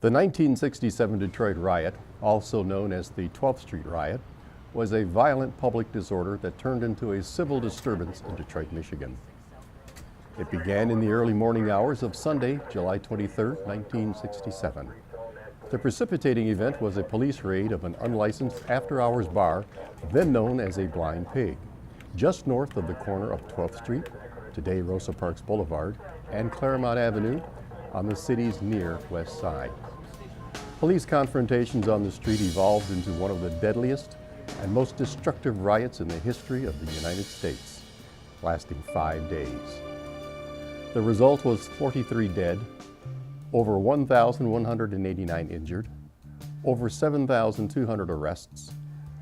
The 1967 Detroit riot, also known as the 12th Street riot, was a violent public disorder that turned into a civil disturbance in Detroit, Michigan. It began in the early morning hours of Sunday, July 23, 1967. The precipitating event was a police raid of an unlicensed after-hours bar, then known as a Blind Pig, just north of the corner of 12th Street, today Rosa Parks Boulevard, and Claremont Avenue on the city's near west side. Police confrontations on the street evolved into one of the deadliest and most destructive riots in the history of the United States, lasting 5 days. The result was 43 dead, over 1,189 injured, over 7,200 arrests,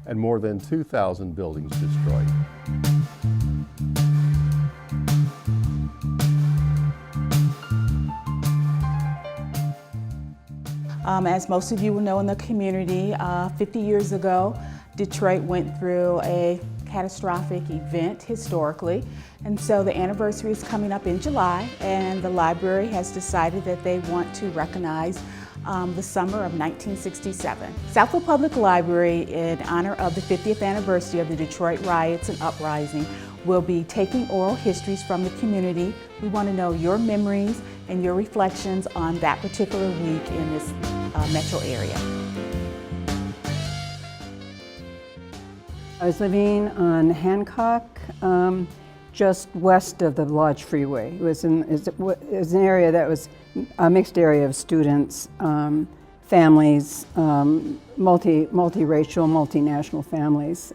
and more than 2,000 buildings destroyed. As most of you will know in the community, 50 years ago, Detroit went through a catastrophic event historically, and so the anniversary is coming up in July, and the library has decided that they want to recognize the summer of 1967. Southfield Public Library, in honor of the 50th anniversary of the Detroit riots and uprising, will be taking oral histories from the community. We want to know your memories and your reflections on that particular week in this metro area. I was living on Hancock, just west of the Lodge Freeway. It was an area that was a mixed area of students, families, multiracial, multinational families.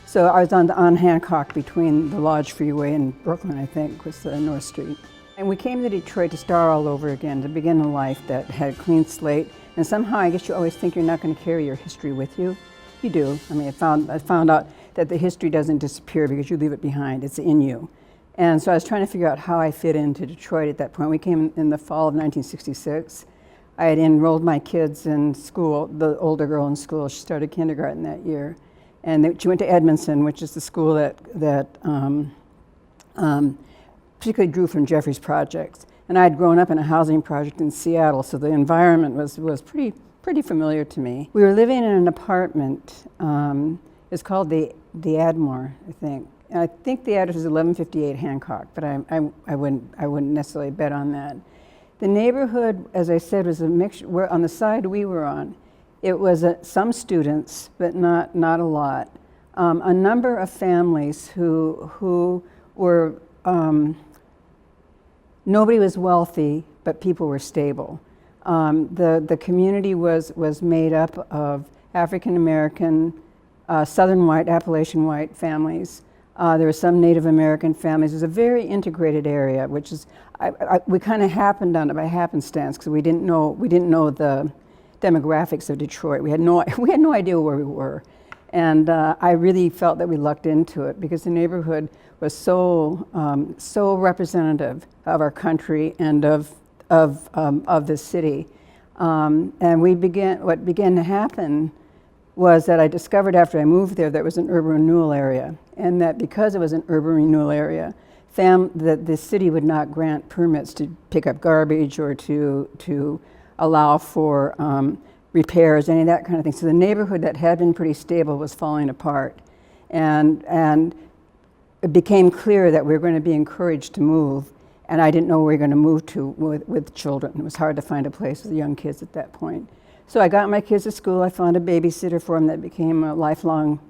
So I was on Hancock between the Lodge Freeway and Brooklyn, I think, was the North Street. And we came to Detroit to start all over again, to begin a life that had a clean slate. And somehow I guess you always think you're not going to carry your history with you. You do. I mean, I found out that the history doesn't disappear because you leave it behind. It's in you. And so I was trying to figure out how I fit into Detroit at that point. We came in the fall of 1966. I had enrolled my kids in school, the older girl in school. She started kindergarten that year. And she went to Edmondson, which is the school that particularly drew from Jeffrey's projects. And I had grown up in a housing project in Seattle, so the environment was pretty familiar to me. We were living in an apartment. It's called the Admore, I think. And I think the address is 1158 Hancock, but I wouldn't necessarily bet on that. The neighborhood, as I said, was a mixture. Where on the side we were on, it was some students, but not a lot. A number of families who were, nobody was wealthy, but people were stable. The community was made up of African American, Southern white, Appalachian white families. There were some Native American families. It was a very integrated area, which is we kind of happened on it by happenstance because we didn't know the demographics of Detroit. We had no idea where we were, and I really felt that we lucked into it because the neighborhood was so representative of our country and of the city. And what began to happen was that I discovered after I moved there that it was an urban renewal area, and that because it was an urban renewal area, that the city would not grant permits to pick up garbage or to allow for repairs, any of that kind of thing. So the neighborhood that had been pretty stable was falling apart. And it became clear that we were going to be encouraged to move, and I didn't know where we were going to move to with children. It was hard to find a place with young kids at that point. So I got my kids to school. I found a babysitter for them that became a lifelong,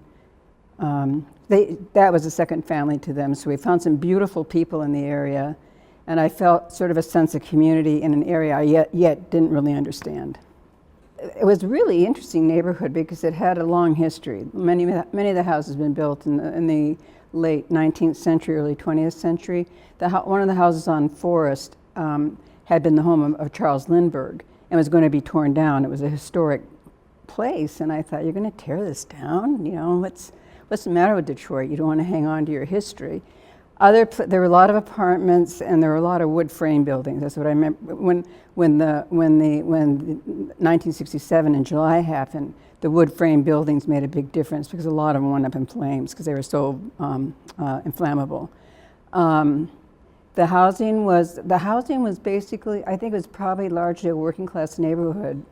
that was a second family to them. So we found some beautiful people in the area, and I felt sort of a sense of community in an area I yet didn't really understand. It was a really interesting neighborhood because it had a long history. Many of the houses had been built in the late 19th century, early 20th century. One of the houses on Forest had been the home of Charles Lindbergh and was going to be torn down. It was a historic place, and I thought, you're going to tear this down? You know, what's the matter with Detroit? You don't want to hang on to your history. There were a lot of apartments, and there were a lot of wood frame buildings. That's what I remember. When 1967 in July happened, the wood frame buildings made a big difference because a lot of them went up in flames because they were so inflammable. The housing was basically, I think it was probably largely a working class neighborhood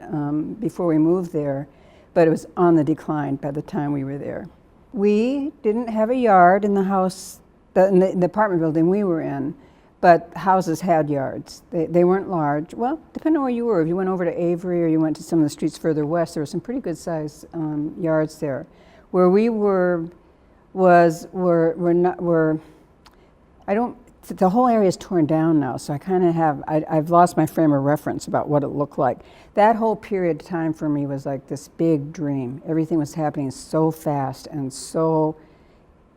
before we moved there, but it was on the decline by the time we were there. We didn't have a yard in the house, in the apartment building we were in, but houses had yards. They weren't large. Well, depending on where you were. If you went over to Avery or you went to some of the streets further west, there were some pretty good sized yards there. Where we were the whole area is torn down now, so I kind of I've lost my frame of reference about what it looked like. That whole period of time for me was like this big dream. Everything was happening so fast and so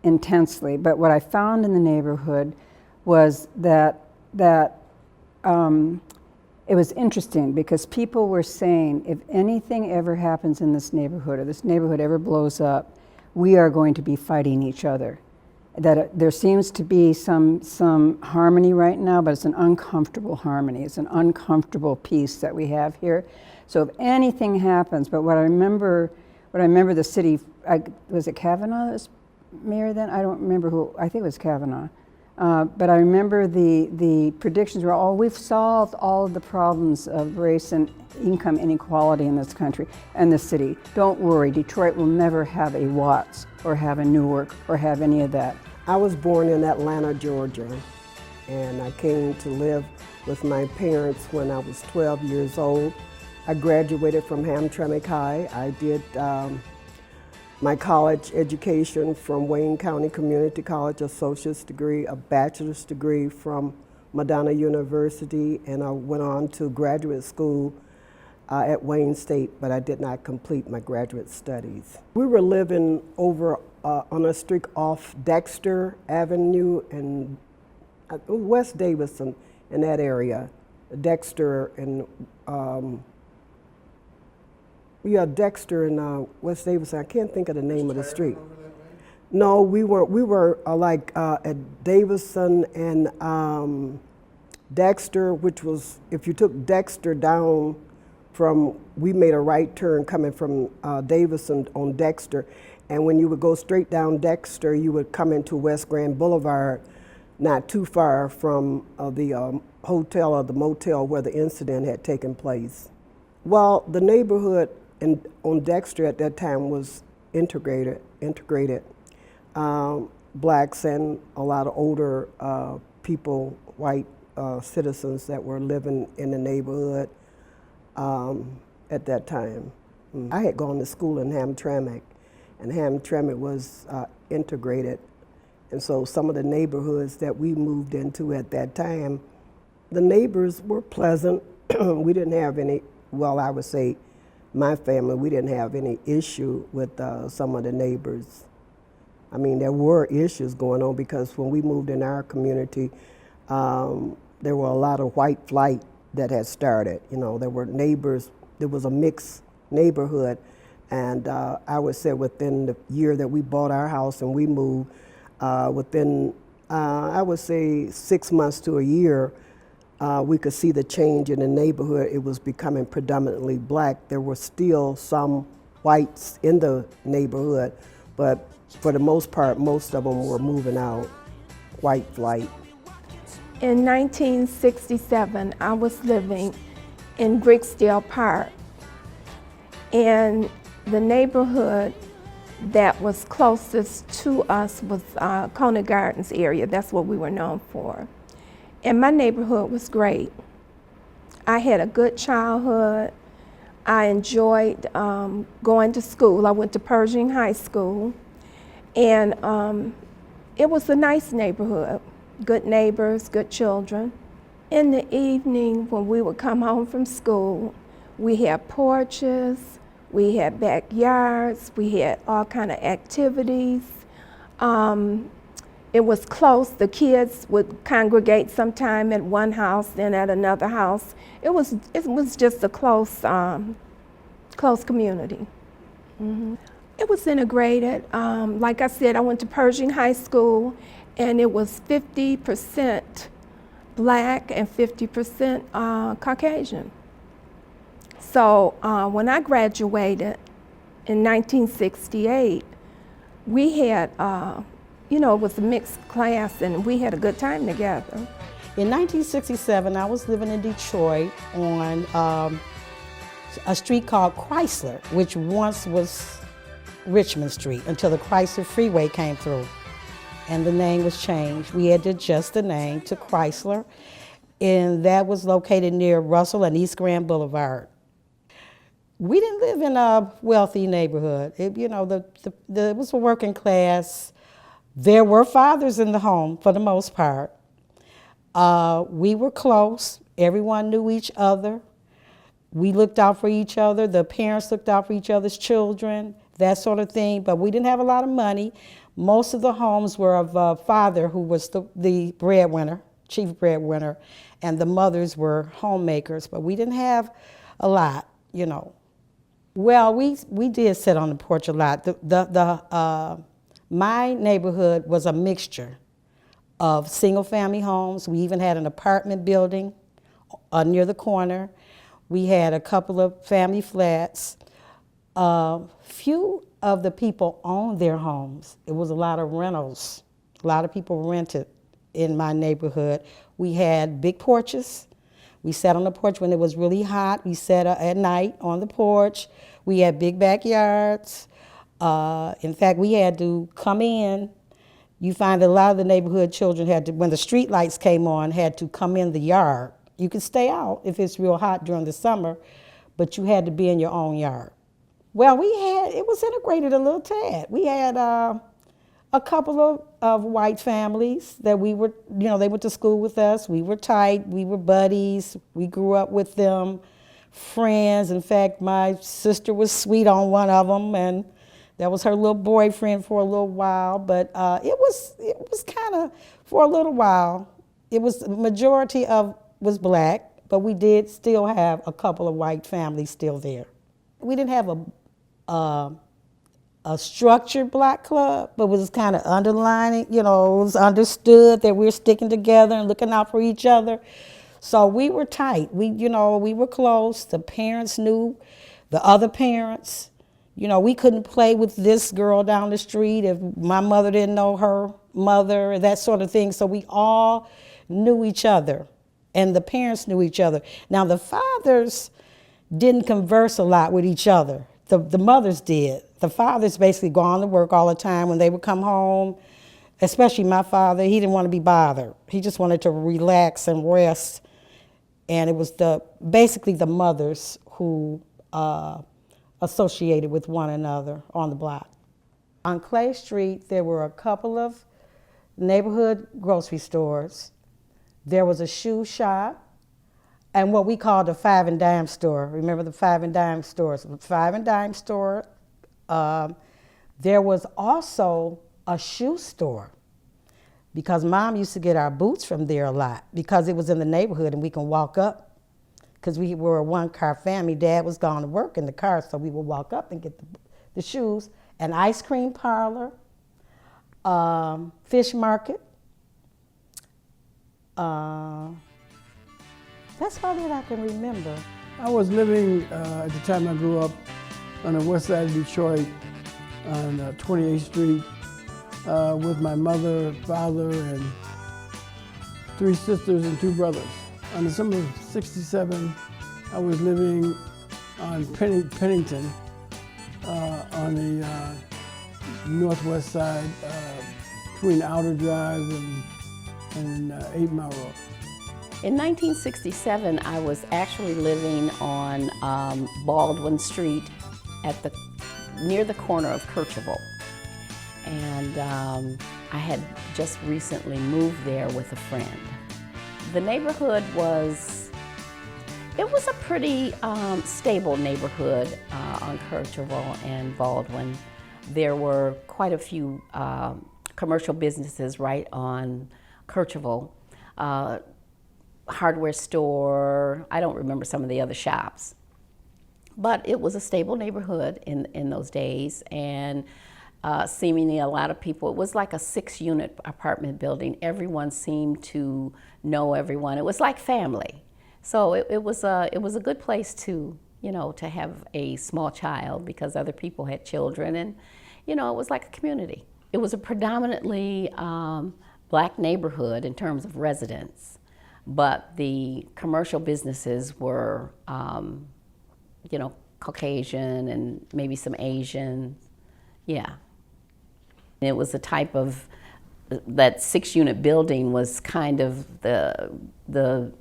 intensely. But what I found in the neighborhood was that it was interesting because people were saying, if anything ever happens in this neighborhood or this neighborhood ever blows up, we are going to be fighting each other. That there seems to be some harmony right now, but it's an uncomfortable harmony. It's an uncomfortable peace that we have here. So if anything happens, but what I remember the city, was it Kavanaugh that was mayor then? I don't remember who, I think it was Kavanaugh. But I remember the predictions were, we've solved all of the problems of race and income inequality in this country and the city. Don't worry, Detroit will never have a Watts or have a Newark or have any of that. I was born in Atlanta, Georgia, and I came to live with my parents when I was 12 years old. I graduated from Hamtramck High. I did my college education from Wayne County Community College, associate's degree, a bachelor's degree from Madonna University, and I went on to graduate school at Wayne State, but I did not complete my graduate studies. We were living over on a street off Dexter Avenue and West Davison, in that area. Dexter and Dexter and West Davison. I can't think of the name of the street. No, we were at Davison and Dexter, which was, if you took Dexter down we made a right turn coming from Davison on Dexter, and when you would go straight down Dexter, you would come into West Grand Boulevard, not too far from the hotel or the motel where the incident had taken place. Well, the neighborhood on Dexter at that time was integrated. Blacks and a lot of older people, white citizens that were living in the neighborhood at that time. I had gone to school in Hamtramck, and Hamtramck was integrated. And so some of the neighborhoods that we moved into at that time, the neighbors were pleasant. We didn't have any, well, I would say my family, we didn't have any issue with some of the neighbors. I mean, there were issues going on because when we moved in our community, there were a lot of white flight that had started. You know, there were neighbors, there was a mixed neighborhood, and I would say within the year that we bought our house and we moved, within, I would say 6 months to a year, we could see the change in the neighborhood. It was becoming predominantly black. There were still some whites in the neighborhood, but for the most part, most of them were moving out, white flight. In 1967, I was living in Bricksdale Park, and the neighborhood that was closest to us was Coney Gardens area. That's what we were known for. And my neighborhood was great. I had a good childhood. I enjoyed going to school. I went to Pershing High School, and it was a nice neighborhood. Good neighbors, good children. In the evening, when we would come home from school, we had porches, we had backyards, we had all kind of activities. It was close. The kids would congregate sometime at one house, then at another house. It was just a close community. Mm-hmm. It was integrated. Like I said, I went to Pershing High School, and it was 50% black and 50% Caucasian. So when I graduated in 1968, we had, it was a mixed class, and we had a good time together. In 1967, I was living in Detroit on a street called Chrysler, which once was Richmond Street until the Chrysler Freeway came through and the name was changed. We had to adjust the name to Chrysler, and that was located near Russell and East Grand Boulevard. We didn't live in a wealthy neighborhood. It was a working class. There were fathers in the home for the most part. We were close. Everyone knew each other. We looked out for each other. The parents looked out for each other's children, that sort of thing. But we didn't have a lot of money. Most of the homes were of a father who was the breadwinner, chief breadwinner, and the mothers were homemakers. But we didn't have a lot, you know. Well, we did sit on the porch a lot. My neighborhood was a mixture of single-family homes. We even had an apartment building near the corner. We had a couple of family flats. Few of the people owned their homes. It was a lot of rentals. A lot of people rented in my neighborhood. We had big porches. We sat on the porch when it was really hot. We sat at night on the porch. We had big backyards. In fact, we had to come in. You find that a lot of the neighborhood children had to, when the street lights came on, had to come in the yard. You could stay out if it's real hot during the summer, but you had to be in your own yard. Well, it was integrated a little tad. We had a couple of white families that we were, they went to school with us. We were tight, we were buddies. We grew up with them, friends. In fact, my sister was sweet on one of them, and that was her little boyfriend for a little while. But it was kind of, for a little while, the majority was black, but we did still have a couple of white families still there. We didn't have a structured black club, but it was kind of underlining, it was understood that we were sticking together and looking out for each other. So we were tight. We were close. The parents knew the other parents. We couldn't play with this girl down the street if my mother didn't know her mother, that sort of thing. So we all knew each other, and the parents knew each other. Now, the fathers didn't converse a lot with each other. The mothers did. The fathers basically gone to work all the time. When they would come home, especially my father, he didn't want to be bothered. He just wanted to relax and rest. And it was basically the mothers who associated with one another on the block. On Clay Street, there were a couple of neighborhood grocery stores. There was a shoe shop and what we called the 5 and dime store. Remember the 5 and dime stores? The 5 and dime store. There was also a shoe store because Mom used to get our boots from there a lot because it was in the neighborhood and we can walk up because we were a one-car family. Dad was gone to work in the car, so we would walk up and get the shoes. An ice cream parlor, fish market. That's about it I can remember. I was living, at the time I grew up, on the west side of Detroit on 28th Street with my mother, father, and 3 sisters and 2 brothers. On the summer of '67, I was living on Pennington on the northwest side between Outer Drive and 8 Mile Road. In 1967, I was actually living on Baldwin Street near the corner of Kercheval. And I had just recently moved there with a friend. The neighborhood was a pretty stable neighborhood on Kercheval and Baldwin. There were quite a few commercial businesses right on Kercheval. Hardware store, I don't remember some of the other shops. But it was a stable neighborhood in those days, and seemingly a lot of people, it was like a 6-unit apartment building. Everyone seemed to know everyone. It was like family. So it was a good place to, to have a small child because other people had children, and, it was like a community. It was a predominantly black neighborhood in terms of residents. but the commercial businesses were, you know, Caucasian and maybe some Asian. Yeah. It was a type of, that 6-unit building was kind of the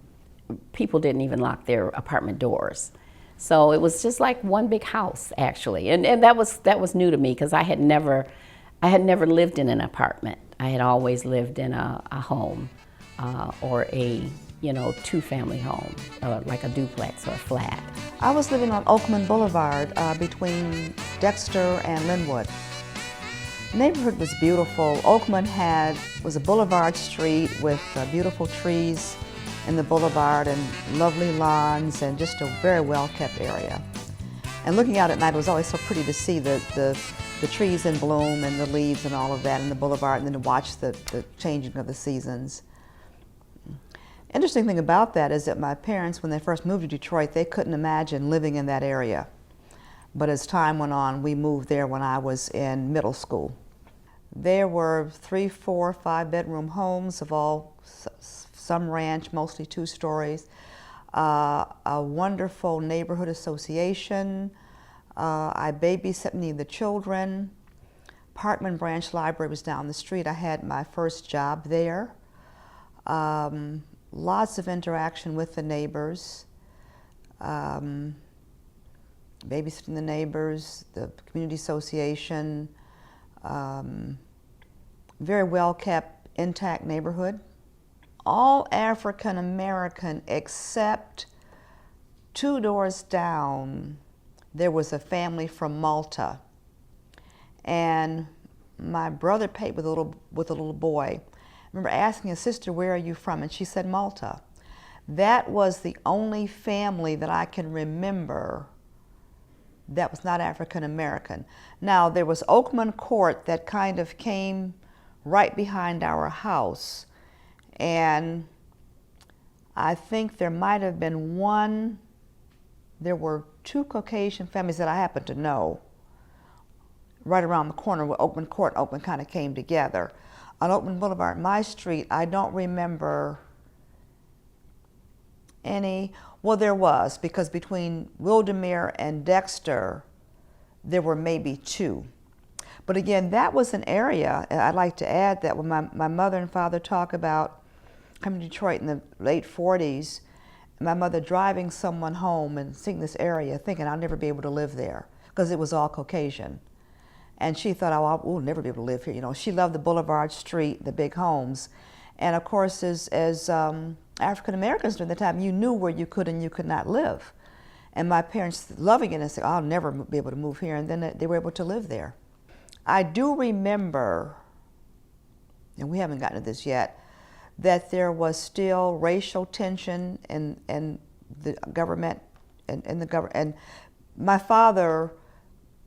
people didn't even lock their apartment doors. So it was just like one big house, actually. And that was new to me, because I had never lived in an apartment. I had always lived in a home or a, you know, 2-family home, like a duplex or a flat. I was living on Oakman Boulevard between Dexter and Linwood. The neighborhood was beautiful. Oakman was a boulevard street with beautiful trees in the boulevard and lovely lawns and just a very well-kept area. And looking out at night, it was always so pretty to see the trees in bloom and the leaves and all of that in the boulevard, and then to watch the changing of the seasons. Interesting thing about that is that my parents, when they first moved to Detroit, they couldn't imagine living in that area. But as time went on, we moved there when I was in middle school. There were 3, 4, 5-bedroom homes of all, some ranch, mostly 2 stories. A wonderful neighborhood association. I babysat many of the children. Parkman Branch Library was down the street. I had my first job there. Lots of interaction with the neighbors. Babysitting the neighbors, the community association, very well-kept, intact neighborhood. All African American except 2 doors down, there was a family from Malta. And my brother played with a little boy. I remember asking his sister, "Where are you from?" And she said, "Malta." That was the only family that I can remember that was not African American. Now, there was Oakman Court that kind of came right behind our house. And I think there might have been there were 2 Caucasian families that I happen to know right around the corner where Oakman Court and Oakman kind of came together. On Oakman Boulevard, my street, I don't remember any. Well, there was, because between Wildermere and Dexter, there were maybe 2. But again, that was an area, and I'd like to add that when my mother and father talk about coming to Detroit in the late 40s, my mother driving someone home and seeing this area, thinking I'll never be able to live there, because it was all Caucasian. And she thought, oh, we'll never be able to live here. You know, she loved the Boulevard Street, the big homes. And of course, as African Americans during the time, you knew where you could and you could not live. And my parents loving it and saying, I'll never be able to move here. And then they were able to live there. I do remember, and we haven't gotten to this yet, that there was still racial tension in the government, and my father,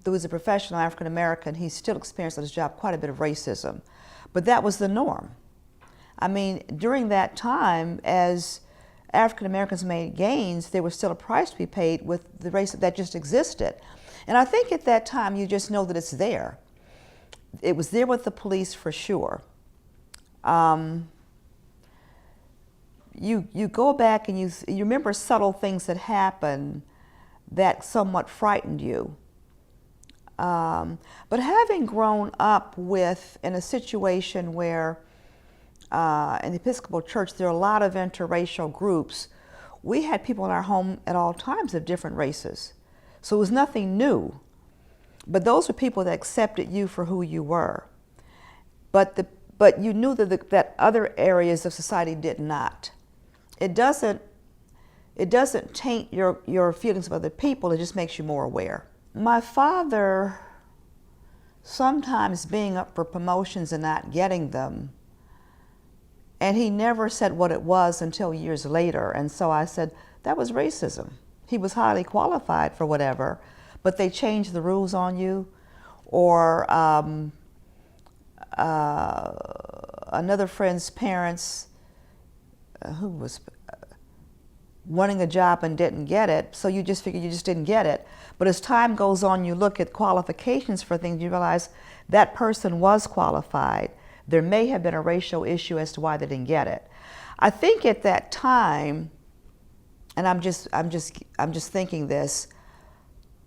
who was a professional African American, he still experienced on his job quite a bit of racism. But that was the norm. I mean, during that time, as African Americans made gains, there was still a price to be paid with the race that just existed. And I think at that time, you just know that it's there. It was there with the police for sure. You go back and you remember subtle things that happened that somewhat frightened you. But having grown up in a situation where in the Episcopal Church there are a lot of interracial groups, we had people in our home at all times of different races. So it was nothing new. But those were people that accepted you for who you were. But you knew that other areas of society did not. It doesn't taint your feelings of other people, it just makes you more aware. My father, sometimes being up for promotions and not getting them, and he never said what it was until years later, and so I said, that was racism. He was highly qualified for whatever, but they changed the rules on you. Or another friend's parents who was wanting a job and didn't get it, so you just figured you just didn't get it. But as time goes on, you look at qualifications for things, you realize that person was qualified. There may have been a racial issue as to why they didn't get it. I think at that time, and I'm just thinking this,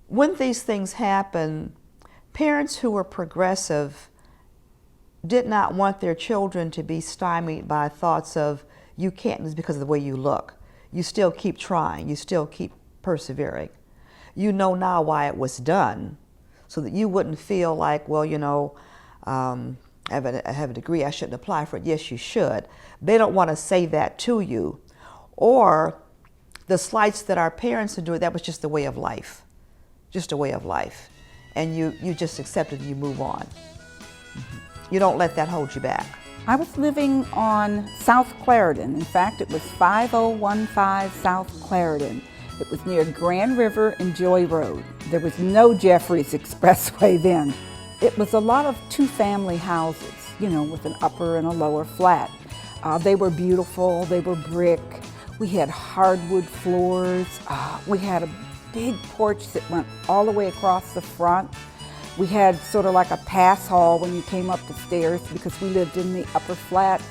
when these things happen, parents who were progressive did not want their children to be stymied by thoughts of, you can't, it's because of the way you look. You still keep trying, you still keep persevering. You know now why it was done, so that you wouldn't feel like, well, you know, I have a degree, I shouldn't apply for it. Yes, you should. They don't want to say that to you. Or the slights that our parents are doing, that was just a way of life. Just a way of life. And you just accept it and you move on. You don't let that hold you back. I was living on South Clarendon. In fact, it was 5015 South Clarendon. It was near Grand River and Joy Road. There was no Jeffries Expressway then. It was a lot of two-family houses, you know, with an upper and a lower flat. They were beautiful, they were brick. We had hardwood floors. We had a big porch that went all the way across the front. We had sort of like a pass hall when you came up the stairs because we lived in the upper flat,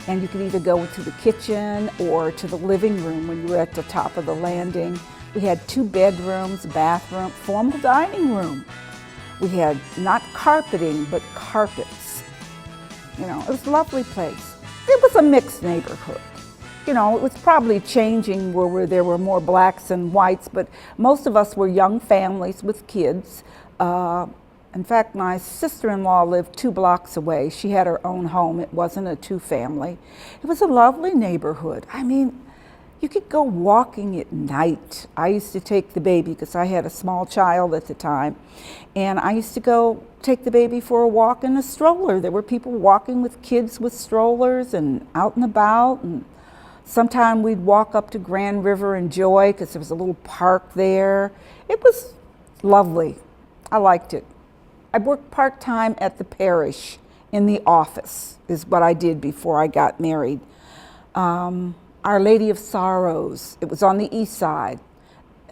and you could either go to the kitchen or to the living room when you were at the top of the landing. We had 2 bedrooms, a bathroom, formal dining room. We had not carpeting, but carpets. You know, it was a lovely place. It was a mixed neighborhood. You know, it was probably changing where there were more blacks and whites, but most of us were young families with kids. In fact, my sister-in-law lived 2 blocks away. She had her own home. It wasn't a two-family. It was a lovely neighborhood. I mean, you could go walking at night. I used to take the baby because I had a small child at the time, and I used to go take the baby for a walk in a stroller. There were people walking with kids with strollers and out and about, and sometime we'd walk up to Grand River and Joy because there was a little park there. It was lovely. I liked it. I worked part-time at the parish in the office is what I did before I got married. Our Lady of Sorrows, it was on the east side.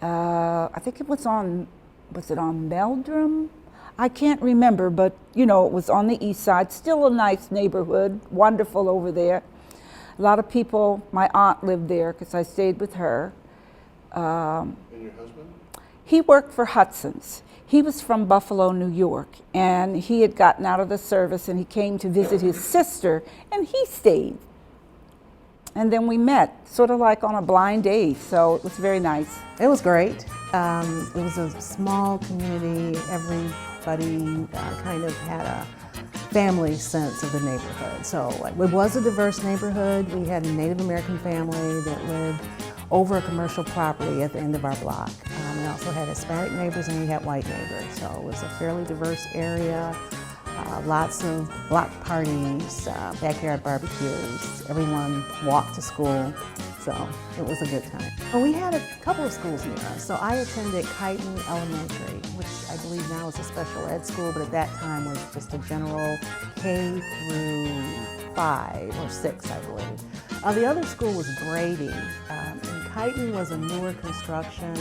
I think it was it on Meldrum? I can't remember, but you know, it was on the east side. Still a nice neighborhood, wonderful over there. A lot of people, my aunt lived there because I stayed with her. And your husband? He worked for Hudson's. He was from Buffalo, New York, and he had gotten out of the service and he came to visit his sister, and he stayed. And then we met, sort of like on a blind date, so it was very nice. It was great. It was a small community. Everybody kind of had a family sense of the neighborhood. So it was a diverse neighborhood. We had a Native American family that lived over a commercial property at the end of our block. We also had Hispanic neighbors and we had white neighbors. So it was a fairly diverse area. Lots of block parties, backyard barbecues. Everyone walked to school, so it was a good time. Well, we had a couple of schools near us. So I attended Kyton Elementary, which I believe now is a special ed school, but at that time was just a general K through 5 or 6, I believe. The other school was Brady. And Kyton was a newer construction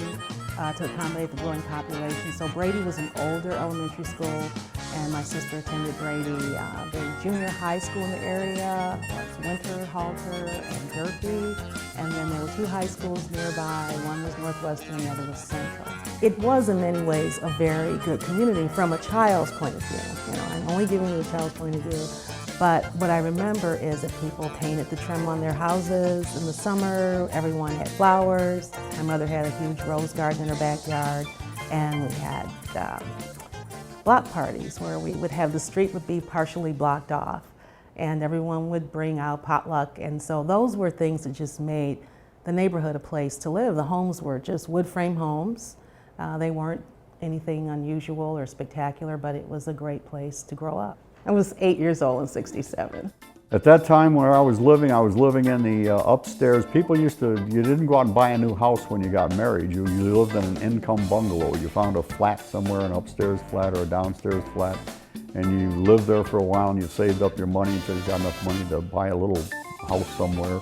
to accommodate the growing population. So Brady was an older elementary school, and my sister attended Brady. The junior high school in the area was Winter, Halter, and Durfee. And then there were 2 high schools nearby. One was Northwestern, the other was Central. It was in many ways a very good community from a child's point of view. You know, I'm only giving you a child's point of view. But what I remember is that people painted the trim on their houses in the summer. Everyone had flowers. My mother had a huge rose garden in her backyard. And we had block parties where we would have the street would be partially blocked off. And everyone would bring out potluck. And so those were things that just made the neighborhood a place to live. The homes were just wood frame homes. They weren't anything unusual or spectacular, but it was a great place to grow up. I was 8 years old in '67. At that time where I was living in the upstairs. People you didn't go out and buy a new house when you got married. You lived in an income bungalow. You found a flat somewhere, an upstairs flat or a downstairs flat, and you lived there for a while and you saved up your money until you got enough money to buy a little house somewhere.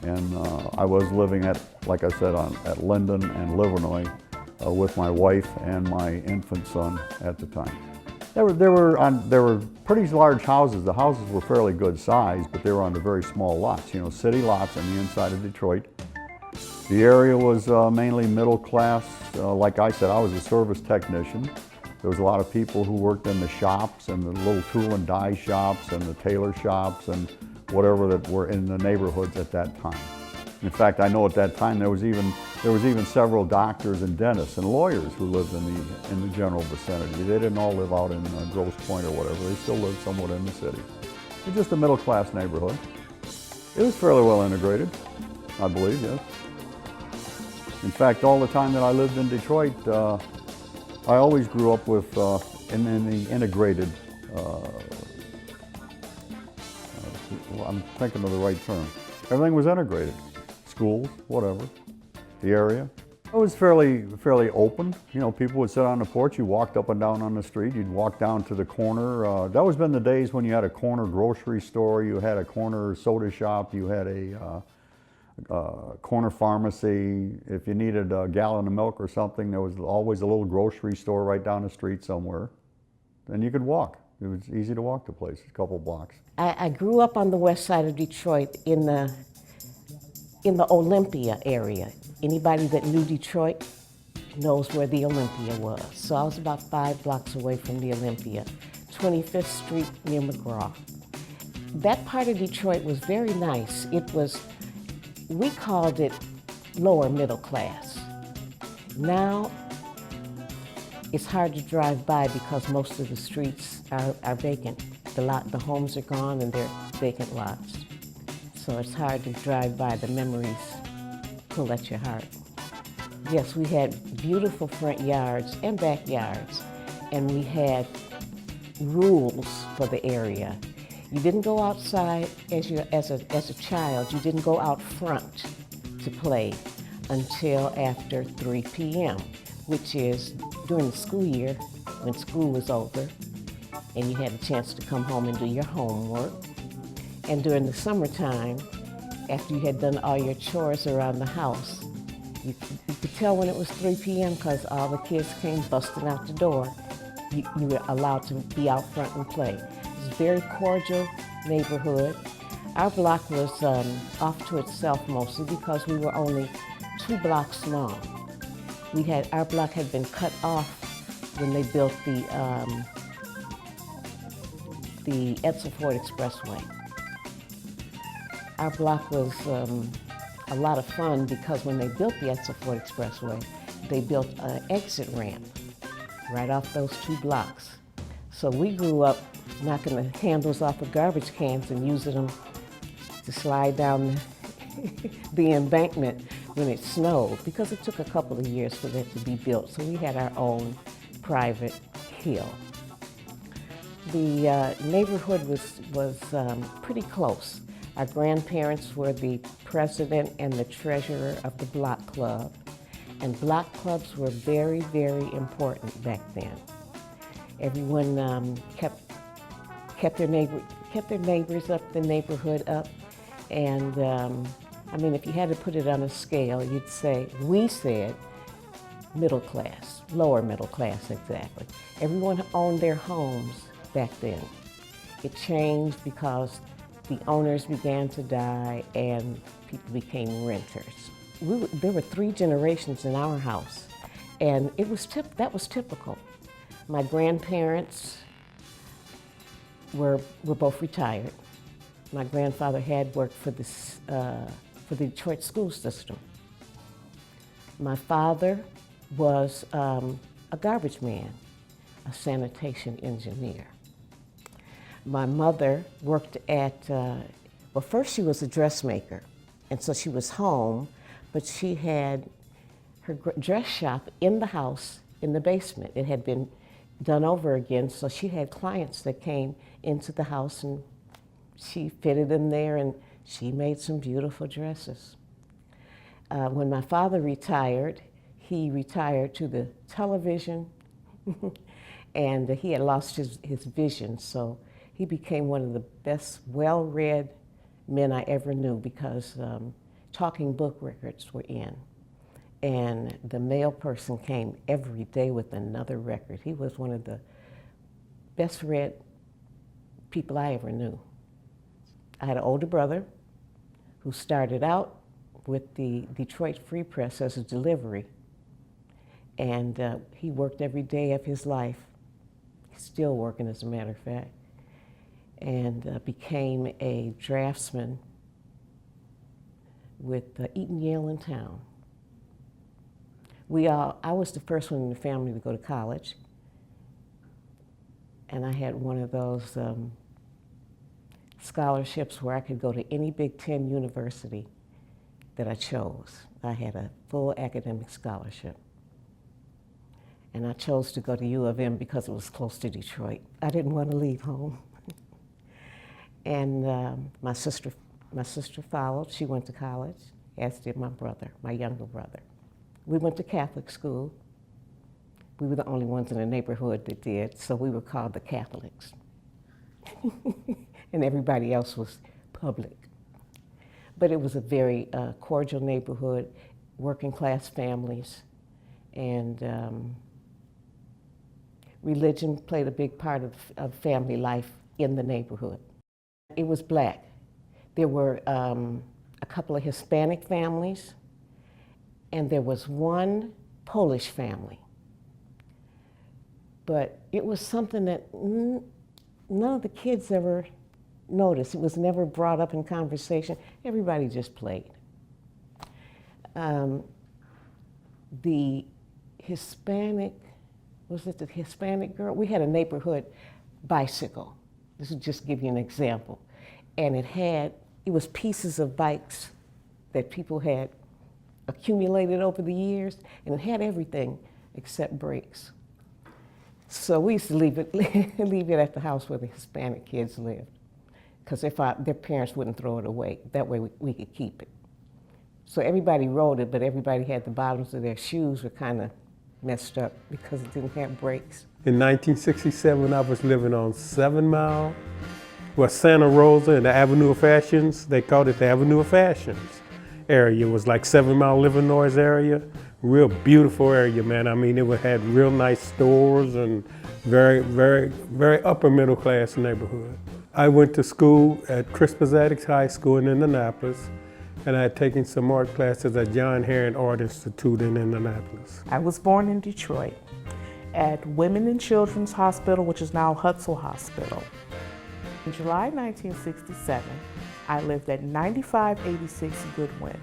And I was living at, like I said, at Linden and Livernois with my wife and my infant son at the time. There were pretty large houses. The houses were fairly good size, but they were on the very small lots, you know, city lots on the inside of Detroit. The area was mainly middle class. Like I said, I was a service technician. There was a lot of people who worked in the shops and the little tool and die shops and the tailor shops and whatever that were in the neighborhoods at that time. In fact, I know at that time there was even several doctors and dentists and lawyers who lived in the general vicinity. They didn't all live out in Grosse Pointe or whatever. They still lived somewhat in the city. It was just a middle class neighborhood. It was fairly well integrated, I believe, yes. In fact, all the time that I lived in Detroit, I always grew up with in the integrated. I'm thinking of the right term. Everything was integrated. Schools, whatever, the area. It was fairly open. You know, people would sit on the porch, you walked up and down on the street, you'd walk down to the corner. That was been the days when you had a corner grocery store, you had a corner soda shop, you had a corner pharmacy. If you needed a gallon of milk or something, there was always a little grocery store right down the street somewhere. And you could walk. It was easy to walk to places, a couple blocks. I grew up on the west side of Detroit in the Olympia area. Anybody that knew Detroit knows where the Olympia was. So I was about 5 blocks away from the Olympia, 25th Street near McGraw. That part of Detroit was very nice. We called it lower middle class. Now, it's hard to drive by because most of the streets are vacant. The homes are gone and they're vacant lots. So it's hard to drive by. The memories pull at your heart. Yes, we had beautiful front yards and backyards, and we had rules for the area. You didn't go outside as a child. You didn't go out front to play until after 3 p.m., which is during the school year when school was over and you had a chance to come home and do your homework. And during the summertime, after you had done all your chores around the house, you could tell when it was 3 p.m. because all the kids came busting out the door. You were allowed to be out front and play. It was a very cordial neighborhood. Our block was off to itself mostly because we were only 2 blocks long. Our block had been cut off when they built the Edsel Ford Expressway. Our block was a lot of fun because when they built the Edsel Ford Expressway, they built an exit ramp right off those 2 blocks. So we grew up knocking the handles off of garbage cans and using them to slide down the embankment when it snowed, because it took a couple of years for that to be built. So we had our own private hill. The neighborhood was pretty close. Our grandparents were the president and the treasurer of the block club. And block clubs were very, very important back then. Everyone kept their neighbors up, the neighborhood up. And I mean, if you had to put it on a scale, we said middle class, lower middle class, exactly. Everyone owned their homes back then. It changed because the owners began to die and people became renters. There were 3 generations in our house, and that was typical. My grandparents were both retired. My grandfather had worked for the Detroit school system. My father was a garbage man, a sanitation engineer. My mother worked first she was a dressmaker, and so she was home, but she had her dress shop in the house in the basement. It had been done over again, so she had clients that came into the house and she fitted them there and she made some beautiful dresses. When my father retired, he retired to the television and he had lost his vision, so he became one of the best, well-read men I ever knew because talking book records were in. And the mail person came every day with another record. He was one of the best read people I ever knew. I had an older brother who started out with the Detroit Free Press as a delivery. And he worked every day of his life. He's still working, as a matter of fact. And became a draftsman with Eaton Yale in town. I was the first one in the family to go to college. And I had one of those scholarships where I could go to any Big Ten university that I chose. I had a full academic scholarship. And I chose to go to U of M because it was close to Detroit. I didn't want to leave home. And my sister followed. She went to college, as did my brother, my younger brother. We went to Catholic school. We were the only ones in the neighborhood that did, so we were called the Catholics. And everybody else was public. But it was a very cordial neighborhood, working class families, and religion played a big part of family life in the neighborhood. It was black. There were a couple of Hispanic families, and there was one Polish family. But it was something that none of the kids ever noticed. It was never brought up in conversation. Everybody just played. The Hispanic, was it the Hispanic girl? We had a neighborhood bicycle. This will just give you an example. And it was pieces of bikes that people had accumulated over the years, and it had everything except brakes. So we used to leave it at the house where the Hispanic kids lived, because their parents wouldn't throw it away. That way we could keep it. So everybody rode it, but everybody had the bottoms of their shoes were kind of messed up because it didn't have brakes. In 1967, I was living on 7 Mile, Santa Rosa and the Avenue of Fashions. They called it the Avenue of Fashions area. It was like 7 Mile Livernois area. Real beautiful area, man. I mean, it had real nice stores and very, very, very upper middle class neighborhood. I went to school at Crispus Attucks High School in Indianapolis, and I had taken some art classes at John Herron Art Institute in Indianapolis. I was born in Detroit at Women and Children's Hospital, which is now Hutzel Hospital. In July 1967, I lived at 9586 Goodwin.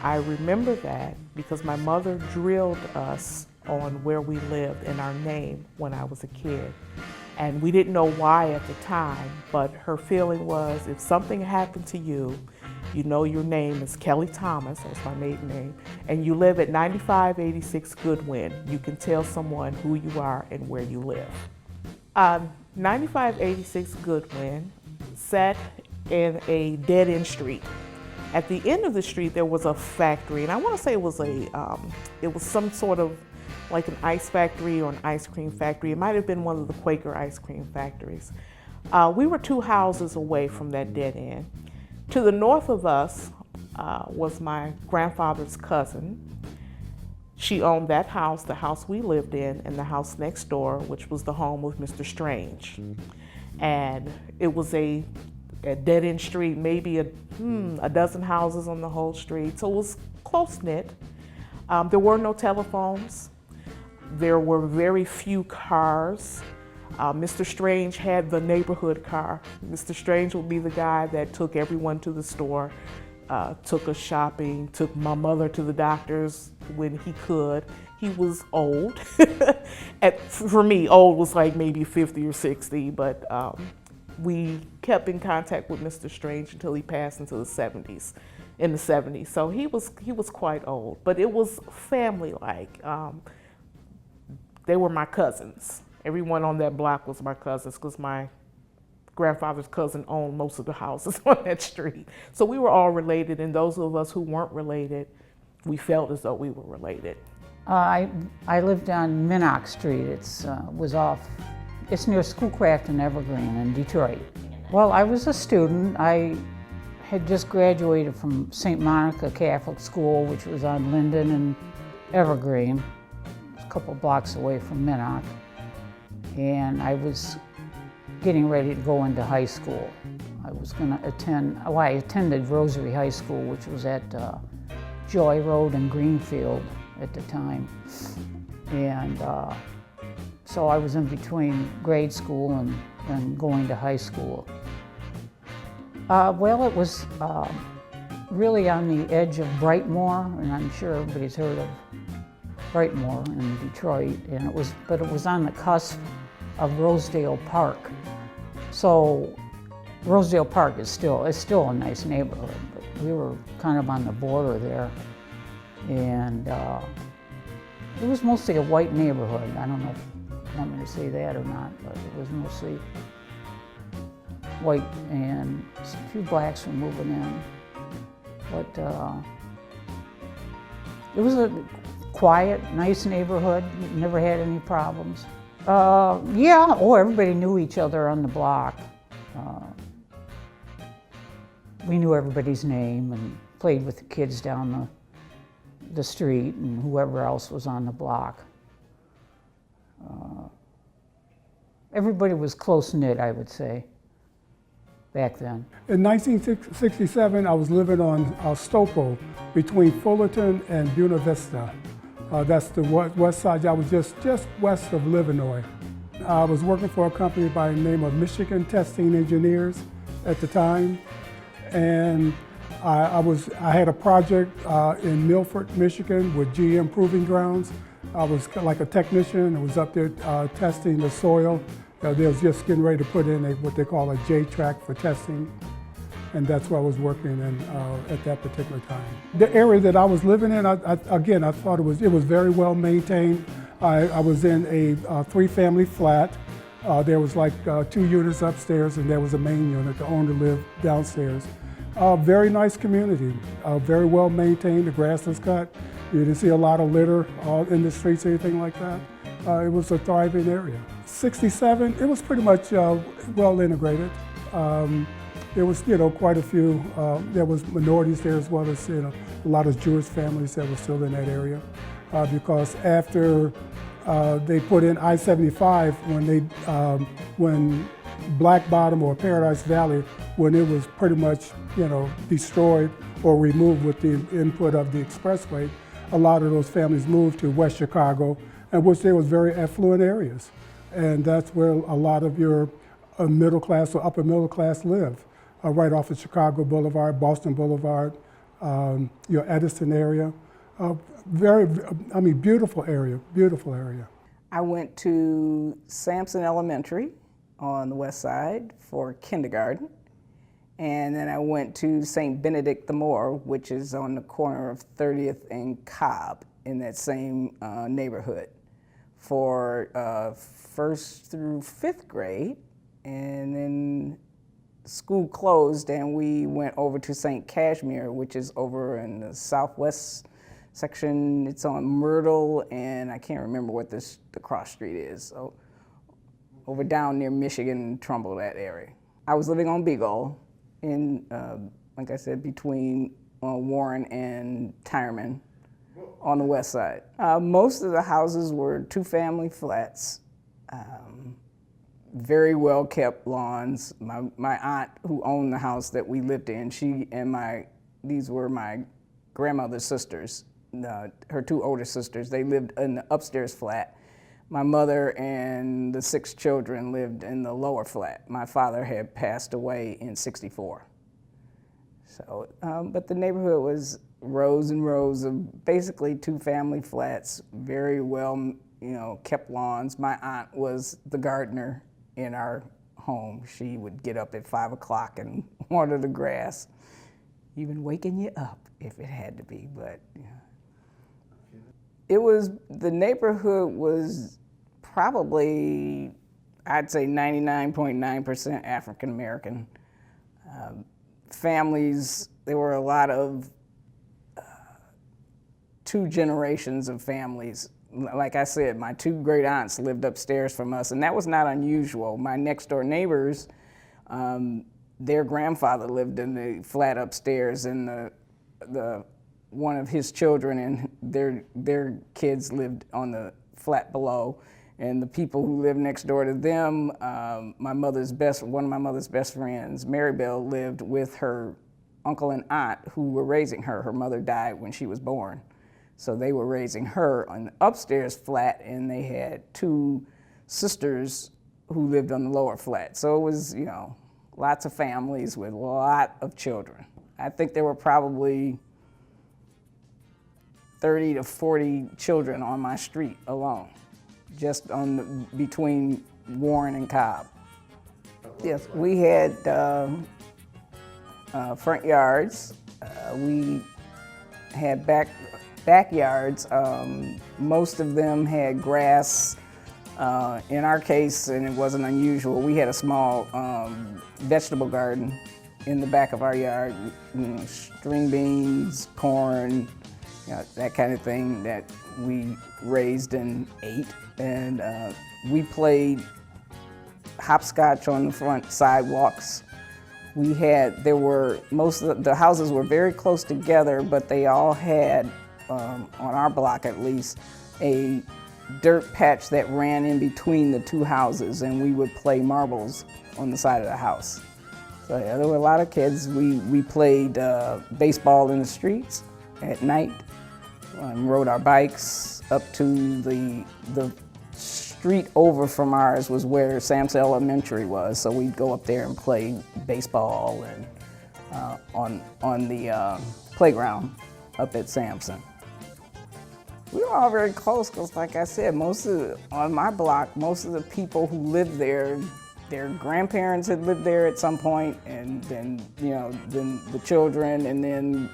I remember that because my mother drilled us on where we lived and our name when I was a kid. And we didn't know why at the time, but her feeling was if something happened to you, you know your name is Kelly Thomas, that's my maiden name, and you live at 9586 Goodwin, you can tell someone who you are and where you live. 9586 Goodwin sat in a dead-end street. At the end of the street, there was a factory, and I want to say it was some sort of like an ice factory or an ice cream factory. It might have been one of the Quaker ice cream factories. We were 2 houses away from that dead end. To the north of us was my grandfather's cousin. She owned that house, the house we lived in, and the house next door, which was the home of Mr. Strange. And it was a dead-end street, maybe a dozen houses on the whole street, so it was close-knit. There were no telephones. There were very few cars. Mr. Strange had the neighborhood car. Mr. Strange would be the guy that took everyone to the store, took us shopping, took my mother to the doctors when he could. He was old. For me, old was like maybe 50 or 60, but we kept in contact with Mr. Strange until he passed into the 70s, in the 70s. So he was quite old, but it was family-like. They were my cousins. Everyone on that block was my cousins because my grandfather's cousin owned most of the houses on that street. So we were all related, and those of us who weren't related, we felt as though we were related. I lived on Minnock Street. It's near Schoolcraft and Evergreen in Detroit. Well, I was a student. I had just graduated from St. Monica Catholic School, which was on Linden and Evergreen, a couple blocks away from Minnock. And I was getting ready to go into high school. I was going to attend, well, I attended Rosary High School, which was at Joy Road in Greenfield at the time. And so I was in between grade school and going to high school. Well, it was really on the edge of Brightmoor, and I'm sure everybody's heard of Brightmoor in Detroit, and but it was on the cusp of Rosedale Park. So Rosedale Park is still a nice neighborhood, but we were kind of on the border there, and it was mostly a white neighborhood. I don't know if you want me to say that or not, but it was mostly white, and a few blacks were moving in. But it was a quiet, nice neighborhood. Never had any problems. Yeah, everybody knew each other on the block. We knew everybody's name and played with the kids down the street and whoever else was on the block. Everybody was close-knit, I would say, back then. In 1967, I was living on Stopo between Fullerton and Buena Vista. That's the west side. I was just west of Livernois. I was working for a company by the name of Michigan Testing Engineers at the time, and I had a project in Milford, Michigan with GM Proving Grounds. I was like a technician. I was up there testing the soil. They was just getting ready to put in what they call a J-track for testing, and that's where I was working in at that particular time. The area that I was living in, I thought it was very well maintained. I was in a 3-family flat. There was like 2 units upstairs, and there was a main unit. The owner lived downstairs. Very nice community, very well maintained. The grass was cut. You didn't see a lot of litter in the streets or anything like that. It was a thriving area. 67, it was pretty much well integrated. There was, quite a few. There was minorities there as well as, a lot of Jewish families that were still in that area. Because after they put in I-75, when Black Bottom or Paradise Valley, when it was pretty much, destroyed or removed with the input of the expressway, a lot of those families moved to West Chicago, in which there was very affluent areas. And that's where a lot of your middle class or upper middle class live, right off of Chicago Boulevard, Boston Boulevard, your Edison area. Beautiful area, beautiful area. I went to Sampson Elementary on the west side for kindergarten. And then I went to St. Benedict the Moor, which is on the corner of 30th and Cobb in that same neighborhood for 1st through 5th grade. And then school closed and we went over to St. Cashmere, which is over in the southwest section. It's on Myrtle and I can't remember what the cross street is. So over down near Michigan, Trumbull, that area. I was living on Beagle in, like I said, between Warren and Tyerman on the west side. Most of the houses were 2-family flats, very well kept lawns. My aunt who owned the house that we lived in, these were my grandmother's sisters, her 2 older sisters. They lived in the upstairs flat. My mother and the 6 children lived in the lower flat. My father had passed away in '64. So, but the neighborhood was rows and rows of basically 2-family flats, very well, kept lawns. My aunt was the gardener in our home. She would get up at 5 o'clock and water the grass, even waking you up if it had to be, but the neighborhood was probably, I'd say 99.9% African American. Families, there were a lot of 2 generations of families. Like I said, my 2 great aunts lived upstairs from us, and that was not unusual. My next door neighbors, their grandfather lived in the flat upstairs, and one of his children and their kids lived on the flat below. And the people who lived next door to them, one of my mother's best friends, Marybelle, lived with her uncle and aunt who were raising her. Her mother died when she was born. So they were raising her on the upstairs flat, and they had two sisters who lived on the lower flat. So it was, you know, lots of families with a lot of children. I think there were probably 30 to 40 children on my street alone, just between Warren and Cobb. Yes, we had front yards. We had backyards. Most of them had grass. In our case, and it wasn't unusual, we had a small vegetable garden in the back of our yard. You know, string beans, corn, you know, that kind of thing that we raised and ate. And we played hopscotch on the front sidewalks. Most of the houses were very close together, but they all had, on our block at least, a dirt patch that ran in between the two houses, and we would play marbles on the side of the house. So yeah, there were a lot of kids. We played baseball in the streets at night, rode our bikes up to the street over from ours was where Sampson Elementary was, so we'd go up there and play baseball and on the playground up at Sampson. We were all very close because, like I said, on my block, most of the people who lived there, their grandparents had lived there at some point, and then, you know, then the children, and then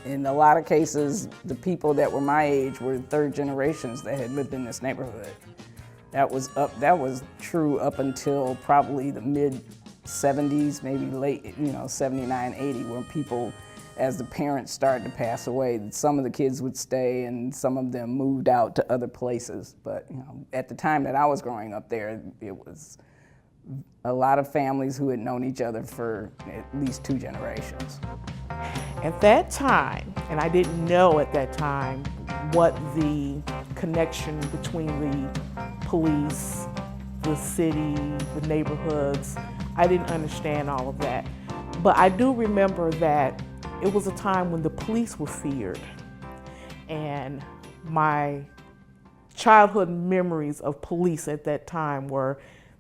in a lot of cases, the people that were my age were third generations that had lived in this neighborhood. That was true up until probably the mid-70s, maybe late, you know, 79, 80, when people, as the parents started to pass away, some of the kids would stay and some of them moved out to other places. But, you know, at the time that I was growing up there, it was a lot of families who had known each other for at least 2 generations. At that time, and I didn't know at that time what the connection between the police, the city, the neighborhoods, I didn't understand all of that. But I do remember that it was a time when the police were feared, and my childhood memories of police at that time were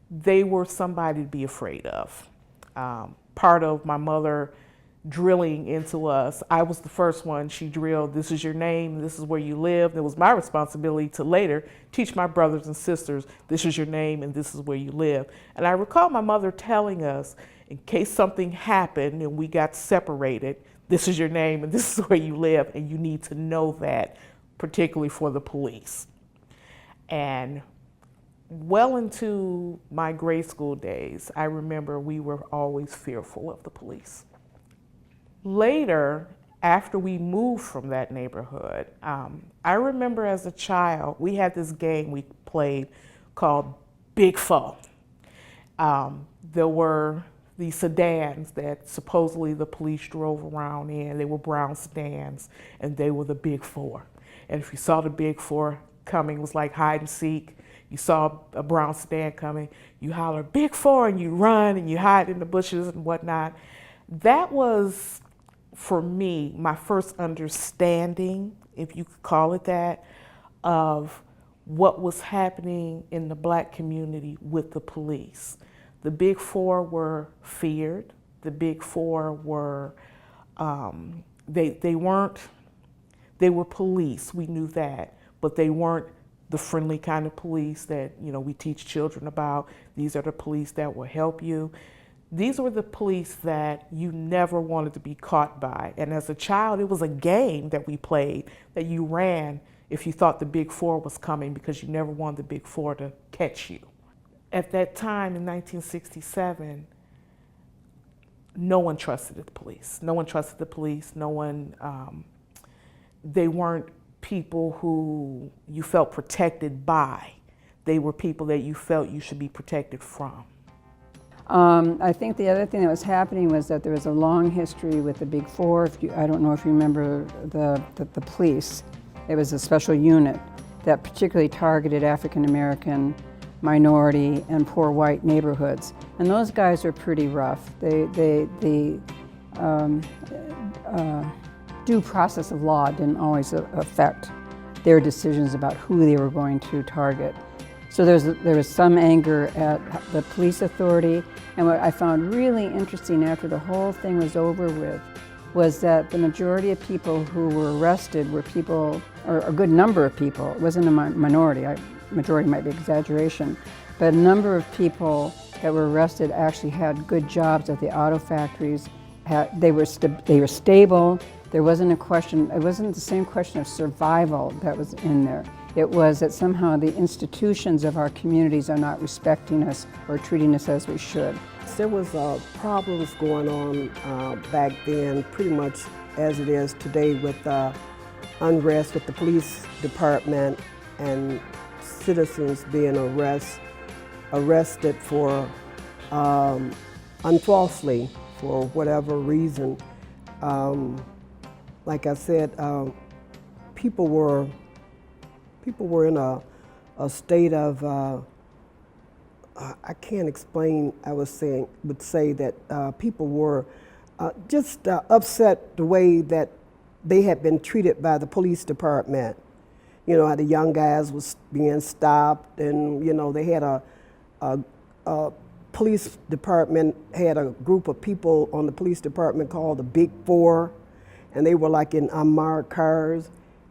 they were somebody to be afraid of. Part of my mother drilling into us, I was the first one she drilled, this is your name, this is where you live. It was my responsibility to later teach my brothers and sisters, this is your name and this is where you live. And I recall my mother telling us, in case something happened and we got separated, this is your name and this is where you live, and you need to know that, particularly for the police. And well into my grade school days, I remember we were always fearful of the police. Later, after we moved from that neighborhood, I remember as a child, we had this game we played called Big Foe. There were these sedans that supposedly the police drove around in. They were brown sedans, and they were the Big Four. And if you saw the Big Four coming, it was like hide and seek. You saw a brown sedan coming, you holler, Big Four, and you run and you hide in the bushes and whatnot. That was, for me, my first understanding, if you could call it that, of what was happening in the Black community with the police. The Big Four were feared. The Big Four were, they were police, we knew that, but they weren't the friendly kind of police that, you know, we teach children about. These are the police that will help you. These were the police that you never wanted to be caught by. And as a child, it was a game that we played that you ran if you thought the Big Four was coming, because you never wanted the Big Four to catch you. At that time in 1967, no one trusted the police. No one trusted the police. No one, they weren't people who you felt protected by. They were people that you felt you should be protected from. I think the other thing that was happening was that there was a long history with the Big Four. I don't know if you remember the police. It was a special unit that particularly targeted African American minority and poor white neighborhoods. And those guys are pretty rough. The due process of law didn't always affect their decisions about who they were going to target. So there was some anger at the police authority, and what I found really interesting after the whole thing was over with was that the majority of people who were arrested were people, or a good number of people, it wasn't a minority, majority might be exaggeration, but a number of people that were arrested actually had good jobs at the auto factories. They were stable. There wasn't a question, it wasn't the same question of survival that was in there. It was that somehow the institutions of our communities are not respecting us or treating us as we should. There was problems going on back then, pretty much as it is today, with unrest with the police department and citizens being arrested for unfalsely for whatever reason. Like I said, people were in a state of I can't explain. I would say that people were just upset the way that they had been treated by the police department. You know, how the young guys was being stopped, and you know they had a police department had a group of people on the police department called the Big Four, and they were like in unmarked cars,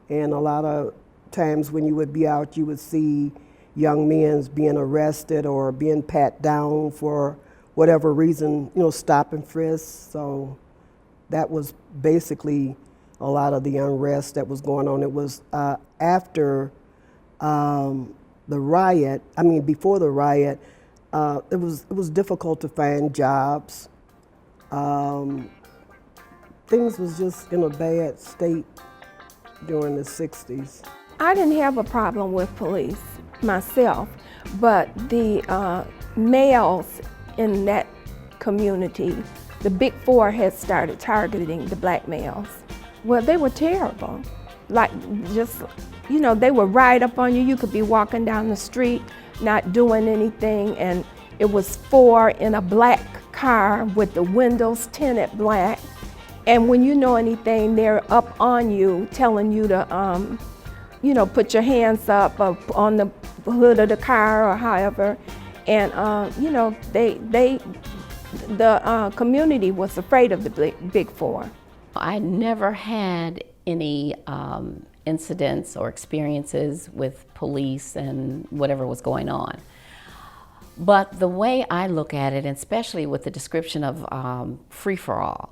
and a lot of times when you would be out, you would see young men being arrested or being pat down for whatever reason, you know, stop and frisk. So that was basically a lot of the unrest that was going on. It was after the riot, I mean before the riot, it was difficult to find jobs. Things was just in a bad state during the 60s. I didn't have a problem with police myself, but the males in that community, the Big Four had started targeting the black males. Well, they were terrible. Like, just, you know, they were right up on you. You could be walking down the street, not doing anything, and it was four in a black car with the windows tinted black. And when you know anything, they're up on you, telling you to, you know, put your hands up on the hood of the car or however. And, you know, the community was afraid of the Big Four. I never had any incidents or experiences with police and whatever was going on. But the way I look at it, and especially with the description of free-for-all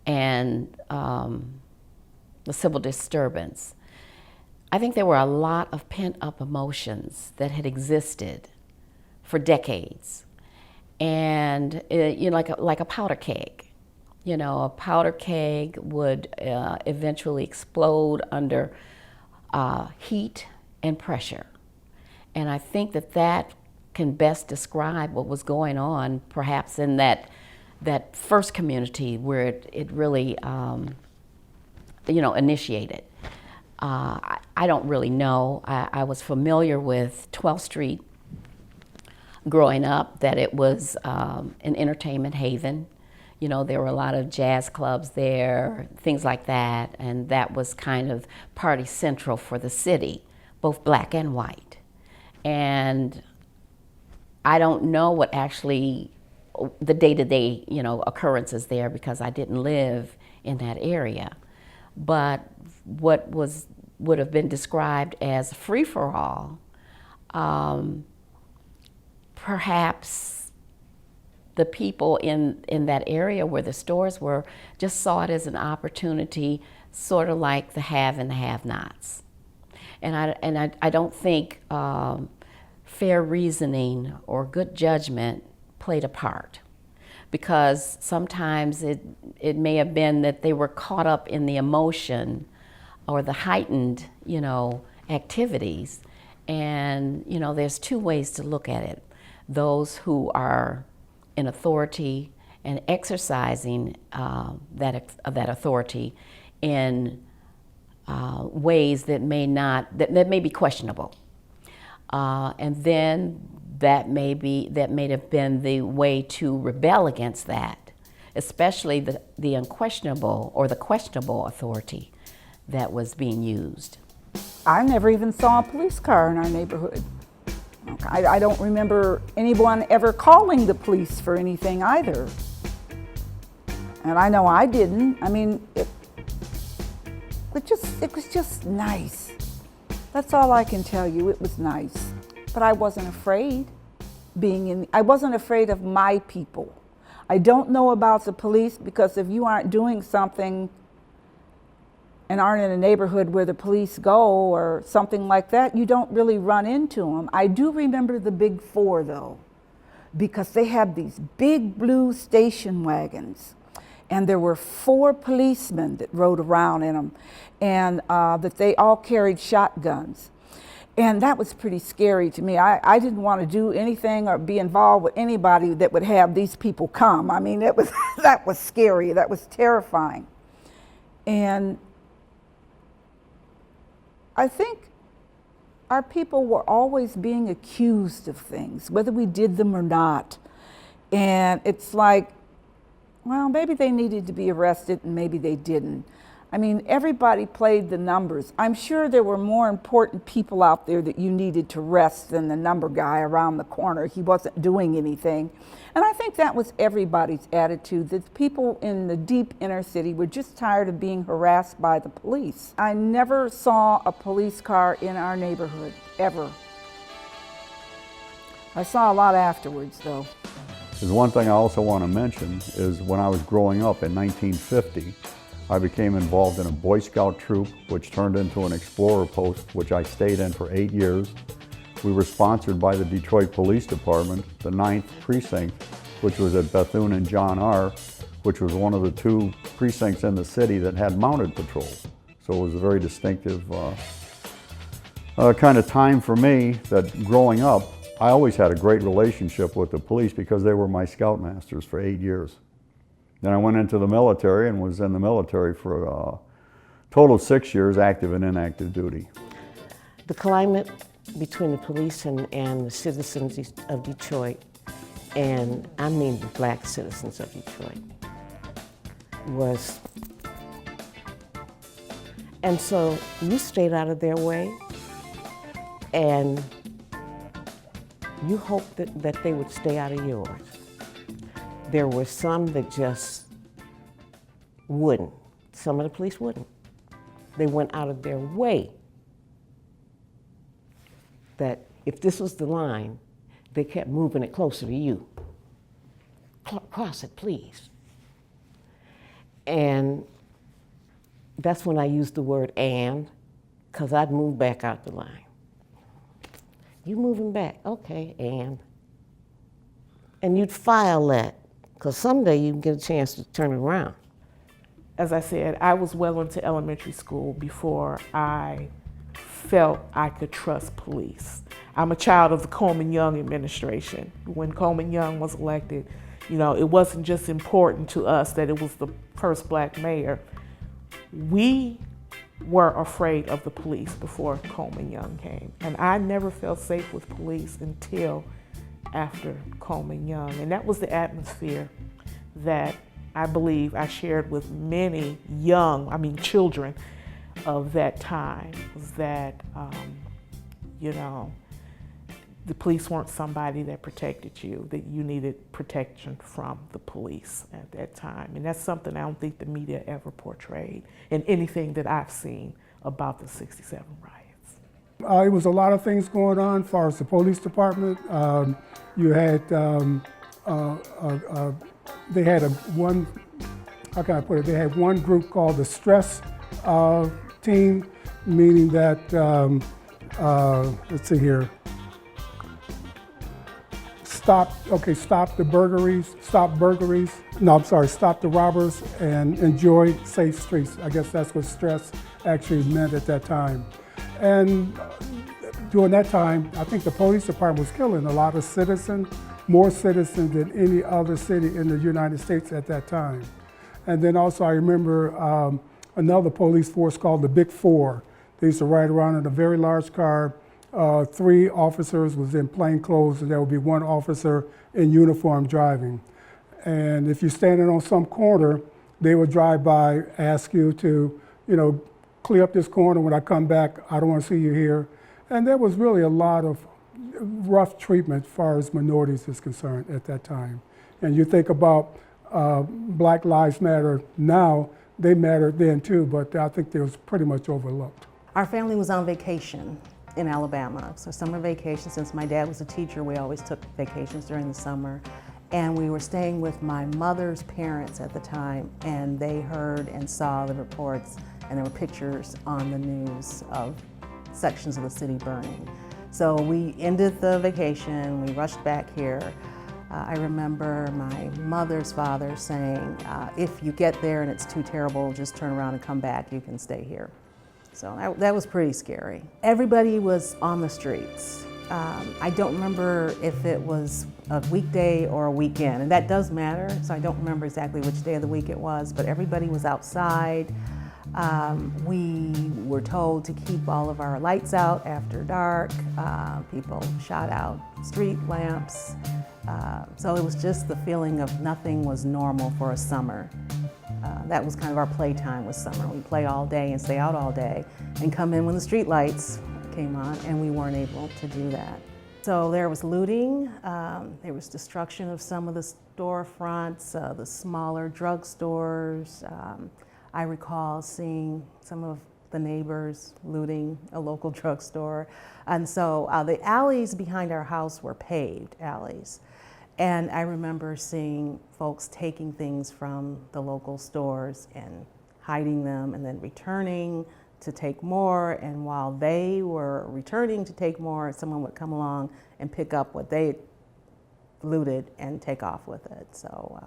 and the civil disturbance, I think there were a lot of pent-up emotions that had existed for decades. And you know, like a powder keg. You know, a powder keg would eventually explode under heat and pressure. And I think that can best describe what was going on perhaps in that first community where it really, you know, initiated. I don't really know. I was familiar with 12th Street growing up, that it was an entertainment haven. You know, there were a lot of jazz clubs there, things like that, and that was kind of party central for the city, both black and white. And I don't know what actually the day-to-day, you know, occurrences there because I didn't live in that area. But what would have been described as free-for-all, perhaps the people in that area where the stores were just saw it as an opportunity, sort of like the have and the have-nots. And I don't think fair reasoning or good judgment played a part, because sometimes it may have been that they were caught up in the emotion or the heightened, you know, activities. And, you know, there's two ways to look at it. Those who are in authority and exercising that authority in ways that may be questionable. And then that may have been the way to rebel against that, especially the unquestionable or the questionable authority that was being used. I never even saw a police car in our neighborhood. I don't remember anyone ever calling the police for anything either. And I know I didn't. I mean, it was just nice. That's all I can tell you. It was nice. But I wasn't afraid I wasn't afraid of my people. I don't know about the police, because if you aren't doing something and aren't in a neighborhood where the police go or something like that, you don't really run into them. I do remember the Big Four though, because they had these big blue station wagons, and there were 4 policemen that rode around in them, and that they all carried shotguns. And that was pretty scary to me. I didn't want to do anything or be involved with anybody that would have these people come. I mean, that was scary. That was terrifying. And I think our people were always being accused of things, whether we did them or not. And it's like, well, maybe they needed to be arrested and maybe they didn't. I mean, everybody played the numbers. I'm sure there were more important people out there that you needed to arrest than the number guy around the corner. He wasn't doing anything. And I think that was everybody's attitude, that people in the deep inner city were just tired of being harassed by the police. I never saw a police car in our neighborhood, ever. I saw a lot afterwards, though. There's one thing I also want to mention is when I was growing up in 1950, I became involved in a Boy Scout troop, which turned into an Explorer post, which I stayed in for 8 years. We were sponsored by the Detroit Police Department, the 9th Precinct, which was at Bethune and John R., which was one of the 2 precincts in the city that had mounted patrol. So it was a very distinctive kind of time for me, that growing up, I always had a great relationship with the police because they were my scoutmasters for 8 years. Then I went into the military and was in the military for a total of 6 years, active and inactive duty. The climate between the police and the citizens of Detroit, and I mean the black citizens of Detroit, was, and so you stayed out of their way, and you hoped that they would stay out of yours. There were some that just wouldn't. Some of the police wouldn't. They went out of their way that if this was the line, they kept moving it closer to you. Cross it, please. And that's when I used the word "and," because I'd move back out the line. You moving back, okay, and you'd file that, because someday you can get a chance to turn it around. As I said, I was well into elementary school before I felt I could trust police. I'm a child of the Coleman Young administration. When Coleman Young was elected, you know, it wasn't just important to us that it was the first black mayor. We were afraid of the police before Coleman Young came. And I never felt safe with police until after Coleman Young. And that was the atmosphere that I believe I shared with many children of that time, was that, you know, the police weren't somebody that protected you, that you needed protection from the police at that time. And that's something I don't think the media ever portrayed in anything that I've seen about the '67 riots. It was a lot of things going on as far as the police department. You had, they had how can I put it? They had one group called the stress team, meaning that, let's see here, stop the burglaries, stop the robbers, and enjoy safe streets. I guess that's what stress actually meant at that time. And during that time, I think the police department was killing a lot of citizens, more citizens than any other city in the United States at that time. And then also I remember another police force called the Big Four. They used to ride around in a very large car, 3 officers was in plain clothes, and there would be 1 officer in uniform driving. And if you're standing on some corner, they would drive by, ask you to, clear up this corner. When I come back, I don't want to see you here. And there was really a lot of rough treatment as far as minorities is concerned at that time. And you think about Black Lives Matter now, they mattered then too, but I think they was pretty much overlooked. Our family was on vacation in Alabama, so summer vacation. Since my dad was a teacher, we always took vacations during the summer. And we were staying with my mother's parents at the time, and they heard and saw the reports, and there were pictures on the news of sections of the city burning. So we ended the vacation, we rushed back here. I remember my mother's father saying, if you get there and it's too terrible, just turn around and come back, you can stay here. So that was pretty scary. Everybody was on the streets. I don't remember if it was a weekday or a weekend, and that does matter, so I don't remember exactly which day of the week it was, but everybody was outside. We were told to keep all of our lights out after dark. People shot out street lamps. So it was just the feeling of nothing was normal for a summer. That was kind of our playtime was summer. We play all day and stay out all day and come in when the street lights came on, and we weren't able to do that. So there was looting, there was destruction of some of the storefronts, the smaller drugstores. I recall seeing some of the neighbors looting a local drugstore. And so the alleys behind our house were paved alleys. And I remember seeing folks taking things from the local stores and hiding them and then returning to take more. And while they were returning to take more, someone would come along and pick up what they looted and take off with it. So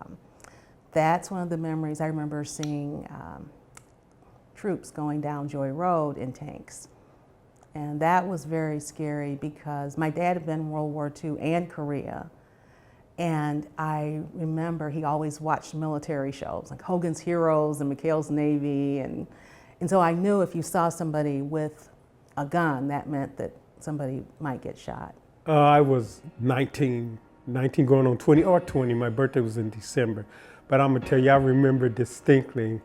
that's one of the memories. I remember seeing troops going down Joy Road in tanks. And that was very scary because my dad had been in World War II and Korea. And I remember he always watched military shows like Hogan's Heroes and McHale's Navy. And so I knew if you saw somebody with a gun, that meant that somebody might get shot. I was 19 going on 20 or 20. My birthday was in December. But I'm gonna tell you, I remember distinctly,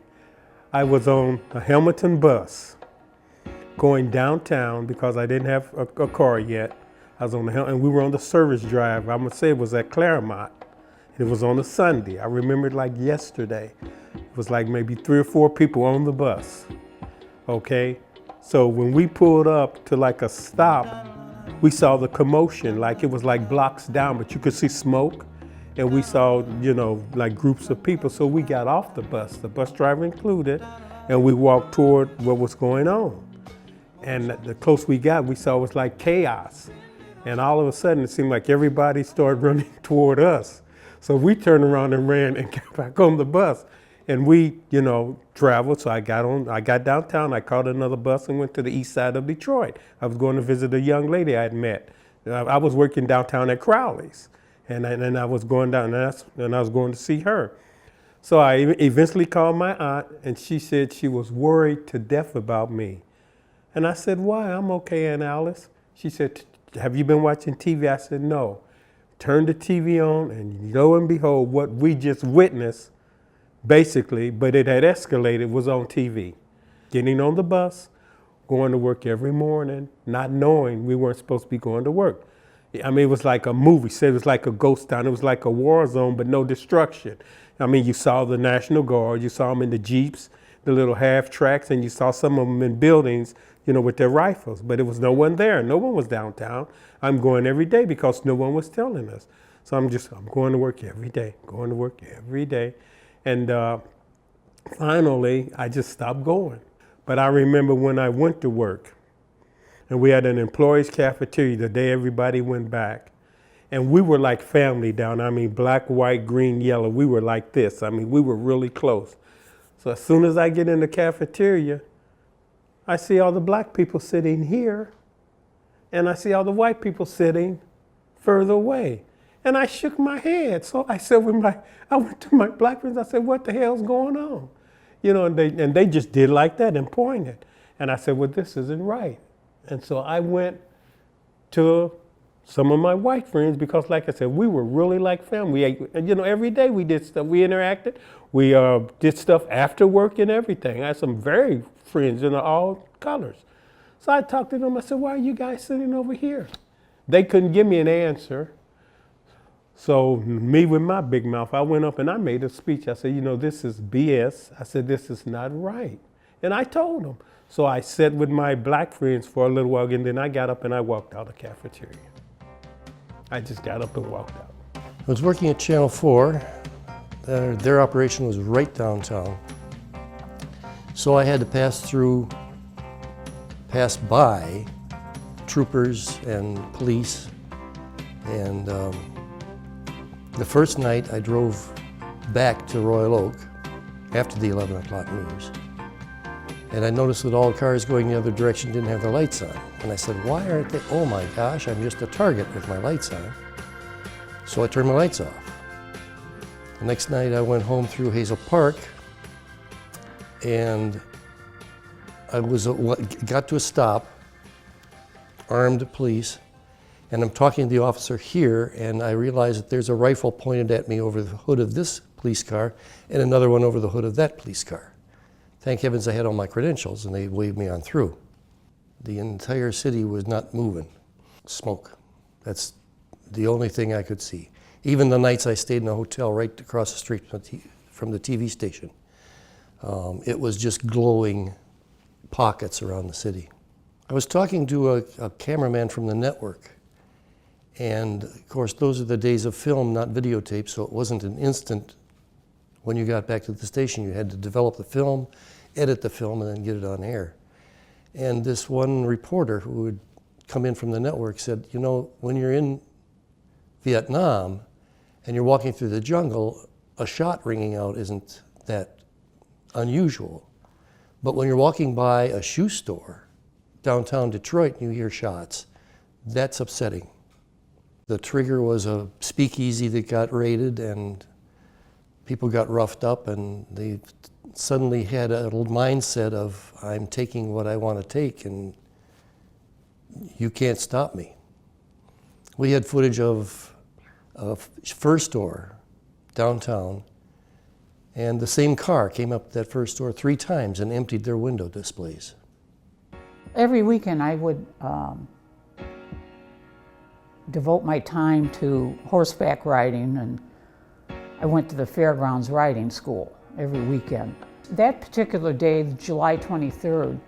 I was on a Hamilton bus going downtown because I didn't have a car yet. I was on and we were on the service drive. I'm gonna say it was at Claremont. It was on a Sunday. I remember it like yesterday. It was like maybe 3 or 4 people on the bus, okay? So when we pulled up to like a stop, we saw the commotion, like it was like blocks down, but you could see smoke. And we saw, like groups of people. So we got off the bus driver included, and we walked toward what was going on. And the closer we got, we saw it was like chaos. And all of a sudden, it seemed like everybody started running toward us. So we turned around and ran and got back on the bus. And we, traveled. So I got downtown, I caught another bus and went to the east side of Detroit. I was going to visit a young lady I had met. I was working downtown at Crowley's. And I was going down, and I was going to see her. So I eventually called my aunt, and she said she was worried to death about me. And I said, why? I'm okay, Aunt Alice. She said, have you been watching TV? I said, no. Turned the TV on, and lo and behold, what we just witnessed, basically, but it had escalated, was on TV. Getting on the bus, going to work every morning, not knowing we weren't supposed to be going to work. I mean, it was like a movie. Said it was like a ghost town. It was like a war zone, but no destruction. I mean, you saw the National Guard, you saw them in the Jeeps, the little half tracks, and you saw some of them in buildings, with their rifles. But it was no one there. No one was downtown. I'm going every day because no one was telling us. So I'm going to work every day, going to work every day. And finally, I just stopped going. But I remember when I went to work, and we had an employees cafeteria the day everybody went back. And we were like family down. I mean, black, white, green, yellow. We were like this. I mean, we were really close. So as soon as I get in the cafeteria, I see all the black people sitting here, and I see all the white people sitting further away. And I shook my head. So I said, I went to my black friends, I said, what the hell's going on? And they just did like that and pointed. And I said, well, this isn't right. And so I went to some of my white friends because, like I said, we were really like family. Every day we did stuff. We interacted. We did stuff after work and everything. I had some very friends in all colors. So I talked to them. I said, why are you guys sitting over here? They couldn't give me an answer. So me with my big mouth, I went up and I made a speech. I said, this is BS. I said, this is not right. And I told them. So I sat with my black friends for a little while, and then I got up and I walked out of the cafeteria. I just got up and walked out. I was working at Channel 4. Their operation was right downtown. So I had to pass by troopers and police. And the first night I drove back to Royal Oak after the 11 o'clock news. And I noticed that all cars going the other direction didn't have their lights on. And I said, why aren't they? Oh my gosh, I'm just a target with my lights on. So I turned my lights off. The next night I went home through Hazel Park and I got to a stop, armed police, and I'm talking to the officer here, and I realize that there's a rifle pointed at me over the hood of this police car and another one over the hood of that police car. Thank heavens I had all my credentials and they waved me on through. The entire city was not moving. Smoke. That's the only thing I could see. Even the nights I stayed in a hotel right across the street from the TV station, it was just glowing pockets around the city. I was talking to a cameraman from the network, and of course those are the days of film, not videotape, so it wasn't an instant. When you got back to the station, you had to develop the film, edit the film, and then get it on air. And this one reporter who would come in from the network said, when you're in Vietnam and you're walking through the jungle, a shot ringing out isn't that unusual. But when you're walking by a shoe store downtown Detroit and you hear shots, that's upsetting. The trigger was a speakeasy that got raided and people got roughed up, and they suddenly had a little mindset of, I'm taking what I want to take and you can't stop me. We had footage of a fur store downtown, and the same car came up to that fur store 3 times and emptied their window displays. Every weekend I would devote my time to horseback riding, and I went to the fairgrounds riding school every weekend. That particular day, July 23rd,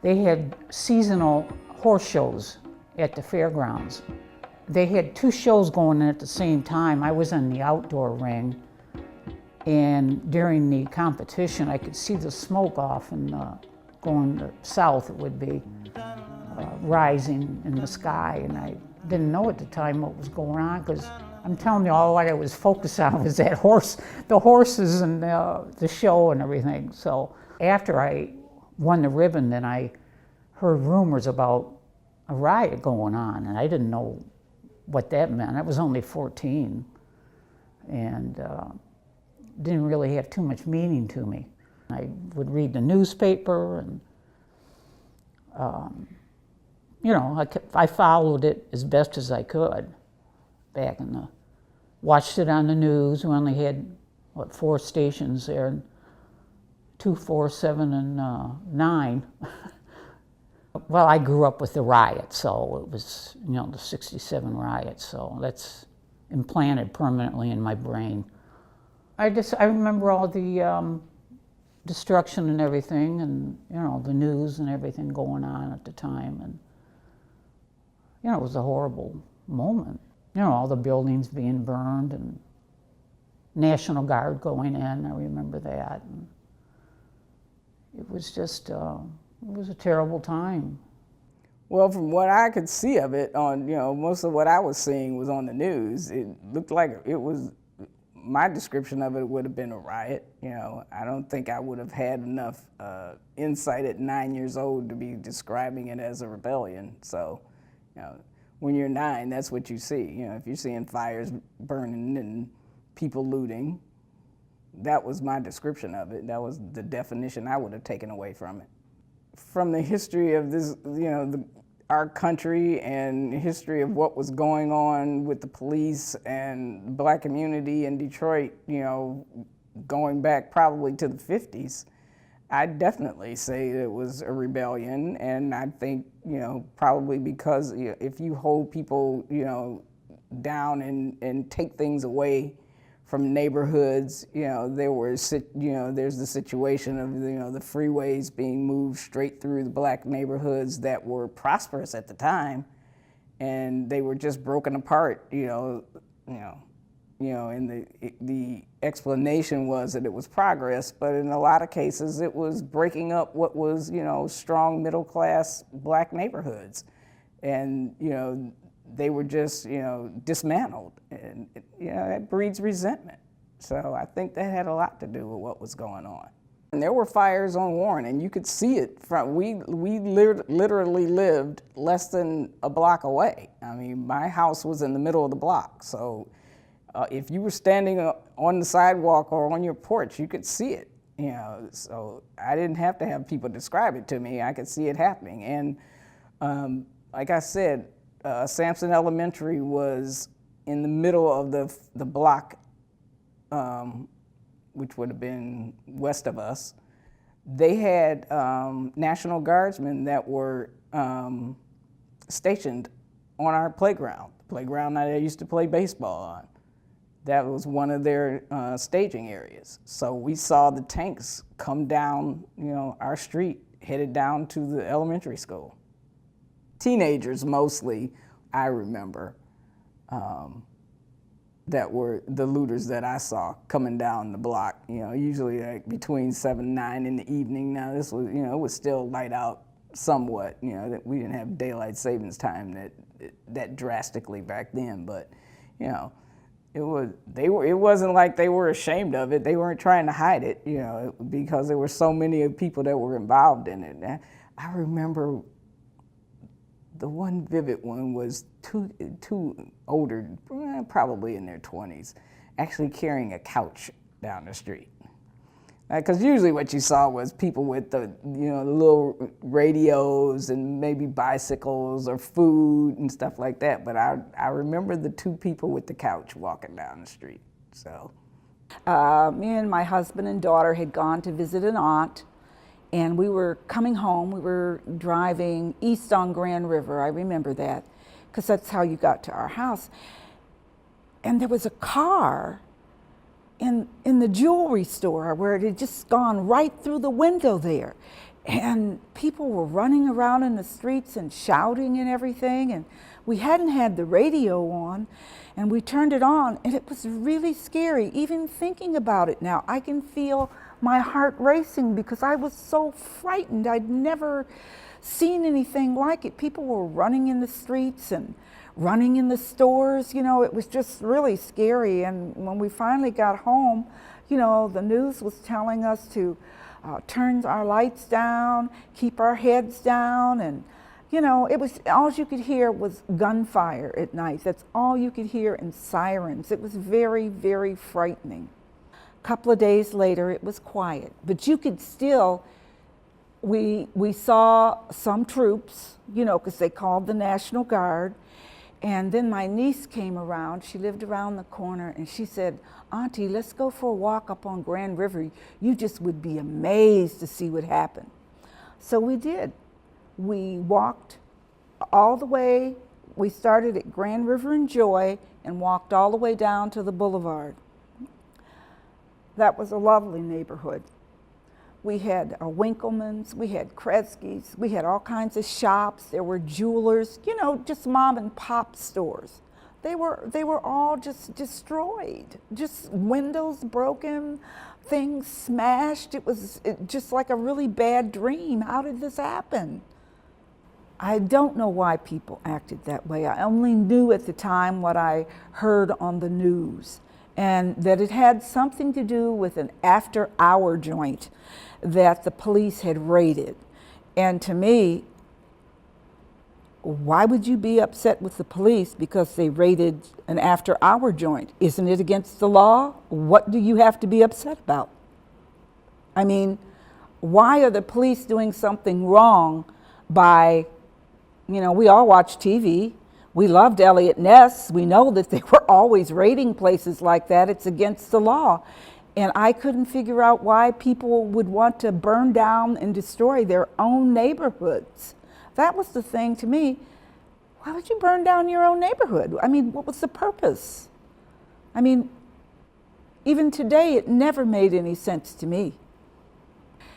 they had seasonal horse shows at the fairgrounds. They had 2 shows going on at the same time. I was in the outdoor ring, and during the competition I could see the smoke off and going south, it would be rising in the sky, and I didn't know at the time what was going on, because I'm telling you, all I was focused on was that the horses and the show and everything. So after I won the ribbon, then I heard rumors about a riot going on, and I didn't know what that meant. I was only 14, and didn't really have too much meaning to me. I would read the newspaper, and I followed it as best as I could. Watched it on the news. We only had, 4 stations there, 2, 4, 7, and 9. Well, I grew up with the riots, so it was, the '67 riots, so that's implanted permanently in my brain. I remember all the destruction and everything, and, the news and everything going on at the time, and, it was a horrible moment. All the buildings being burned and National Guard going in, I remember that. And it was just, it was a terrible time. Well, from what I could see of it on, most of what I was seeing was on the news. It looked like it was, my description of it would have been a riot. I don't think I would have had enough insight at 9 years old to be describing it as a rebellion. So, when you're 9, that's what you see. If you're seeing fires burning and people looting, that was my description of it. That was the definition I would have taken away from it. From the history of this, our country and history of what was going on with the police and the black community in Detroit, you know, going back probably to the 50s, I'd definitely say it was a rebellion. And I think, you know, probably because if you hold people, you know, down and take things away from neighborhoods, you know, there's the situation of, you know, the freeways being moved straight through the black neighborhoods that were prosperous at the time, and they were just broken apart, and the explanation was that it was progress, but in a lot of cases it was breaking up what was, you know, strong middle class black neighborhoods, and, you know, they were just, you know, dismantled, and, you know, that breeds resentment. So I think that had a lot to do with what was going on. And there were fires on Warren, and you could see it from, we literally lived less than a block away. I mean, my house was in the middle of the block, so if you were standing on the sidewalk or on your porch, you could see it, you know, so I didn't have to have people describe it to me. I could see it happening. And like I said, Sampson Elementary was in the middle of the block, which would have been west of us. They had National Guardsmen that were stationed on our playground, the playground that I used to play baseball on. That was one of their staging areas. So we saw the tanks come down, you know, our street, headed down to the elementary school. Teenagers mostly, I remember, that were the looters that I saw coming down the block, you know, usually like between 7 and 9 in the evening. Now this was, you know, it was still light out somewhat, you know, that we didn't have daylight savings time that drastically back then, but, you know, it wasn't like they were ashamed of it. They weren't trying to hide it, you know, because there were so many people that were involved in it. And I remember the one vivid one was two older, probably in their 20s, actually carrying a couch down the street. Because usually what you saw was people with the, you know, the little radios and maybe bicycles or food and stuff like that. But I remember the two people with the couch walking down the street. So, me and my husband and daughter had gone to visit an aunt, and we were coming home. We were driving east on Grand River. I remember that, because that's how you got to our house. And there was a car in the jewelry store where it had just gone right through the window there. And people were running around in the streets and shouting and everything. And we hadn't had the radio on, and we turned it on, and it was really scary. Even thinking about it now, I can feel my heart racing because I was so frightened. I'd never seen anything like it. People were running in the streets and running in the stores, you know, it was just really scary. And when we finally got home, you know, the news was telling us to turn our lights down, keep our heads down, and, you know, it was, all you could hear was gunfire at night. That's all you could hear, and sirens. It was very, very frightening. A couple of days later, it was quiet, but you could still, we saw some troops, you know, because they called the National Guard. And then my niece came around. She lived around the corner, and she said, "Auntie, let's go for a walk up on Grand River. You just would be amazed to see what happened." So we did. We walked all the way. We started at Grand River and Joy and walked all the way down to the boulevard. That was a lovely neighborhood. We had Winkleman's, we had Kresge's, we had all kinds of shops. There were jewelers, you know, just mom and pop stores. They were all just destroyed, just windows broken, things smashed. It was just like a really bad dream. How did this happen? I don't know why people acted that way. I only knew at the time what I heard on the news, and that it had something to do with an after-hour joint that the police had raided. And to me, why would you be upset with the police because they raided an after-hour joint? Isn't it against the law? What do you have to be upset about? I mean, why are the police doing something wrong by You know, we all watch TV. We loved Elliot Ness. We know that they were always raiding places like that. It's against the law. And I couldn't figure out why people would want to burn down and destroy their own neighborhoods. That was the thing to me. Why would you burn down your own neighborhood? I mean, what was the purpose? I mean, even today, it never made any sense to me.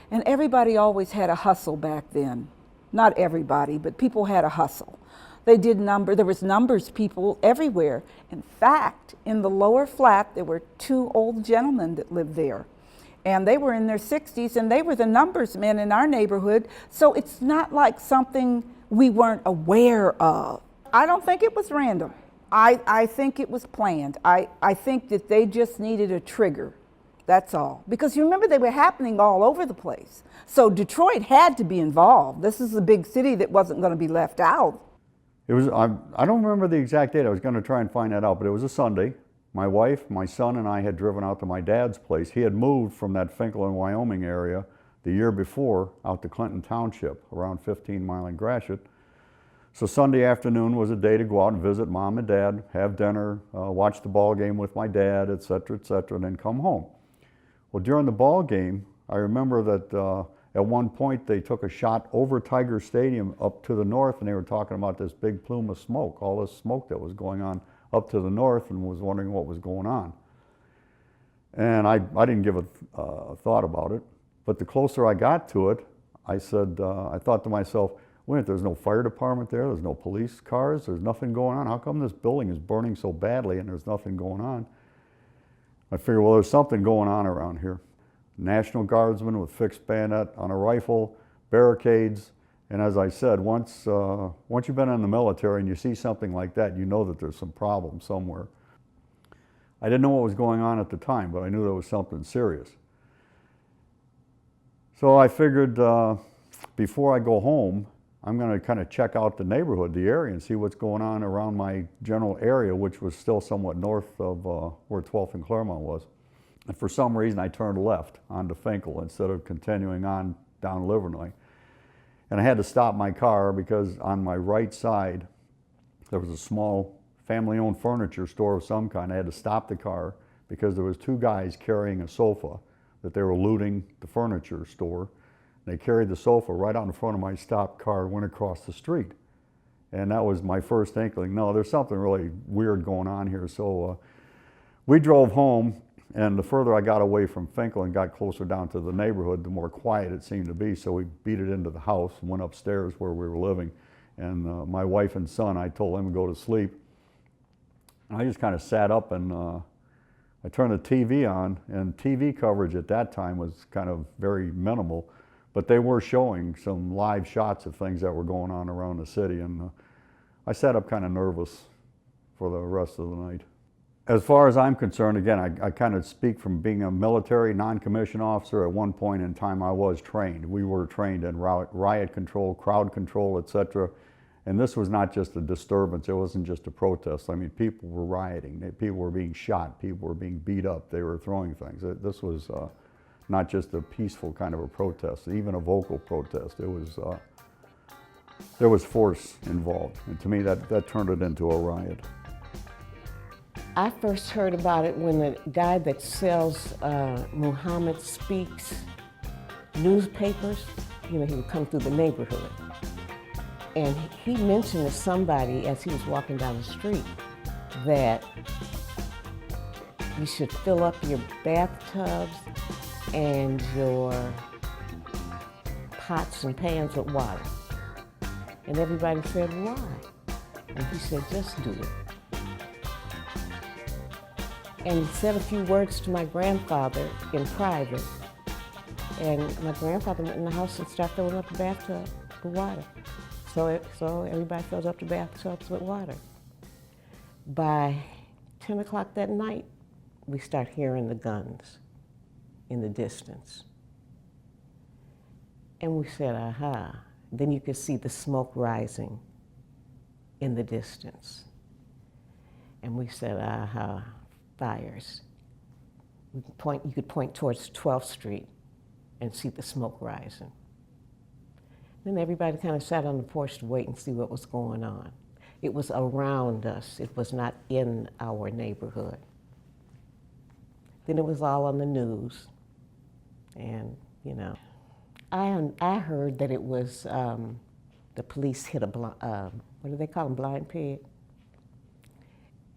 And everybody always had a hustle back then. Not everybody, but people had a hustle. They did there was numbers people everywhere. In fact, in the lower flat, there were 2 old gentlemen that lived there. And they were in their 60s, and they were the numbers men in our neighborhood. So it's not like something we weren't aware of. I don't think it was random. I think it was planned. I think that they just needed a trigger. That's all. Because you remember, they were happening all over the place. So Detroit had to be involved. This is a big city that wasn't going to be left out. It was, I don't remember the exact date. I was going to try and find that out, but it was a Sunday. My wife, my son, and I had driven out to my dad's place. He had moved from that Finkel and Wyoming area the year before out to Clinton Township, around 15 Mile and Gratiot. So Sunday afternoon was a day to go out and visit mom and dad, have dinner, watch the ball game with my dad, et cetera, and then come home. Well, during the ball game, I remember that at one point they took a shot over Tiger Stadium up to the north, and they were talking about this big plume of smoke, all this smoke that was going on up to the north, and was wondering what was going on. And I didn't give a thought about it, but the closer I got to it, I said, I thought to myself, wait, there's no fire department there, there's no police cars, there's nothing going on. How come this building is burning so badly and there's nothing going on? I figured, well, there's something going on around here. National Guardsmen with fixed bayonet on a rifle, barricades, and as I said, once you've been in the military and you see something like that, you know that there's some problem somewhere. I didn't know what was going on at the time, but I knew there was something serious. So I figured before I go home, I'm going to kind of check out the neighborhood, the area, and see what's going on around my general area, which was still somewhat north of where 12th and Claremont was. And for some reason, I turned left onto Finkel instead of continuing on down Livernois. And I had to stop my car because on my right side, there was a small family-owned furniture store of some kind. I had to stop the car because there was 2 guys carrying a sofa that they were looting the furniture store. They carried the sofa right out in front of my stopped car and went across the street. And that was my first inkling, no, there's something really weird going on here. So we drove home, and the further I got away from Finkel and got closer down to the neighborhood, the more quiet it seemed to be. So we beat it into the house and went upstairs where we were living. And my wife and son, I told them to go to sleep. And I just kind of sat up and I turned the TV on, and TV coverage at that time was kind of very minimal. But they were showing some live shots of things that were going on around the city, and I sat up kind of nervous for the rest of the night. As far as I'm concerned, again, I kind of speak from being a military non-commissioned officer. At one point in time, I was trained. We were trained in riot control, crowd control, etc. And this was not just a disturbance. It wasn't just a protest. I mean, people were rioting. People were being shot. People were being beat up. They were throwing things. This was not just a peaceful kind of a protest, even a vocal protest. It was, there was force involved. And to me, that turned it into a riot. I first heard about it when the guy that sells Muhammad Speaks newspapers, you know, he would come through the neighborhood. And he mentioned to somebody as he was walking down the street that you should fill up your bathtubs and your pots and pans with water. And everybody said, why? And he said, just do it. And he said a few words to my grandfather in private. And my grandfather went in the house and started filling up the bathtub with water. So everybody fills up the bathtubs with water. By 10 o'clock that night, we start hearing the guns in the distance. And we said, aha. Then you could see the smoke rising in the distance. And we said, aha, fires. You could point towards 12th Street and see the smoke rising. Then everybody kind of sat on the porch to wait and see what was going on. It was around us. It was not in our neighborhood. Then it was all on the news. And, you know, I heard that it was the police hit a, what do they call them, blind pig?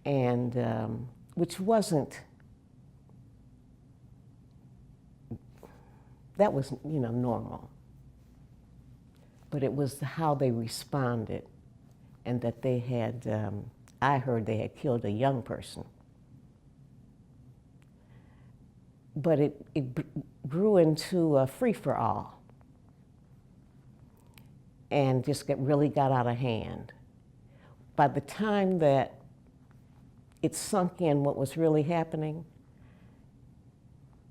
And, which wasn't, that was, you know, normal. But it was how they responded, and that they had, I heard they had killed a young person. But it grew into a free-for-all and just really got out of hand. By the time that it sunk in what was really happening,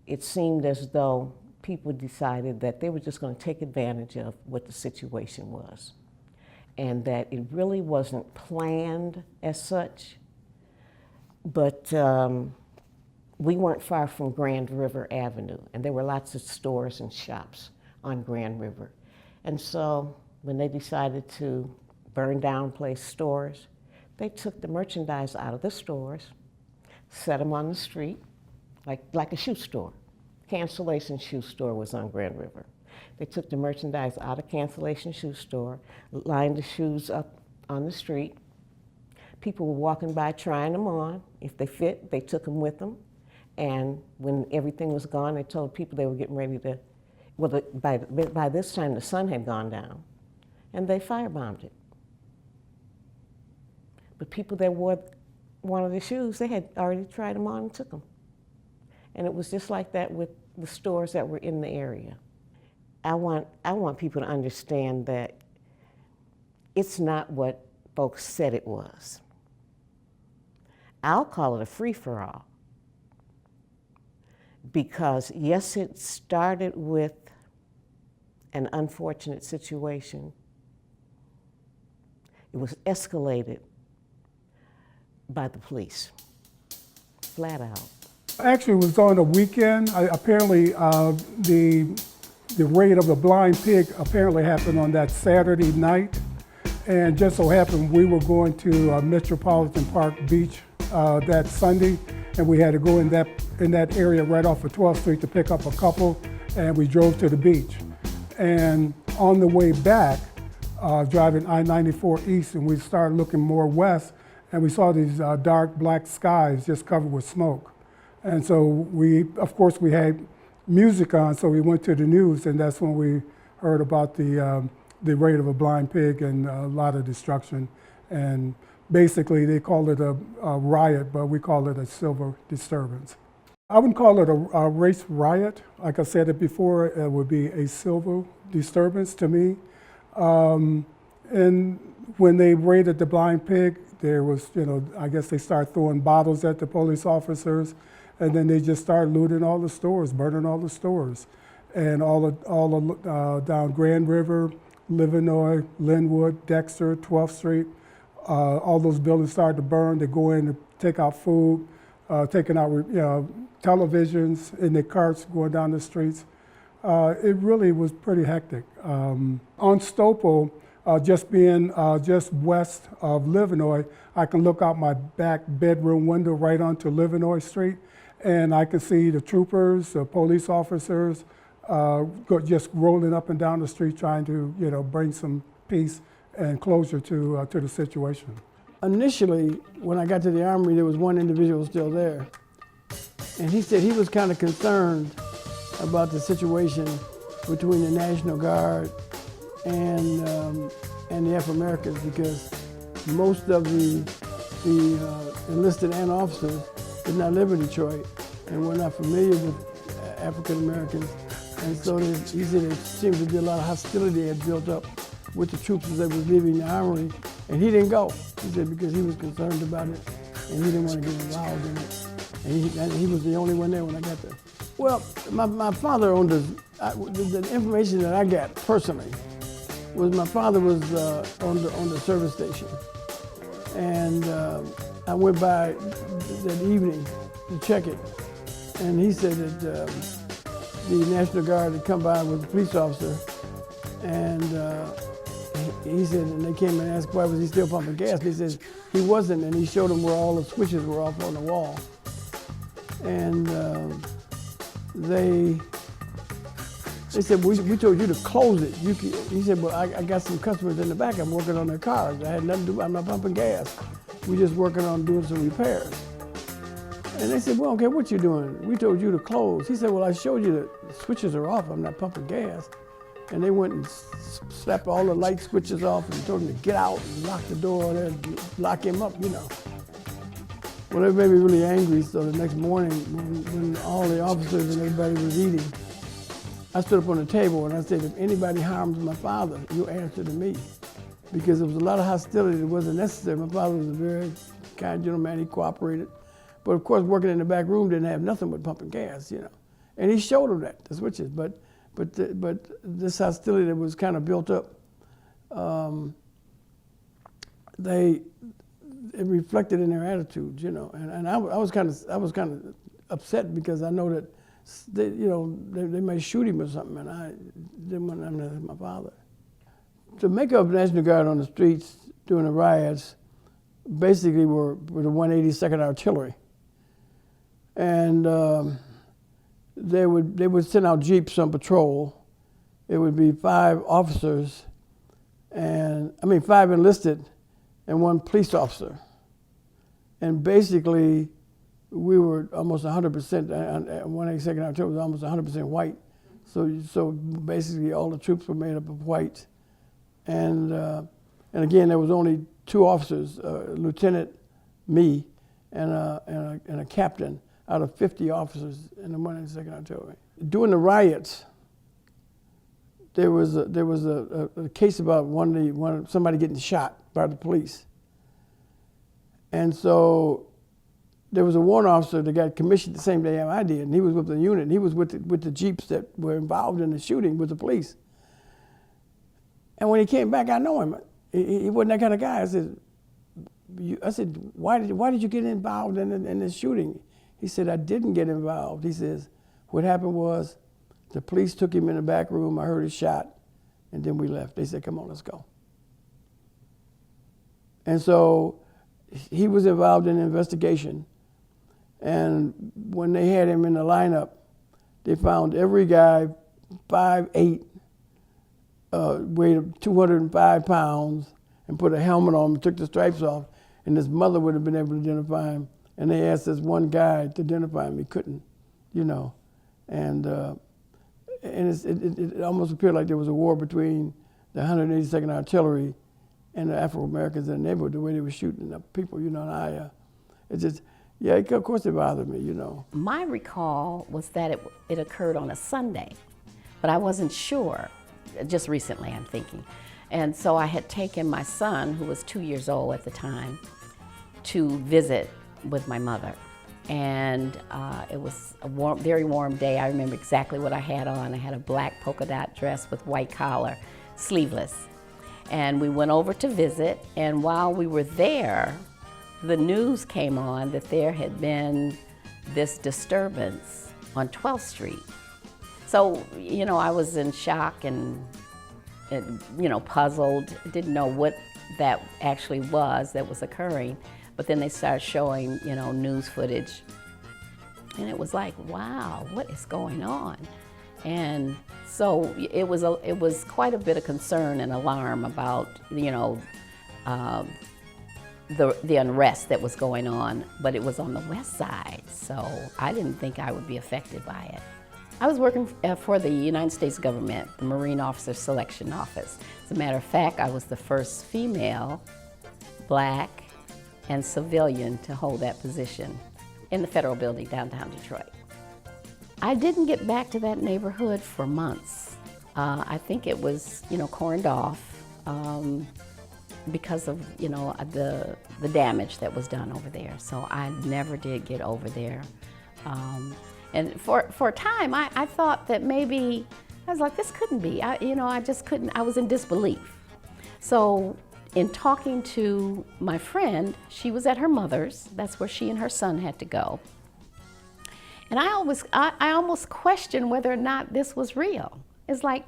it seemed as though people decided that they were just going to take advantage of what the situation was, and that it really wasn't planned as such. But we weren't far from Grand River Avenue, and there were lots of stores and shops on Grand River. And so when they decided to burn down place stores, they took the merchandise out of the stores, set them on the street, like a shoe store. Cancellation Shoe Store was on Grand River. They took the merchandise out of Cancellation Shoe Store, lined the shoes up on the street. People were walking by trying them on. If they fit, they took them with them. And when everything was gone, they told people they were getting ready to, well, by this time the sun had gone down, and they firebombed it. But people that wore one of the shoes, they had already tried them on and took them. And it was just like that with the stores that were in the area. I want people to understand that it's not what folks said it was. I'll call it a free-for-all. Because yes, it started with an unfortunate situation. It was escalated by the police, flat out. Actually, it was on a weekend. Apparently, the raid of the blind pig apparently happened on that Saturday night. And just so happened we were going to Metropolitan Park Beach that Sunday, and we had to go in that area right off of 12th Street to pick up a couple, and we drove to the beach. And on the way back, driving I-94 east, and we started looking more west, and we saw these dark black skies just covered with smoke. And so of course we had music on, so we went to the news, and that's when we heard about the raid of a blind pig and a lot of destruction. And basically they call it a riot, but we call it a civil disturbance. I wouldn't call it a race riot. Like I said it before, it would be a civil disturbance to me. And when they raided the blind pig, there was, I guess they started throwing bottles at the police officers, and then they just started looting all the stores, burning all the stores. And all down Grand River, Livernois, Linwood, Dexter, 12th Street, all those buildings started to burn. They go in to take out food, taking out televisions in their carts, going down the streets. It really was pretty hectic. On Stopo, just being just west of Livernois, I can look out my back bedroom window right onto Livernois Street, and I can see the troopers, the police officers, just rolling up and down the street trying to, bring some peace and closure to the situation. Initially, when I got to the Armory, there was one individual still there. And he said he was kind of concerned about the situation between the National Guard and the Afro-Americans, because most of the enlisted and officers did not live in Detroit and were not familiar with African Americans. And so he said it seemed to be a lot of hostility had built up with the troops as they was leaving the Armory, and he didn't go. He said because he was concerned about it and he didn't want to get involved in it. And he was the only one there when I got there. Well, my father owned the information that I got personally was my father was on the service station, and I went by that evening to check it, and he said that the National Guard had come by with a police officer And he said, and they came and asked why was he still pumping gas. And he says he wasn't, and he showed them where all the switches were off on the wall. And they said, we told you to close it. He said, well, I got some customers in the back. I'm working on their cars. I had nothing to do. I'm not pumping gas. We're just working on doing some repairs. And they said, well, okay, what you doing? We told you to close. He said, well, I showed you the switches are off. I'm not pumping gas. And they went and slapped all the light switches off and told him to get out and lock the door and lock him up, you know. Well, it made me really angry, so the next morning when all the officers and everybody was eating, I stood up on the table and I said, if anybody harms my father, you answer to me. Because there was a lot of hostility that wasn't necessary. My father was a very kind gentleman, he cooperated. But of course, working in the back room didn't have nothing but pumping gas, you know. And he showed them that, the switches, but this hostility that was kind of built up, it reflected in their attitudes, you know. And I was kind of upset because I know that they may shoot him or something, and I didn't want them to hit my father. To make up National Guard on the streets during the riots, basically were the 182nd Artillery, and they would send out jeeps on patrol. It would be 5 officers, 5 enlisted, and 1 police officer. And basically, we were almost 100%, 182nd Artillery was almost 100% white. So basically all the troops were made up of whites. And again, there was only 2 officers, a lieutenant, me, and a captain out of 50 officers in the 182nd Artillery. During the riots, there was a case about somebody getting shot by the police. And so there was a warrant officer that got commissioned the same day I did, and he was with the unit, and he was with the jeeps that were involved in the shooting with the police. And when he came back, I know him. He wasn't that kind of guy. I said, why did you get involved in this shooting? He said, I didn't get involved. He says, what happened was the police took him in the back room, I heard a shot, and then we left. They said, come on, let's go. And so he was involved in an investigation. And when they had him in the lineup, they found every guy 5'8", weighed 205 pounds, and put a helmet on him, took the stripes off, and his mother would have been able to identify him. And they asked this one guy to identify him, he couldn't, you know. And it almost appeared like there was a war between the 182nd Artillery and the Afro-Americans in the neighborhood, the way they were shooting up people, you know. And of course it bothered me, you know. My recall was that it occurred on a Sunday, but I wasn't sure. Just recently, I'm thinking. And so I had taken my son, who was 2 years old at the time, to visit with my mother. And it was a very warm day. I remember exactly what I had on. I had a black polka dot dress with white collar, sleeveless. And we went over to visit, and while we were there, the news came on that there had been this disturbance on 12th Street. So, you know, I was in shock and puzzled, didn't know what that actually was that was occurring. But then they started showing, news footage. And it was like, wow, what is going on? And so it was quite a bit of concern and alarm about, the unrest that was going on, but it was on the west side, so I didn't think I would be affected by it. I was working for the United States government, the Marine Officer Selection Office. As a matter of fact, I was the first female, black, and civilian to hold that position in the federal building downtown Detroit. I didn't get back to that neighborhood for months. I think it was, cordoned off because of, the damage that was done over there. So I never did get over there. And for a time, I thought that maybe, I was like, this couldn't be. I just couldn't, I was in disbelief. So in talking to my friend, she was at her mother's. That's where she and her son had to go. And I almost questioned whether or not this was real. It's like,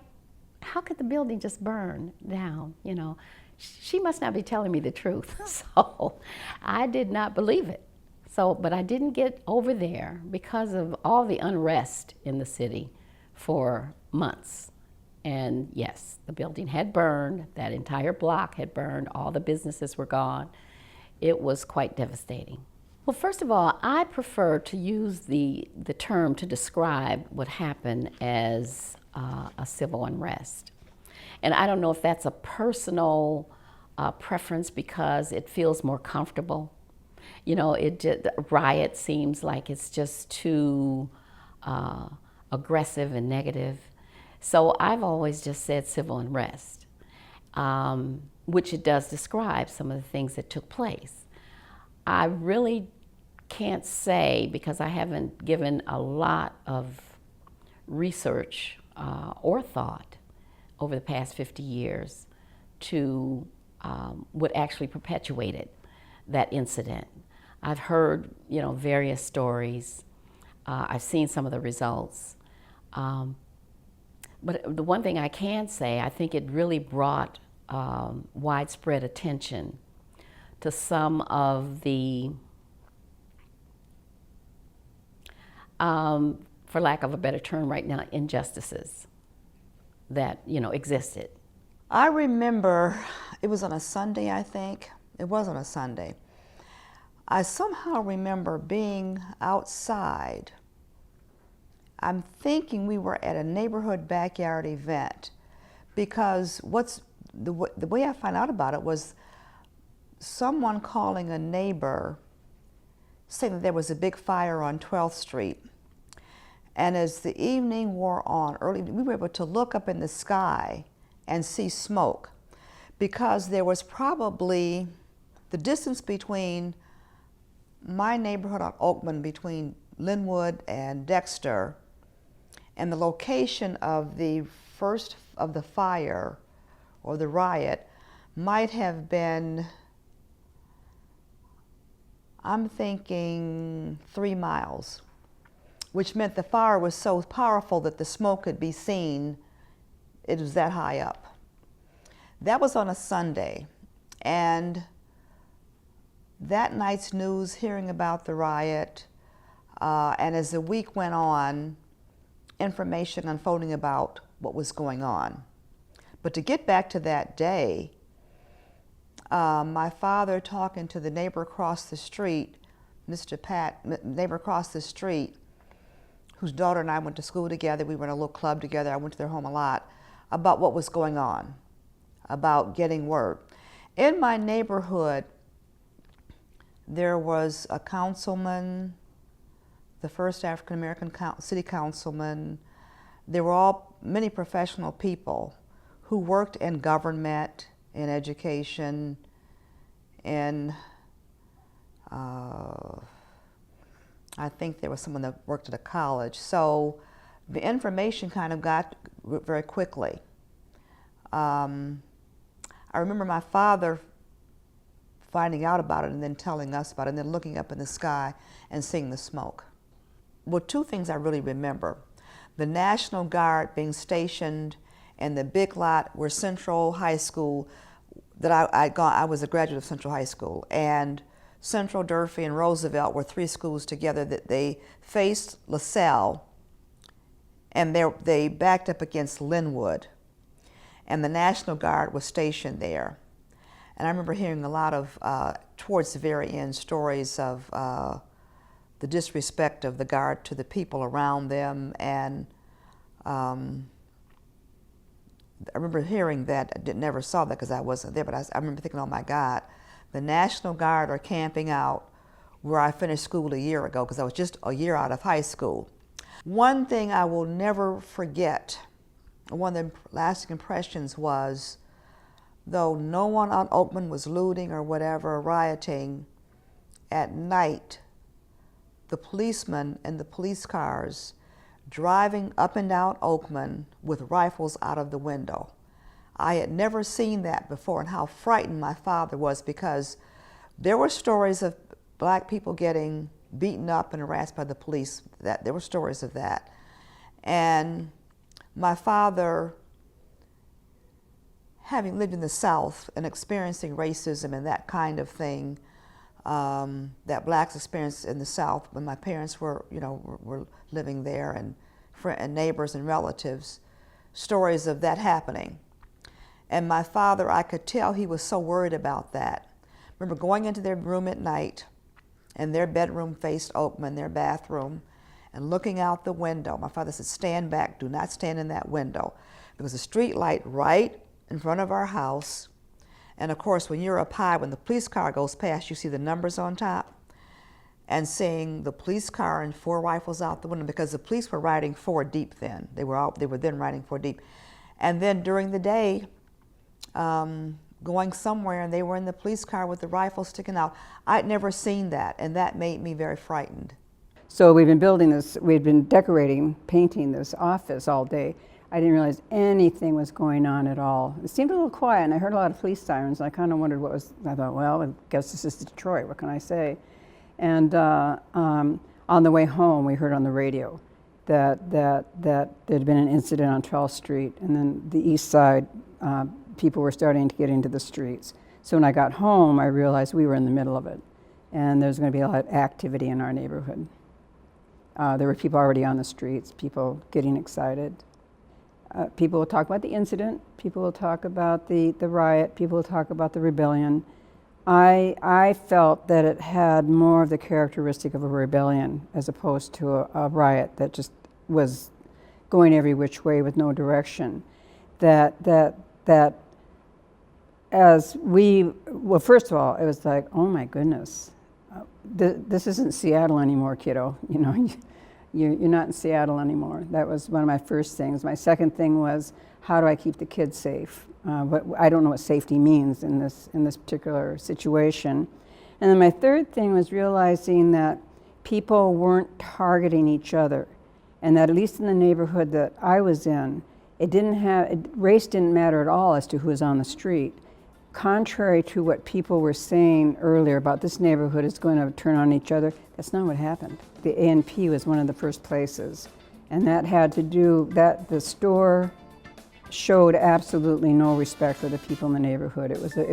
how could the building just burn down, you know? She must not be telling me the truth. So I did not believe it. So, but I didn't get over there because of all the unrest in the city for months. And yes, the building had burned, that entire block had burned, all the businesses were gone. It was quite devastating. Well, first of all, I prefer to use the term to describe what happened as a civil unrest. And I don't know if that's a personal preference because it feels more comfortable. You know, riot seems like it's just too aggressive and negative. So I've always just said civil unrest, which it does describe some of the things that took place. I really can't say, because I haven't given a lot of research or thought over the past 50 years to what actually perpetuated that incident. I've heard, you know, various stories. I've seen some of the results. But the one thing I can say, I think it really brought widespread attention to some of the, for lack of a better term right now, injustices that, you know, existed. I remember, it was on a Sunday, I think. It was on a Sunday. I somehow remember being outside. I'm thinking we were at a neighborhood backyard event, because the way I found out about it was someone calling a neighbor saying that there was a big fire on 12th Street. And as the evening wore on, we were able to look up in the sky and see smoke, because there was probably the distance between my neighborhood on Oakman, between Linwood and Dexter, and the location of the first of the fire or the riot might have been, I'm thinking 3 miles, which meant the fire was so powerful that the smoke could be seen. It was that high up. That was on a Sunday, and that night's news, hearing about the riot, and as the week went on, information unfolding about what was going on. But to get back to that day, my father talking to the neighbor across the street, Mr. Pat, neighbor across the street, whose daughter and I went to school together. We were in a little club together. I went to their home a lot, about what was going on, about getting word. In my neighborhood, there was a councilman, the first African-American city councilman. There were many professional people who worked in government, in education, in, I think there was someone that worked at a college. So the information kind of got very quickly. I remember my father finding out about it and then telling us about it, and then looking up in the sky and seeing the smoke. Well, 2 things I really remember. The National Guard being stationed in the big lot where Central High School, that I was a graduate of Central High School, and Central, Durfee, and Roosevelt were 3 schools together that they faced LaSalle, and they backed up against Linwood, and the National Guard was stationed there. And I remember hearing a lot of, towards the very end, stories of the disrespect of the Guard to the people around them, and I remember hearing that. I never saw that because I wasn't there, but I remember thinking, oh my God, the National Guard are camping out where I finished school a year ago, because I was just a year out of high school. One thing I will never forget, one of the lasting impressions was, though no one on Oakman was looting or whatever, rioting, at night, the policemen in the police cars driving up and down Oakman with rifles out of the window. I had never seen that before, and how frightened my father was, because there were stories of black people getting beaten up and harassed by the police. There were stories of that. And my father having lived in the South and experiencing racism and that kind of thing that blacks experienced in the South when my parents were, were living there, and neighbors and relatives, stories of that happening. And my father, I could tell he was so worried about that. I remember going into their room at night, and their bedroom faced open, their bathroom, and looking out the window. My father said, "Stand back, do not stand in that window." There was a street light right in front of our house. And of course, when you're up high, when the police car goes past, you see the numbers on top. And seeing the police car and 4 rifles out the window, because the police were riding 4 deep then. They were then riding 4 deep. And then during the day, going somewhere, and they were in the police car with the rifles sticking out. I'd never seen that, and that made me very frightened. So we've been decorating, painting this office all day. I didn't realize anything was going on at all. It seemed a little quiet, and I heard a lot of police sirens. I kind of wondered what was, I thought, well, I guess this is Detroit, what can I say? And on the way home, we heard on the radio that there'd been an incident on 12th Street, and then the east side, people were starting to get into the streets. So when I got home, I realized we were in the middle of it, and there's going to be a lot of activity in our neighborhood. There were people already on the streets, people getting excited. People will talk about the incident, people will talk about the riot, people will talk about the rebellion. I felt that it had more of the characteristic of a rebellion as opposed to a riot that just was going every which way with no direction. That as well, first of all, it was like, oh my goodness, this isn't Seattle anymore, kiddo. You're not in Seattle anymore. That was one of my first things. My second thing was, how do I keep the kids safe? But I don't know what safety means in this particular situation. And then my third thing was realizing that people weren't targeting each other, and that at least in the neighborhood that I was in, race didn't matter at all as to who was on the street. Contrary to what people were saying earlier about this neighborhood is going to turn on each other, that's not what happened. The A&P was one of the first places, and that had to do that the store showed absolutely no respect for the people in the neighborhood. It was a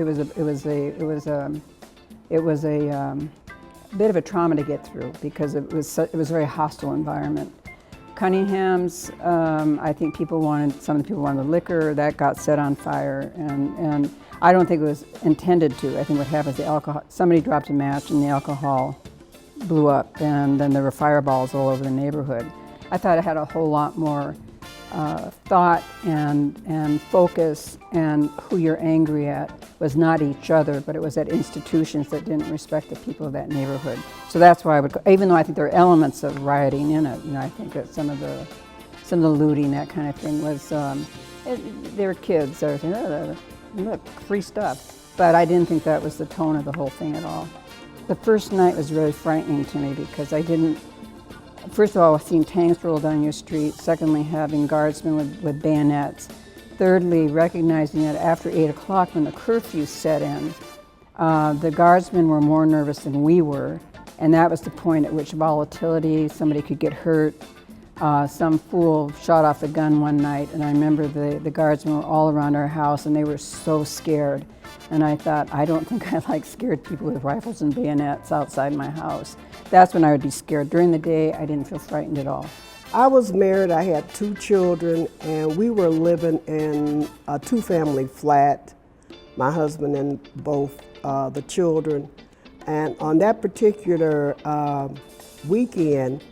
bit of a trauma to get through because it was a very hostile environment. Cunningham's, I think some of the people wanted the liquor, that got set on fire, and I don't think it was intended to. I think what happened is somebody dropped a match and the alcohol blew up, and then there were fireballs all over the neighborhood. I thought it had a whole lot more thought and focus, and who you're angry at was not each other, but it was at institutions that didn't respect the people of that neighborhood. So that's why I would, even though I think there are elements of rioting in it, I think that some of the looting, that kind of thing was, they were kids, they were saying, oh, look, free stuff. But I didn't think that was the tone of the whole thing at all. The first night was really frightening to me because first of all, seeing tanks roll down your street. Secondly, having guardsmen with bayonets. Thirdly, recognizing that after 8 o'clock, when the curfew set in, the guardsmen were more nervous than we were. And that was the point at which volatility, somebody could get hurt. Some fool shot off a gun one night, and I remember the guardsmen were all around our house, and they were so scared. And I thought, I don't think I like scared people with rifles and bayonets outside my house. That's when I would be scared. During the day, I didn't feel frightened at all. I was married, I had 2 children, and we were living in a 2-family flat, my husband and both the children. And on that particular weekend,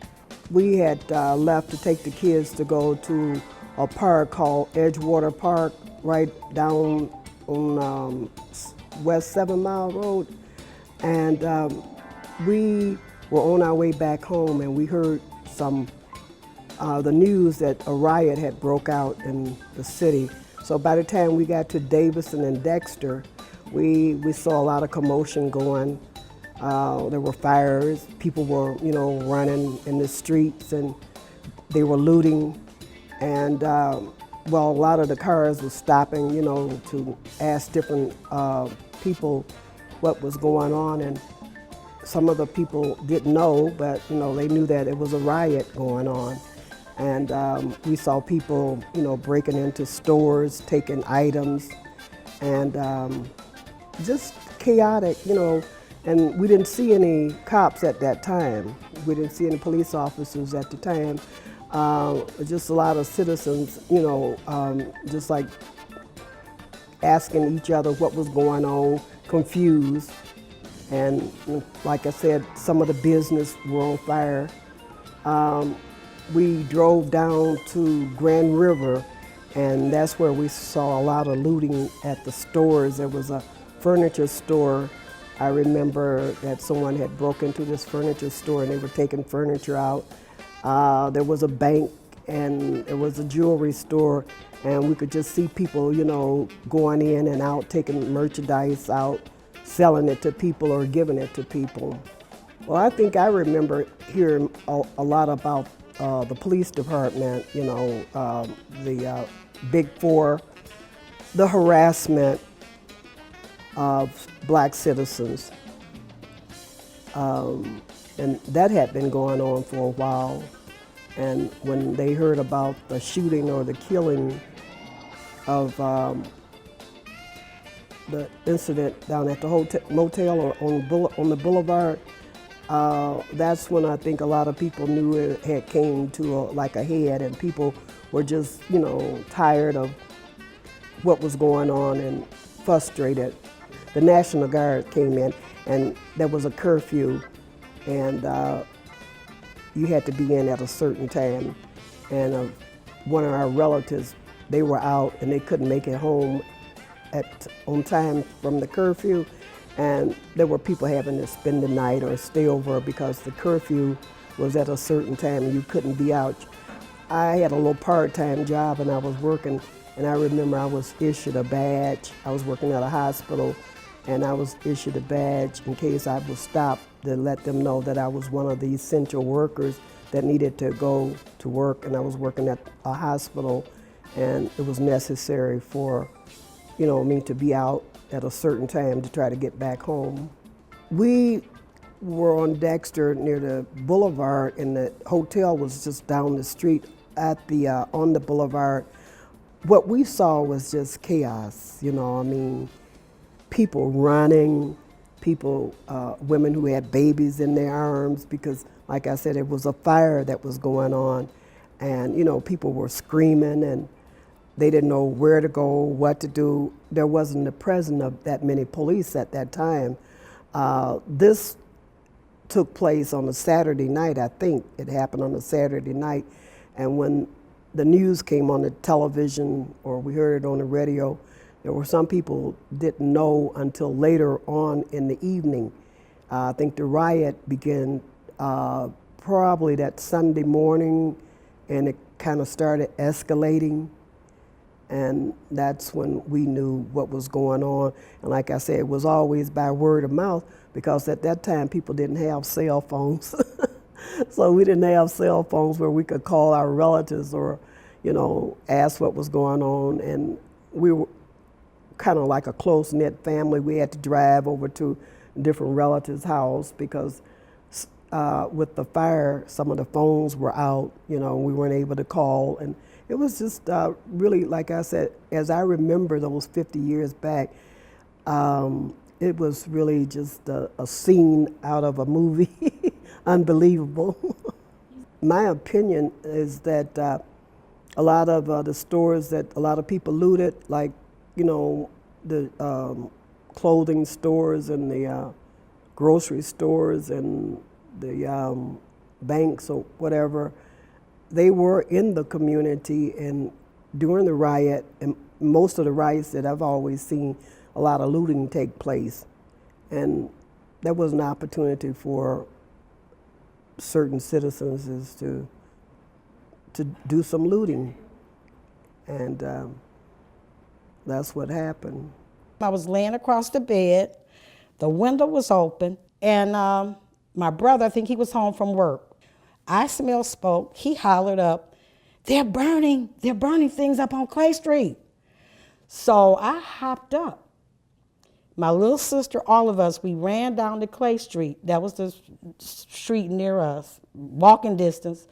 we had left to take the kids to go to a park called Edgewater Park, right down on West 7 Mile Road. And we were on our way back home, and we heard the news that a riot had broke out in the city. So by the time we got to Davison and Dexter, we saw a lot of commotion going. There were fires, people were, running in the streets, and they were looting. And a lot of the cars were stopping, to ask different people what was going on. And some of the people didn't know, but they knew that it was a riot going on. And we saw people, breaking into stores, taking items. and just chaotic, you know, and we didn't see any cops at that time. We didn't see any police officers at the time. Just a lot of citizens, you know, just like asking each other what was going on, confused. And like I said, some of the business were on fire. We drove down to Grand River, and that's where we saw a lot of looting at the stores. There was a furniture store. I remember that someone had broken into this furniture store and they were taking furniture out. There was a bank and there was a jewelry store, and we could just see people, you know, going in and out, taking merchandise out, selling it to people or giving it to people. Well, I think I remember hearing a lot about the police department, you know, the Big Four, the harassment of black citizens. And that had been going on for a while. And when they heard about the shooting or the killing of the incident down at the motel or on the boulevard, that's when I think a lot of people knew it had came to like a head, and people were just, you know, tired of what was going on and frustrated. The National Guard came in, and there was a curfew, and you had to be in at a certain time. And one of our relatives, they were out and they couldn't make it home on time from the curfew, and there were people having to spend the night or stay over because the curfew was at a certain time and you couldn't be out. I had a little part-time job and I was working, and I remember I was issued a badge. I was working at a hospital, and I was issued a badge in case I was stopped to let them know that I was one of the essential workers that needed to go to work, and I was working at a hospital, and it was necessary for, you know, me to be out at a certain time to try to get back home. We were on Dexter near the boulevard, and the hotel was just down the street at the on the boulevard. What we saw was just chaos, you know, I mean, people running, people, women who had babies in their arms because, like I said, it was a fire that was going on, and, you know, people were screaming and they didn't know where to go, what to do. There wasn't the presence of that many police at that time. This took place on a Saturday night, I think. It happened on a Saturday night, and when the news came on the television or we heard it on the radio, there were some people didn't know until later on in the evening. I think the riot began probably that Sunday morning, and it kind of started escalating. And that's when we knew what was going on. And like I said, it was always by word of mouth, because at that time people didn't have cell phones. So we didn't have cell phones where we could call our relatives or, you know, ask what was going on. And we were kind of like a close-knit family. We had to drive over to different relatives' house because with the fire, some of the phones were out, you know, we weren't able to call. And it was just really, like I said, as I remember those 50 years back, it was really just a scene out of a movie, unbelievable. My opinion is that a lot of the stores that a lot of people looted, like, you know, the clothing stores and the grocery stores and the banks or whatever, they were in the community. And during the riot, and most of the riots that I've always seen, a lot of looting take place. And there was an opportunity for certain citizens is to do some looting. And that's what happened. I was laying across the bed, the window was open, and my brother, I think he was home from work. I smelled smoke. He hollered up, they're burning things up on Clay Street. So I hopped up. My little sister, all of us, we ran down to Clay Street. That was the street near us, walking distance.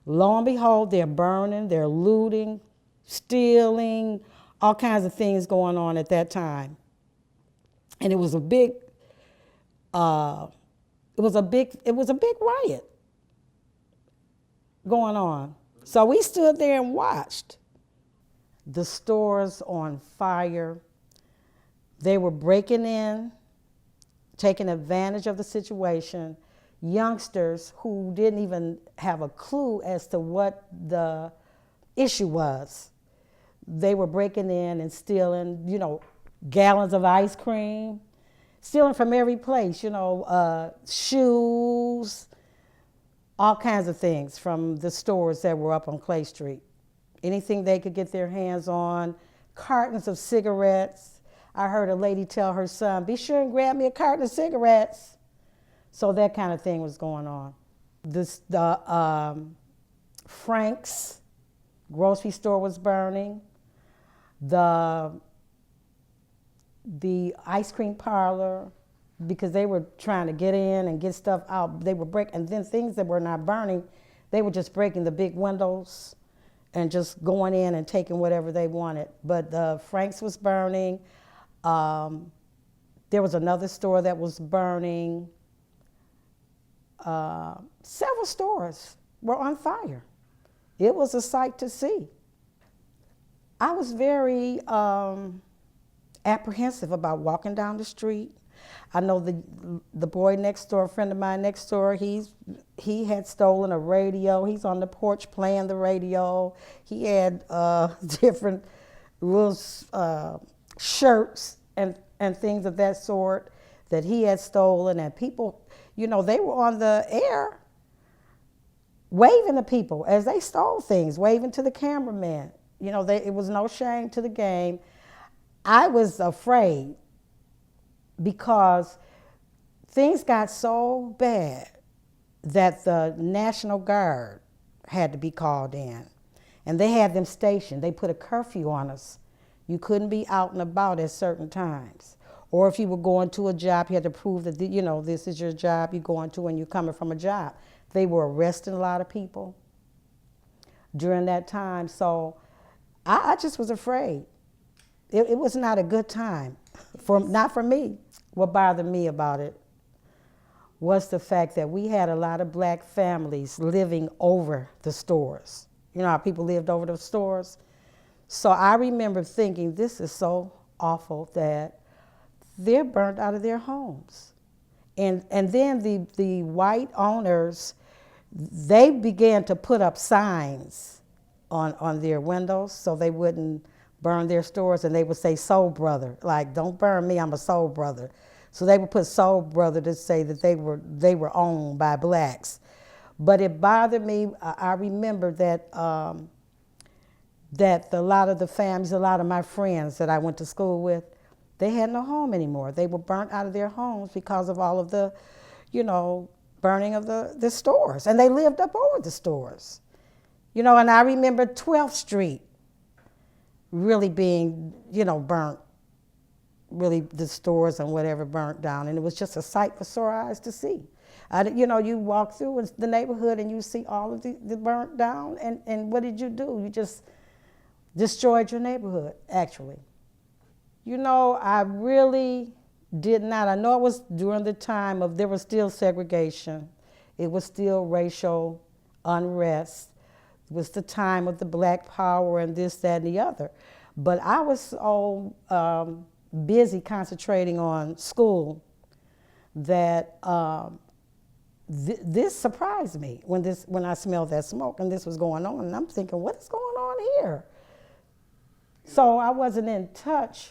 Lo and behold, they're burning, they're looting, stealing, all kinds of things going on at that time. And it was a big, it was a big riot going on. So we stood there and watched. The stores on fire. They were breaking in, taking advantage of the situation. Youngsters who didn't even have a clue as to what the issue was. They were breaking in and stealing, you know, gallons of ice cream, stealing from every place, you know, shoes, all kinds of things from the stores that were up on Clay Street. Anything they could get their hands on, cartons of cigarettes. I heard a lady tell her son, be sure and grab me a carton of cigarettes. So that kind of thing was going on. The Frank's grocery store was burning. The ice cream parlor, because they were trying to get in and get stuff out. They were breaking, and then things that were not burning, they were just breaking the big windows and just going in and taking whatever they wanted. But the Frank's was burning. There was another store that was burning. Several stores were on fire. It was a sight to see. I was very apprehensive about walking down the street. I know the boy next door, a friend of mine next door, he had stolen a radio. He's on the porch playing the radio. He had different little shirts and things of that sort that he had stolen. And people, you know, they were on the air waving to people as they stole things, waving to the cameraman. You know, it was no shame to the game. I was afraid because things got so bad that the National Guard had to be called in. And they had them stationed. They put a curfew on us. You couldn't be out and about at certain times. Or if you were going to a job, you had to prove that, you know, this is your job you're going to when you're coming from a job. They were arresting a lot of people during that time. So I just was afraid. It was not a good time, not for me. What bothered me about it was the fact that we had a lot of black families living over the stores. You know how people lived over the stores? So I remember thinking, this is so awful that they're burnt out of their homes. And then the white owners, they began to put up signs on their windows so they wouldn't burn their stores, and they would say soul brother, like, don't burn me, I'm a soul brother. So they would put soul brother to say that they were owned by blacks. But it bothered me. I remember that that a lot of the families, a lot of my friends that I went to school with, they had no home anymore. They were burnt out of their homes because of all of the, you know, burning of the stores. And they lived up over the stores. You know, and I remember 12th Street really being, you know, burnt. Really, the stores and whatever burnt down. And it was just a sight for sore eyes to see. You know, you walk through the neighborhood and you see all of the burnt down. And what did you do? You just destroyed your neighborhood, actually. You know, I really did not. I know it was during the time of, there was still segregation. It was still racial unrest. It was the time of the Black Power and this, that, and the other. But I was so busy concentrating on school that this surprised me when I smelled that smoke and this was going on. And I'm thinking, what is going on here? So I wasn't in touch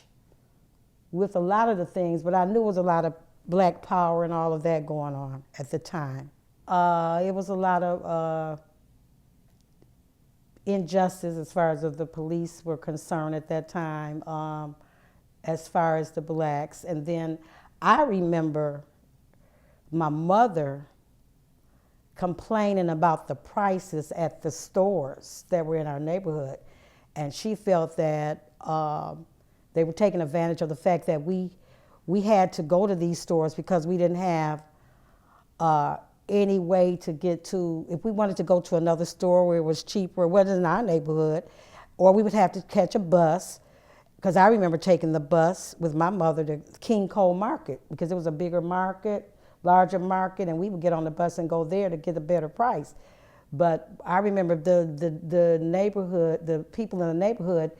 with a lot of the things, but I knew it was a lot of Black Power and all of that going on at the time. It was a lot of injustice as far as the police were concerned at that time, as far as the blacks. And then I remember my mother complaining about the prices at the stores that were in our neighborhood. And she felt that they were taking advantage of the fact that we had to go to these stores because we didn't have any way to get to, if we wanted to go to another store where it was cheaper, it wasn't in our neighborhood, or we would have to catch a bus. because I remember taking the bus with my mother to King Cole Market because it was a bigger market, larger market, and we would get on the bus and go there to get a better price. But I remember the neighborhood, the people in the neighborhood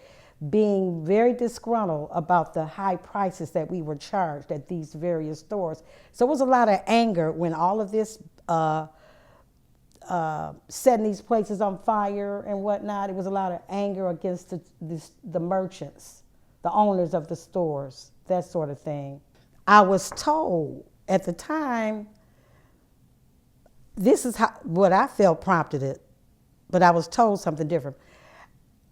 being very disgruntled about the high prices that we were charged at these various stores. So it was a lot of anger when all of this setting these places on fire and whatnot. It was a lot of anger against the merchants, the owners of the stores, that sort of thing. I was told at the time, this is what I felt prompted it, but I was told something different.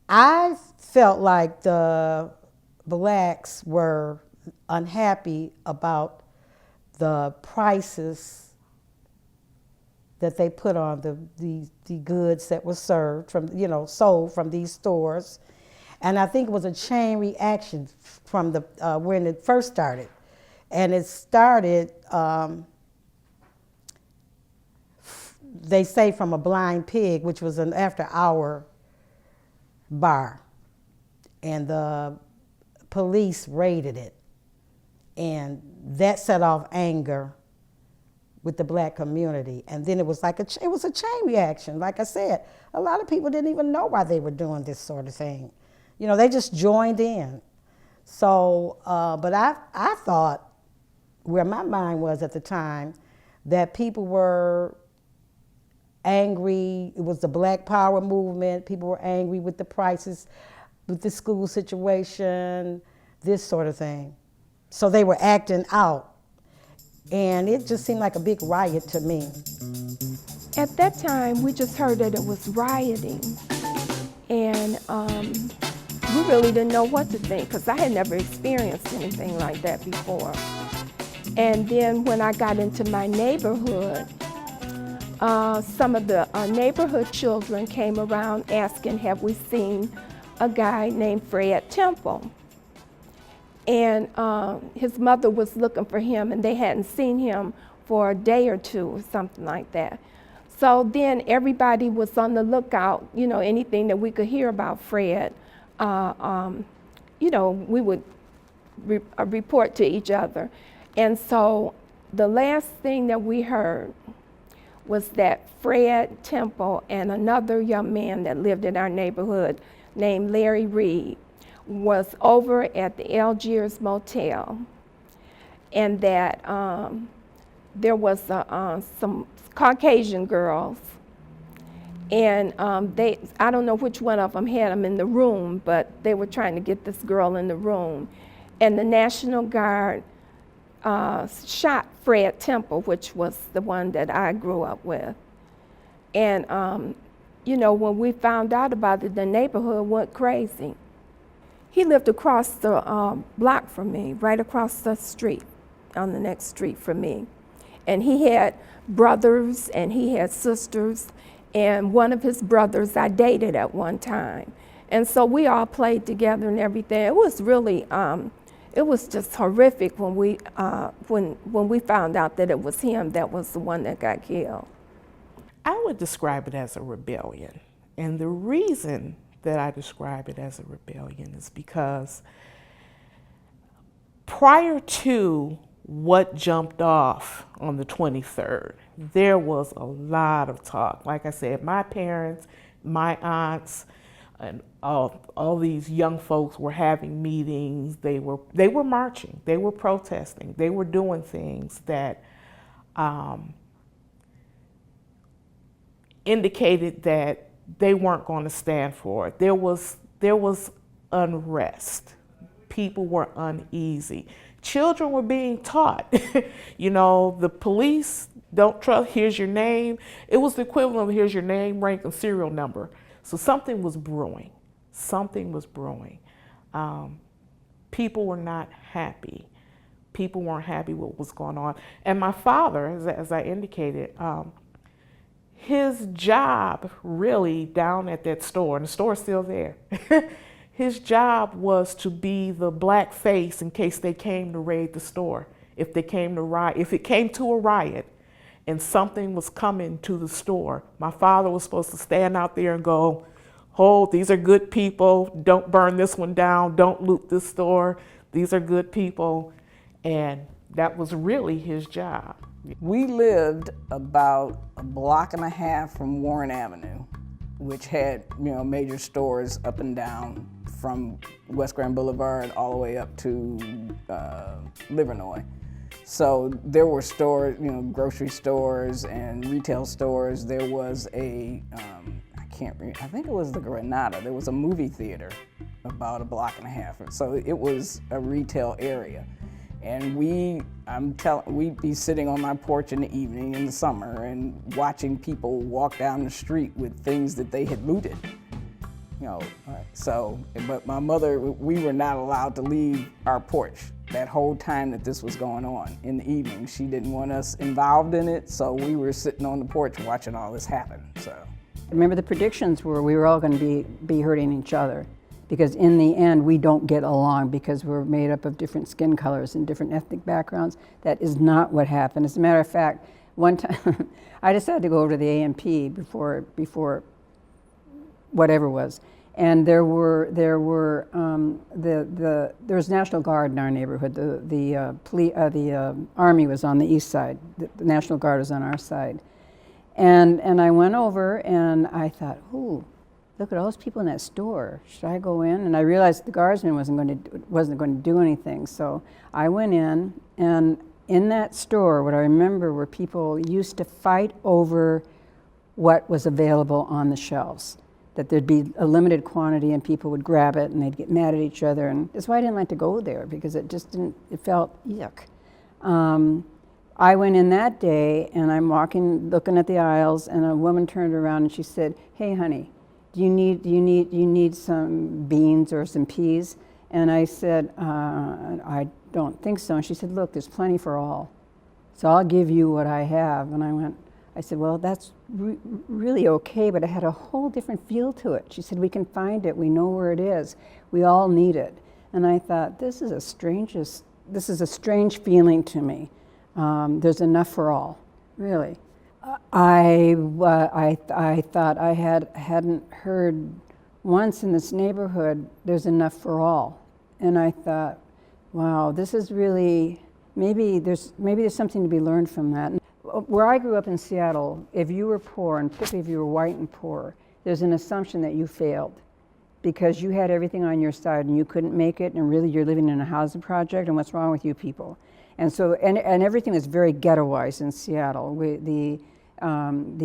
I felt like the blacks were unhappy about the prices that they put on the goods that were served from, sold from these stores. And I think it was a chain reaction from when it first started. And it started, they say, from a Blind Pig, which was an after-hour bar. And the police raided it. And that set off anger with the black community. And then it was like it was a chain reaction. Like I said, a lot of people didn't even know why they were doing this sort of thing. They just joined in. So, but I thought, where my mind was at the time, that people were angry. It was the Black Power movement. People were angry with the prices, with the school situation, this sort of thing. So they were acting out. And it just seemed like a big riot to me. At that time, we just heard that it was rioting. And we really didn't know what to think because I had never experienced anything like that before. And then when I got into my neighborhood, some of the neighborhood children came around asking, have we seen a guy named Fred Temple? And his mother was looking for him, and they hadn't seen him for a day or two or something like that. So then everybody was on the lookout, anything that we could hear about Fred, we would report to each other. And so the last thing that we heard was that Fred Temple and another young man that lived in our neighborhood named Larry Reed was over at the Algiers Motel, and that there was some Caucasian girls, and I don't know which one of them had them in the room, but they were trying to get this girl in the room. And the National Guard shot Fred Temple, which was the one that I grew up with. And, when we found out about it, the neighborhood went crazy. He lived across the block from me, right across the street, on the next street from me. And he had brothers and he had sisters, and one of his brothers I dated at one time. And so we all played together and everything. It was really, it was just horrific when we found out that it was him that was the one that got killed. I would describe it as a rebellion. And the reason that I describe it as a rebellion is because prior to what jumped off on the 23rd, there was a lot of talk. Like I said, my parents, my aunts, and all these young folks were having meetings. They were marching. They were protesting. They were doing things that indicated that they weren't going to stand for it. There was unrest. People were uneasy. Children were being taught. The police don't trust, here's your name. It was the equivalent of here's your name, rank, and serial number. So something was brewing. Something was brewing. People were not happy. People weren't happy with what was going on. And my father, as I indicated, his job really down at that store, and the store's still there, his job was to be the black face in case they came to raid the store. If it came to a riot and something was coming to the store, my father was supposed to stand out there and go, oh, these are good people, don't burn this one down, don't loot this store, these are good people. And that was really his job. We lived about a block and a half from Warren Avenue, which had, major stores up and down from West Grand Boulevard all the way up to Livernois. So there were stores, grocery stores and retail stores. There was a, I think it was the Granada. There was a movie theater about a block and a half. So it was a retail area. And we'd be sitting on my porch in the evening in the summer and watching people walk down the street with things that they had looted. But my mother, we were not allowed to leave our porch that whole time that this was going on in the evening. She didn't want us involved in it, so we were sitting on the porch watching all this happen, so. Remember, the predictions were we were all going to be hurting each other, because in the end we don't get along because we're made up of different skin colors and different ethnic backgrounds. That is not what happened. As a matter of fact, one time I decided to go over to the A&P before whatever was, and there was National Guard in our neighborhood. The Army was on the east side. The National Guard was on our side, and I went over and I thought, ooh, look at all those people in that store. Should I go in? And I realized the guardsman wasn't going to do anything. So I went in, and in that store, what I remember were people used to fight over what was available on the shelves. That there'd be a limited quantity and people would grab it and they'd get mad at each other. And that's why I didn't like to go there, because it just didn't, it felt yuck. I went in that day and I'm walking, looking at the aisles, and a woman turned around and she said, "Hey honey, do you need some beans or some peas?" And I said, "I don't think so." And she said, "Look, there's plenty for all, so I'll give you what I have." And I said, "Well, that's really okay," but it had a whole different feel to it. She said, "We can find it, we know where it is, we all need it." And I thought, this is a strange feeling to me. There's enough for all, really. I thought I hadn't heard once in this neighborhood, there's enough for all. And I thought, wow, this is really, maybe there's something to be learned from that. Where I grew up in Seattle, if you were poor, and particularly if you were white and poor, there's an assumption that you failed because you had everything on your side and you couldn't make it, and really you're living in a housing project, and what's wrong with you people? And so, and everything is very ghettoized in Seattle. The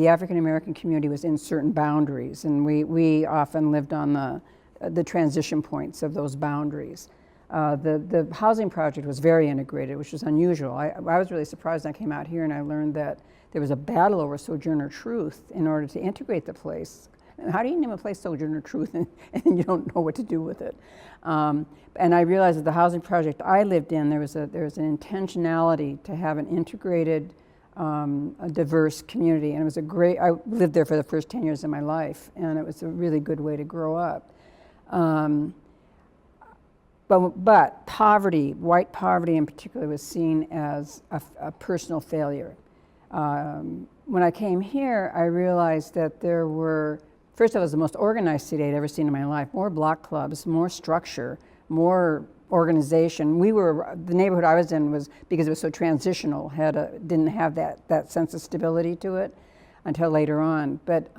African American community was in certain boundaries, and we often lived on the transition points of those boundaries. The housing project was very integrated, which was unusual. I was really surprised when I came out here and I learned that there was a battle over Sojourner Truth in order to integrate the place. And how do you name a place Sojourner Truth and you don't know what to do with it? And I realized that the housing project I lived in, there was an intentionality to have an integrated, a diverse community, and it was I lived there for the first 10 years of my life, and it was a really good way to grow up. But poverty, white poverty in particular, was seen as a personal failure. When I came here, I realized that there were, first of all, it was the most organized city I'd ever seen in my life. More block clubs, more structure, more organization. The neighborhood I was in was, because it was so transitional, didn't have that sense of stability to it until later on. But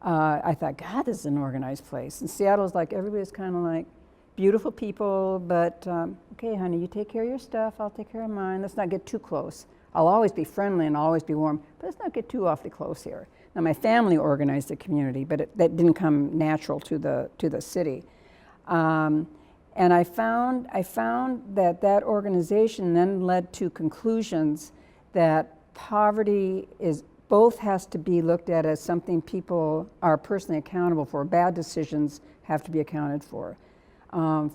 I thought, God, this is an organized place. And Seattle's like, everybody's kind of like, beautiful people, but okay, honey, you take care of your stuff, I'll take care of mine. Let's not get too close. I'll always be friendly and I'll always be warm, but let's not get too awfully close here. Now, my family organized the community, but that didn't come natural to the city. And I found that organization then led to conclusions that poverty both has to be looked at as something people are personally accountable for. Bad decisions have to be accounted for.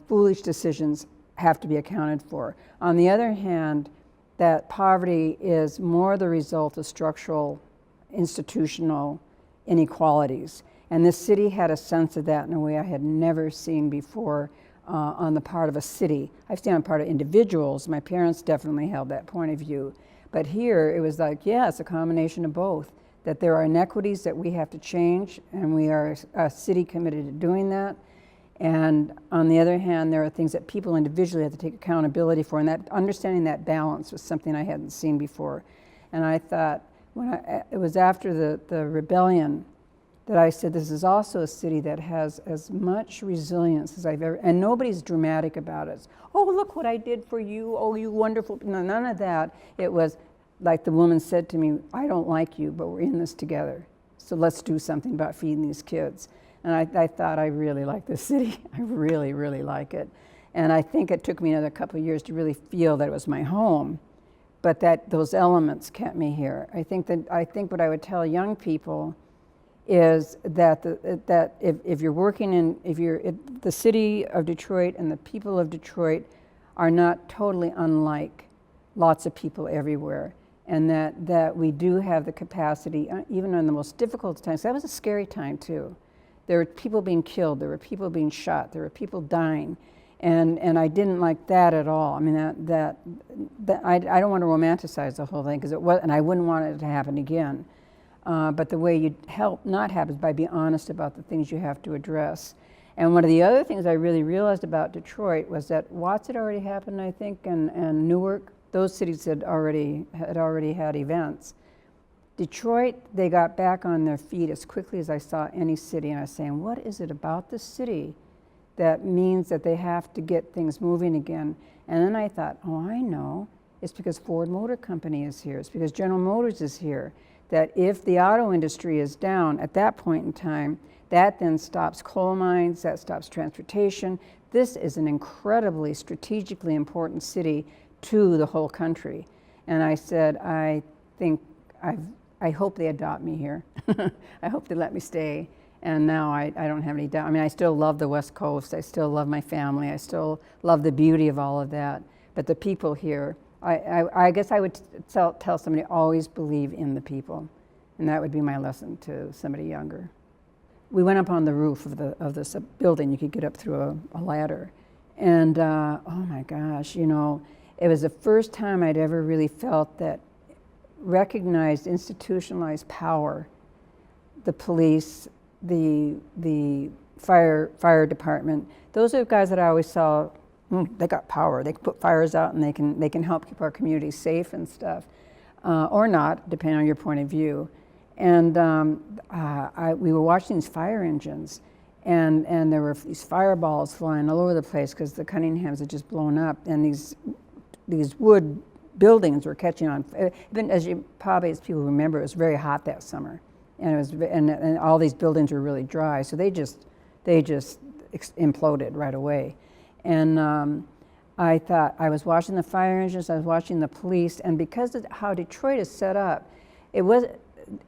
Foolish decisions have to be accounted for. On the other hand, that poverty is more the result of structural, institutional inequalities. And this city had a sense of that in a way I had never seen before on the part of a city. I've seen on the part of individuals. My parents definitely held that point of view. But here, it was like, yeah, it's a combination of both. that there are inequities that we have to change, and we are a city committed to doing that. And on the other hand, there are things that people individually have to take accountability for, and that understanding that balance was something I hadn't seen before. And I thought, it was after the rebellion that I said, this is also a city that has as much resilience as I've ever, and nobody's dramatic about it. Oh, look what I did for you, oh, you wonderful, no, none of that. It was like the woman said to me, I don't like you, but we're in this together. So let's do something about feeding these kids. And I thought, I really like this city. I really, really like it. And I think it took me another couple of years to really feel that it was my home, but that those elements kept me here. I think what I would tell young people is that if you're working in, the city of Detroit and the people of Detroit are not totally unlike lots of people everywhere, and that we do have the capacity, even in the most difficult times. That was a scary time too. There were people being killed, there were people being shot, there were people dying, and I didn't like that at all. I mean, I don't want to romanticize the whole thing, because it was, and I wouldn't want it to happen again. But the way you help not have is by being honest about the things you have to address. And one of the other things I really realized about Detroit was that Watts had already happened, I think, and Newark. Those cities had already had events. Detroit, they got back on their feet as quickly as I saw any city, and I was saying, what is it about this city that means that they have to get things moving again? And then I thought, oh, I know. It's because Ford Motor Company is here. It's because General Motors is here. That if the auto industry is down at that point in time, that then stops coal mines, that stops transportation. This is an incredibly strategically important city to the whole country. And I said, I hope they adopt me here. I hope they let me stay. And now I don't have any doubt. I mean, I still love the West Coast. I still love my family. I still love the beauty of all of that. But the people here, I guess I would tell somebody, always believe in the people. And that would be my lesson to somebody younger. We went up on the roof of this building. You could get up through a ladder. And oh my gosh, you know, it was the first time I'd ever really felt that recognized institutionalized power, the police, the fire department. Those are the guys that I always saw, they got power. They can put fires out and they can help keep our community safe and stuff, or not, depending on your point of view. And we were watching these fire engines, and there were these fireballs flying all over the place because the Cunninghams had just blown up, and these wood buildings were catching on. Even as people remember, it was very hot that summer, and it was, and all these buildings were really dry, so they just imploded right away. And I thought, I was watching the fire engines, I was watching the police, and because of how Detroit is set up,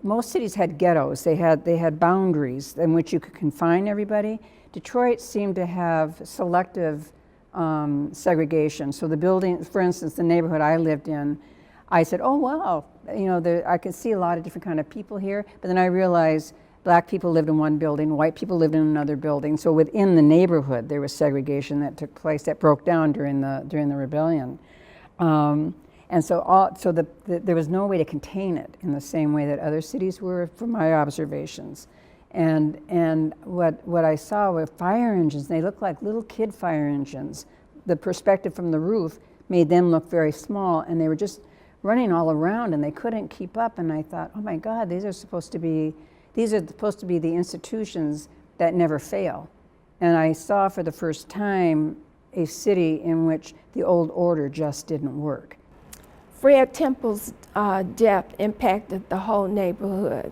most cities had ghettos. They had boundaries in which you could confine everybody. Detroit seemed to have selective segregation. So the building, for instance, the neighborhood I lived in, I said, oh wow, you know, I could see a lot of different kind of people here. But then I realized black people lived in one building, white people lived in another building. So within the neighborhood, there was segregation that took place that broke down during the rebellion. And so there was no way to contain it in the same way that other cities were, from my observations. And what I saw were fire engines. They looked like little kid fire engines. The perspective from the roof made them look very small, and they were just running all around, and they couldn't keep up. And I thought, oh my God, these are supposed to be the institutions that never fail. And I saw for the first time a city in which the old order just didn't work. Fred Temple's death impacted the whole neighborhood.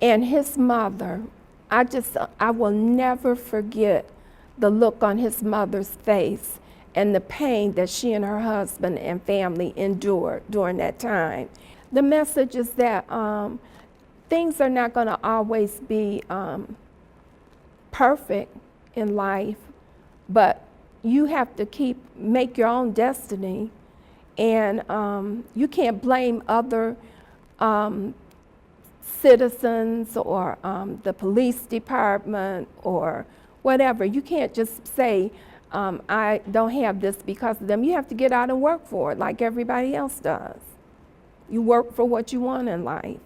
And his mother, I will never forget the look on his mother's face and the pain that she and her husband and family endured during that time. The message is that things are not going to always be perfect in life, but you have to make your own destiny. And you can't blame other citizens or the police department or whatever. You can't just say, I don't have this because of them. You have to get out and work for it like everybody else does. You work for what you want in life.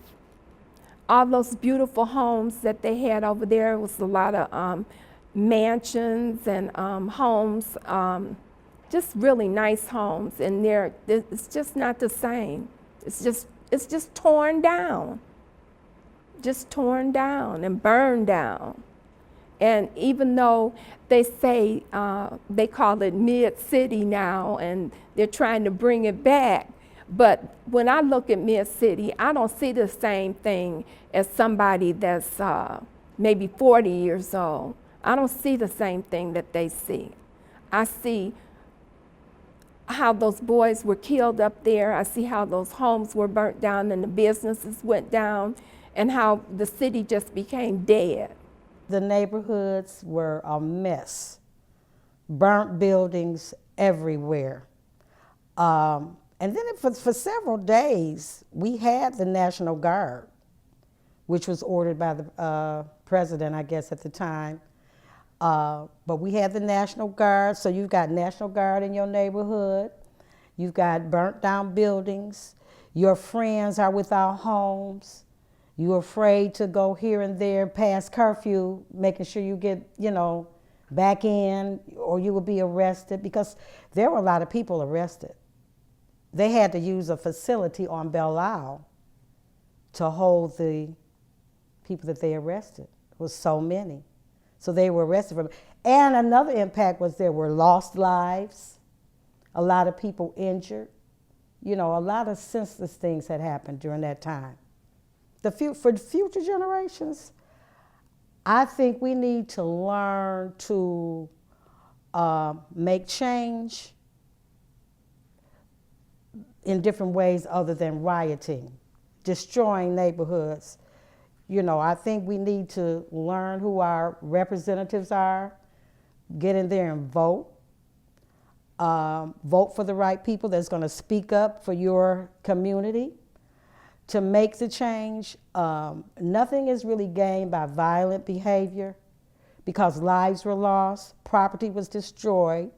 all those beautiful homes that they had over there. It was a lot of mansions and homes, just really nice homes, and it's just not the same. It's just torn down, and burned down. And even though they say they call it mid-city now, and they're trying to bring it back, but when I look at mid-city, I don't see the same thing as somebody that's maybe 40 years old. I don't see the same thing that they see. I see how those boys were killed up there. I see how those homes were burnt down and the businesses went down, and how the city just became dead. The neighborhoods were a mess. Burnt buildings everywhere. And then for several days, we had the National Guard, which was ordered by the president, I guess, at the time. But we had the National Guard, so you've got National Guard in your neighborhood. You've got burnt down buildings. Your friends are without homes. You're afraid to go here and there past curfew, making sure you get, back in, or you will be arrested, because there were a lot of people arrested. They had to use a facility on Belle Isle to hold the people that they arrested. It was so many. So they were arrested from it. And another impact was there were lost lives, a lot of people injured. A lot of senseless things had happened during that time. For future generations, I think we need to learn to make change in different ways other than rioting, destroying neighborhoods. I think we need to learn who our representatives are, get in there and vote. Vote for the right people that's going to speak up for your community. To make the change, nothing is really gained by violent behavior, because lives were lost, property was destroyed.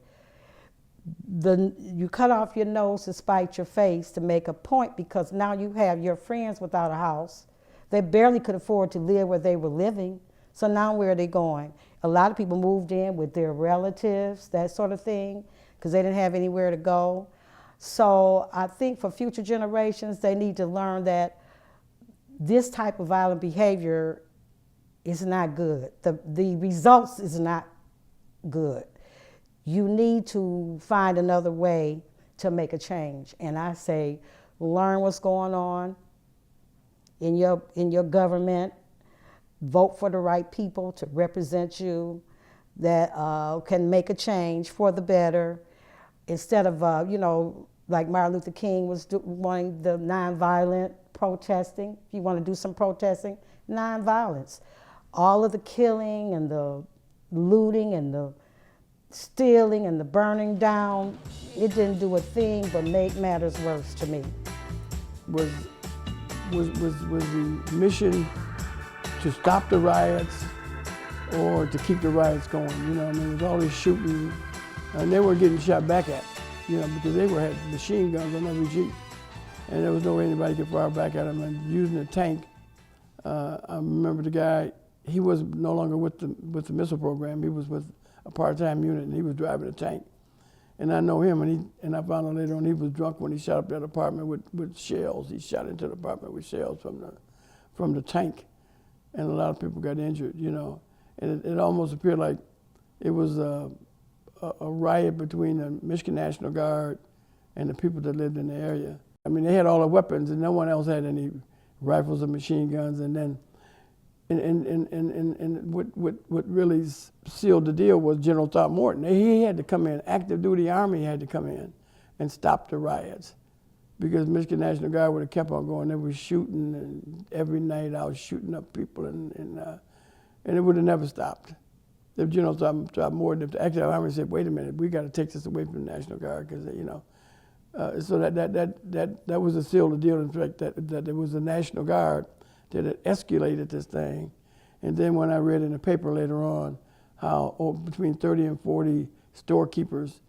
You cut off your nose to spite your face to make a point, because now you have your friends without a house. They barely could afford to live where they were living. So now where are they going? A lot of people moved in with their relatives, that sort of thing, because they didn't have anywhere to go. So I think for future generations, they need to learn that this type of violent behavior is not good. The results is not good. You need to find another way to make a change. And I say, learn what's going on in your government, vote for the right people to represent you that can make a change for the better, instead of, like Martin Luther King was wanting the nonviolent protesting. If you want to do some protesting, nonviolence. All of the killing and the looting and the stealing and the burning down, it didn't do a thing but make matters worse to me. Was the mission to stop the riots or to keep the riots going? There was all this shooting, and they were getting shot back at, because they had machine guns on every Jeep, and there was no way anybody could fire back at them. And using a tank, I remember the guy. He was no longer with the missile program. He was with a part-time unit, and he was driving a tank. And I know him, and I found out later on he was drunk when he shot up that apartment with shells. He shot into the apartment with shells from the tank, and a lot of people got injured. And it almost appeared like it was a riot between the Michigan National Guard and the people that lived in the area. I mean, they had all the weapons, and no one else had any rifles or machine guns. And then, and what really sealed the deal was General Throckmorton. He had to come in. Active duty Army had to come in and stop the riots, because Michigan National Guard would have kept on going. They were shooting, and every night I was shooting up people, and it would have never stopped. If General Throckmorton, if the active army said, "Wait a minute, we got to take this away from the National Guard," because so that was a seal of the deal. In fact, that there was a National Guard that had escalated this thing, and then when I read in the paper later on how between 30 and 40 storekeepers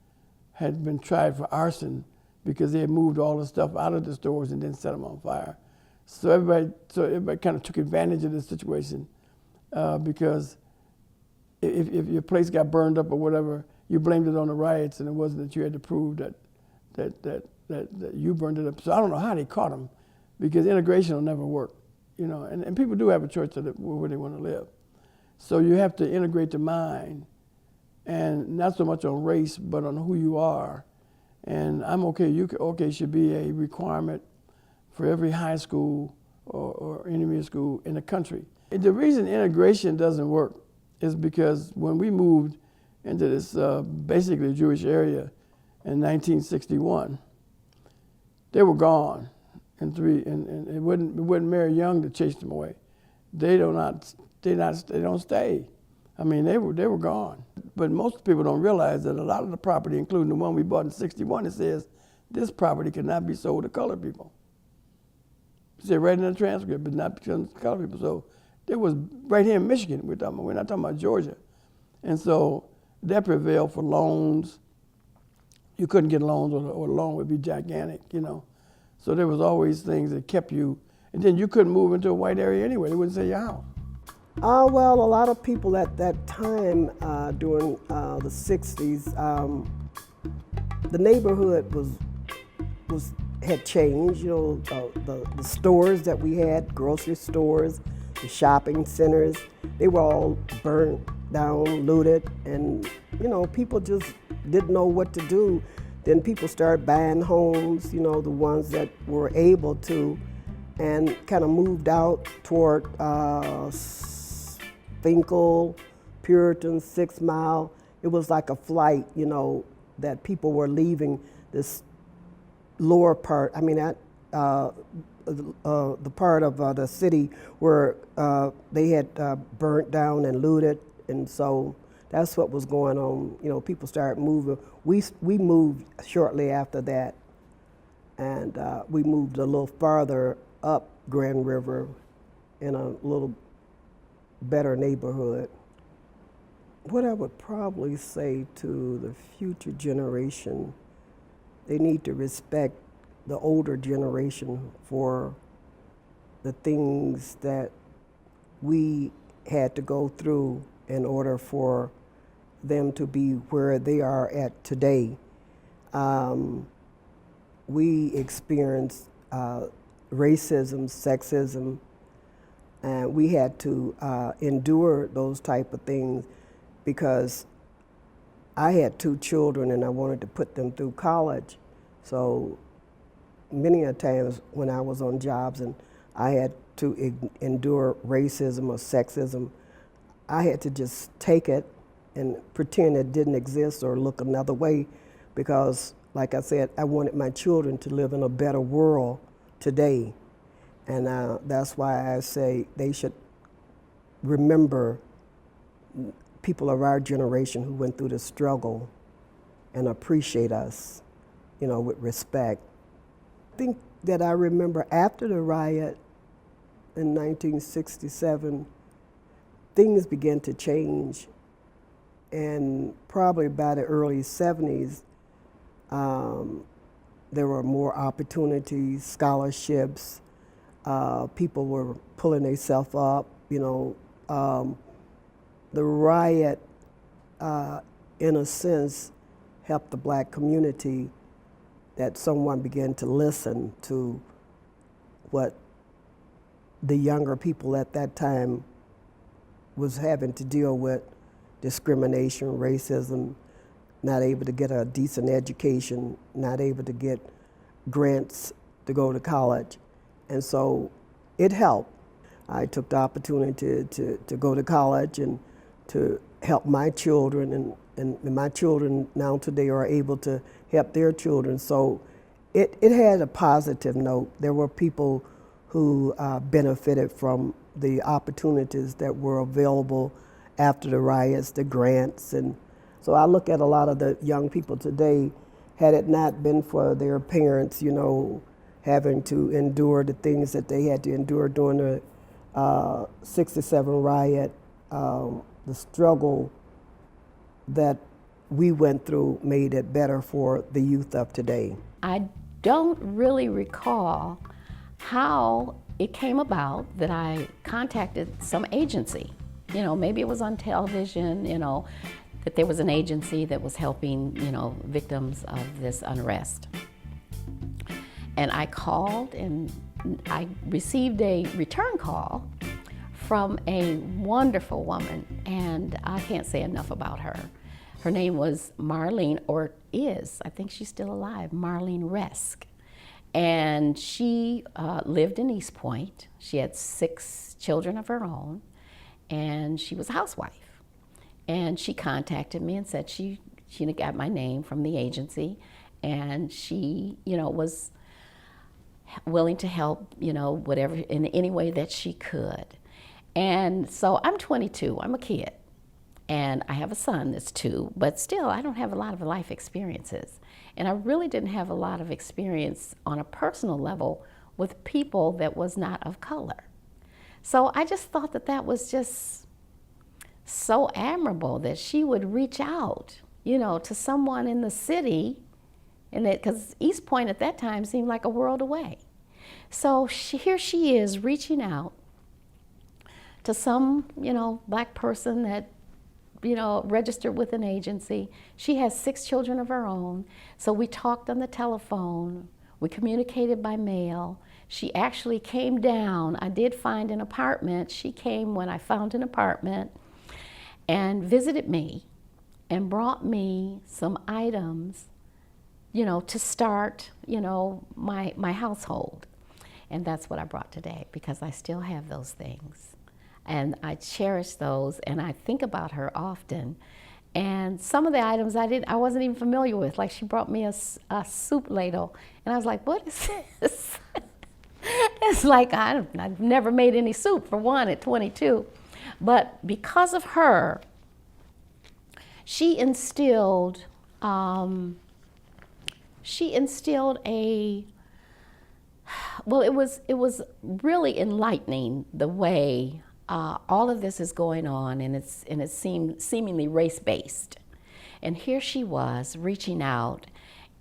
had been tried for arson because they had moved all the stuff out of the stores and then set them on fire. So everybody kind of took advantage of this situation because if your place got burned up or whatever, you blamed it on the riots, and it wasn't that you had to prove that you burned it up. So I don't know how they caught them, because integration will never work, you know. And people do have a choice to live where they want to live. So you have to integrate the mind, and not so much on race, but on who you are. And I'm okay. Okay should be a requirement for every high school or intermediate school in the country. The reason integration doesn't work is because when we moved into this basically Jewish area in 1961, they were gone and it wasn't Mary Young that chased them away. They don't stay. I mean, they were gone. But most people don't realize that a lot of the property, including the one we bought in 61, it says this property cannot be sold to colored people. It said right in the transcript, but not because of colored people. So it was right here in Michigan we're talking about. We're not talking about Georgia. And so that prevailed for loans. You couldn't get loans, or the loan would be gigantic, you know. So there was always things that kept you, and then you couldn't move into a white area anyway. They wouldn't sell your house. Well, a lot of people at that time during the 60s, the neighborhood had changed. You know, the stores that we had, grocery stores, the shopping centers, they were all burnt down, looted, and you know, people just didn't know what to do. Then people started buying homes, you know, the ones that were able to, and kind of moved out toward Finkel, Puritan, 6 Mile. It was like a flight, you know, that people were leaving this lower part. I mean, the part of the city where they had burnt down and looted, and so that's what was going on. You know, people started moving. We moved shortly after that, and we moved a little farther up Grand River in a little better neighborhood. What I would probably say to the future generation, they need to respect the older generation for the things that we had to go through in order for them to be where they are at today. We experienced racism, sexism, and we had to endure those type of things because I had 2 children and I wanted to put them through college. So many a times when I was on jobs and I had to endure racism or sexism, I had to just take it and pretend it didn't exist or look another way because, like I said, I wanted my children to live in a better world today. And that's why I say they should remember people of our generation who went through the struggle and appreciate us, you know, with respect. I think that I remember after the riot in 1967, things began to change. And probably by the early 70s, there were more opportunities, scholarships. People were pulling themselves up, you know. The riot, in a sense, helped the black community, that someone began to listen to what the younger people at that time was having to deal with: discrimination, racism, not able to get a decent education, not able to get grants to go to college. And so it helped. I took the opportunity to go to college and to help my children, and my children now today are able to help their children. So it had a positive note. There were people who benefited from the opportunities that were available after the riots, the grants. And so I look at a lot of the young people today, had it not been for their parents, you know, having to endure the things that they had to endure during the 67 riot, the struggle that we went through made it better for the youth of today. I don't really recall how it came about that I contacted some agency. You know, maybe it was on television, you know, that there was an agency that was helping, you know, victims of this unrest. And I called and I received a return call from a wonderful woman, and I can't say enough about her. Her name was Marlene, or is, I think she's still alive, Marlene Resk. And she lived in East Point. She had 6 children of her own, and she was a housewife. And she contacted me and said she got my name from the agency, and she, you know, was willing to help, you know, whatever, in any way that she could. And so I'm 22, I'm a kid, and I have a son that's 2, but still I don't have a lot of life experiences. And I really didn't have a lot of experience on a personal level with people that was not of color. So I just thought that that was just so admirable that she would reach out, you know, to someone in the city, and because East Point at that time seemed like a world away. So here she is reaching out to some, you know, black person that, you know, registered with an agency. She has 6 children of her own. So we talked on the telephone, we communicated by mail. She actually came down. I did find an apartment. She came when I found an apartment and visited me and brought me some items, you know, to start, you know, my household. And that's what I brought today, because I still have those things. And I cherish those, and I think about her often. And some of the items I wasn't even familiar with. Like, she brought me a soup ladle, and I was like, what is this? It's like, I've never made any soup, for one, at 22. But because of her, she instilled a, well, it was really enlightening the way all of this is going on, and it seemed seemingly race-based. And here she was reaching out,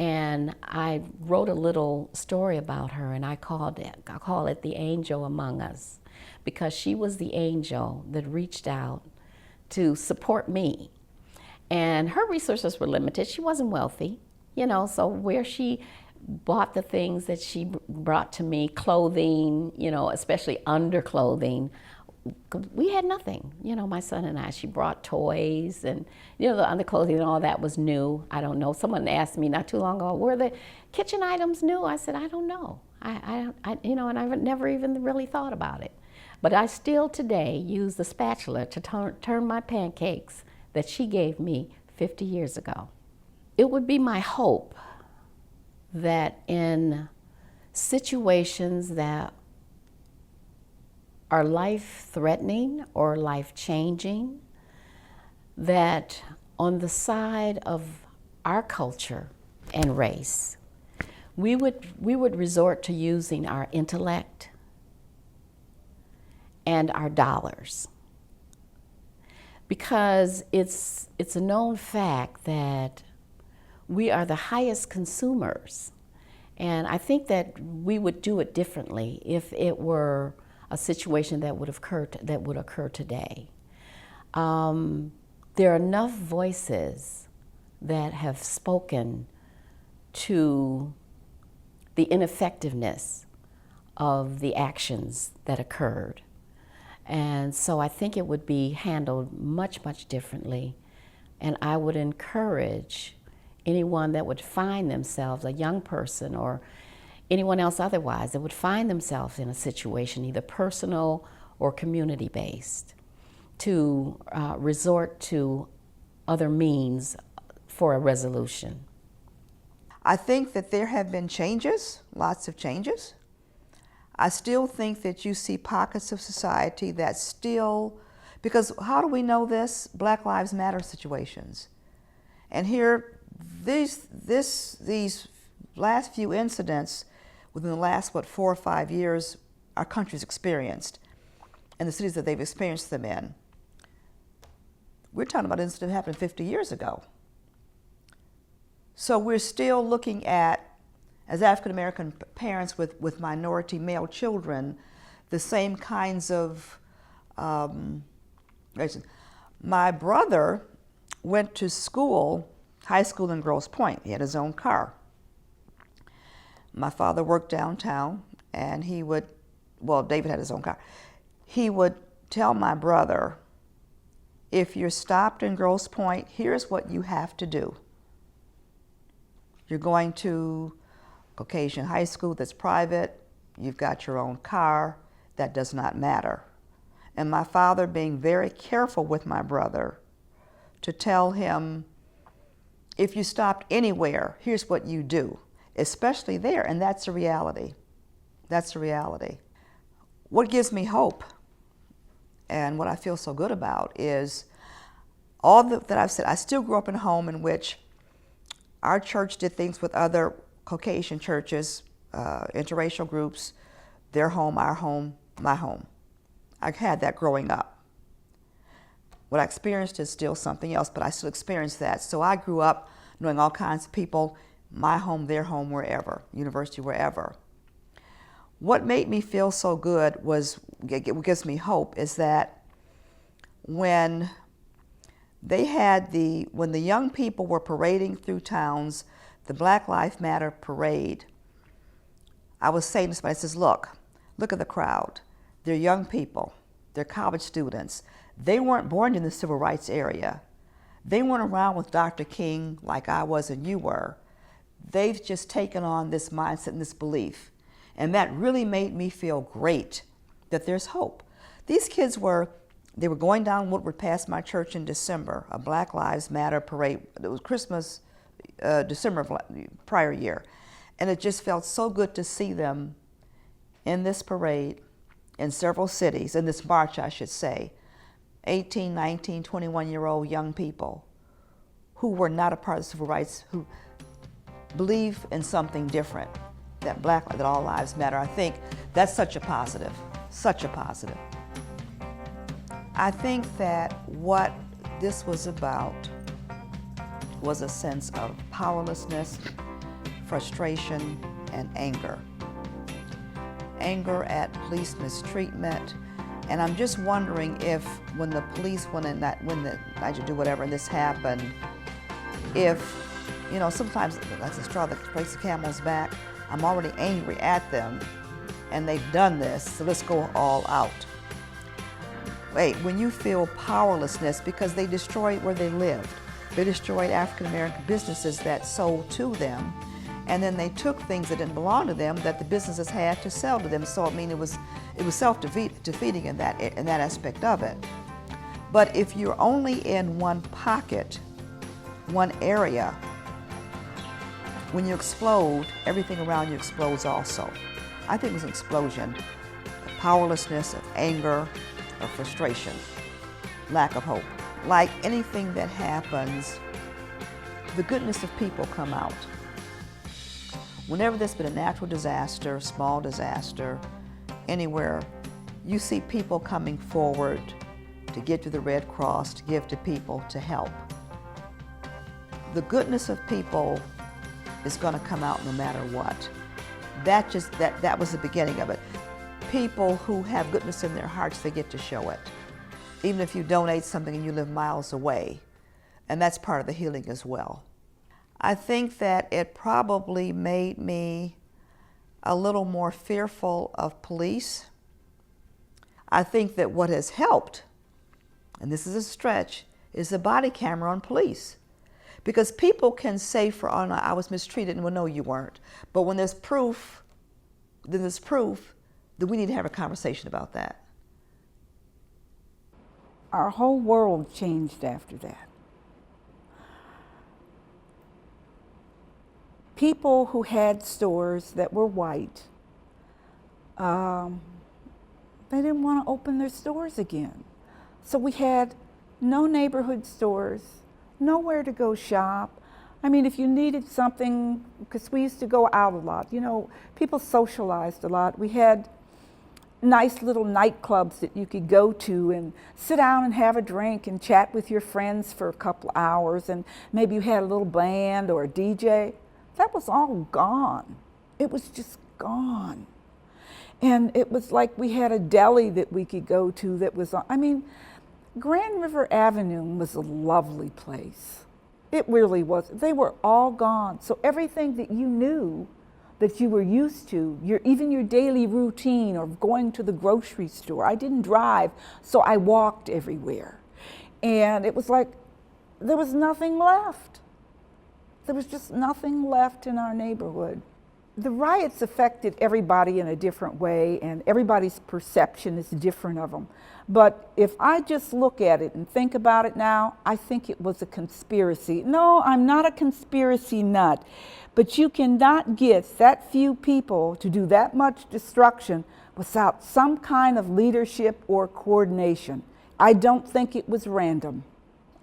and I wrote a little story about her, and I call it the angel among us, because she was the angel that reached out to support me. And her resources were limited. She wasn't wealthy, you know, so where she bought the things that she brought to me, clothing, you know, especially underclothing, we had nothing, you know, my son and I. She brought toys, and, you know, the underclothing and all that was new. I don't know. Someone asked me not too long ago, were the kitchen items new? I said, I don't know. I you know, and I've never even really thought about it. But I still today use the spatula to turn my pancakes that she gave me 50 years ago. It would be my hope that in situations that are life-threatening or life-changing, that on the side of our culture and race, we would resort to using our intellect and our dollars. Because it's a known fact that we are the highest consumers. And I think that we would do it differently if it were a situation that would occur today. There are enough voices that have spoken to the ineffectiveness of the actions that occurred. And so I think it would be handled much, much differently. And I would encourage anyone that would find themselves, a young person or anyone else otherwise, that would find themselves in a situation, either personal or community-based, to resort to other means for a resolution. I think that there have been changes, lots of changes. I still think that you see pockets of society that still, because how do we know this? Black Lives Matter situations. And here, these last few incidents within the last, 4 or 5 years, our country's experienced, and the cities that they've experienced them in. We're talking about an incident that happened 50 years ago. So we're still looking at, as African American parents with minority male children, the same kinds of, my brother went to school, high school in Grosse Pointe. He had his own car. My father worked downtown, and he would, well, David had his own car. He would tell my brother, if you're stopped in Grosse Pointe, here's what you have to do. You're going to Caucasian high school that's private, you've got your own car, that does not matter. And my father being very careful with my brother to tell him, if you stopped anywhere, here's what you do, especially there, and that's a reality. That's a reality. What gives me hope and what I feel so good about is all that I've said. I still grew up in a home in which our church did things with other Caucasian churches, interracial groups, their home, our home, my home. I had that growing up. What I experienced is still something else, but I still experienced that. So I grew up knowing all kinds of people, my home, their home, wherever, university, wherever. What made me feel so good what gives me hope is that when when the young people were parading through towns, the Black Lives Matter parade, I was saying to somebody, I says, look at the crowd. They're young people, they're college students. They weren't born in the civil rights area. They weren't around with Dr. King like I was and you were. They've just taken on this mindset and this belief. And that really made me feel great that there's hope. These kids were going down Woodward past my church in December, a Black Lives Matter parade. It was Christmas, December of prior year. And it just felt so good to see them in this parade in several cities, in this march, I should say, 18, 19, 21-year-old young people who were not a part of civil rights, who believe in something different, that all lives matter. I think that's such a positive, such a positive. I think that what this was about was a sense of powerlessness, frustration, and anger. Anger at police mistreatment. And I'm just wondering if when the police went in I should do whatever and this happened, if, sometimes that's a straw that breaks the camel's back. I'm already angry at them and they've done this, so let's go all out. Wait, when you feel powerlessness because they destroyed where they lived, they destroyed African American businesses that sold to them, and then they took things that didn't belong to them that the businesses had to sell to them. So I mean, it was self-defeating in that aspect of it. But if you're only in one pocket, one area, when you explode, everything around you explodes also. I think it was an explosion of powerlessness, of anger, of frustration, lack of hope. Like anything that happens, the goodness of people come out. Whenever there's been a natural disaster, small disaster, anywhere, you see people coming forward to give to the Red Cross, to give to people, to help. The goodness of people is going to come out no matter what. That was the beginning of it. People who have goodness in their hearts, they get to show it. Even if you donate something and you live miles away, and that's part of the healing as well. I think that it probably made me a little more fearful of police. I think that what has helped, and this is a stretch, is the body camera on police. Because people can say oh no, I was mistreated, and well, no, you weren't. But when there's proof, then we need to have a conversation about that. Our whole world changed after that. People who had stores that were white, they didn't want to open their stores again. So we had no neighborhood stores, nowhere to go shop. I mean, if you needed something, because we used to go out a lot, people socialized a lot. We had nice little nightclubs that you could go to and sit down and have a drink and chat with your friends for a couple hours, and maybe you had a little band or a DJ. That was all gone. It was just gone. And it was like we had a deli that we could go to that was, I mean, Grand River Avenue was a lovely place. It really was. They were all gone. So everything that you knew, that you were used to, even your daily routine of going to the grocery store. I didn't drive, so I walked everywhere. And it was like there was nothing left. There was just nothing left in our neighborhood. The riots affected everybody in a different way, and everybody's perception is different of them. But if I just look at it and think about it now, I think it was a conspiracy. No, I'm not a conspiracy nut, but you cannot get that few people to do that much destruction without some kind of leadership or coordination. I don't think it was random.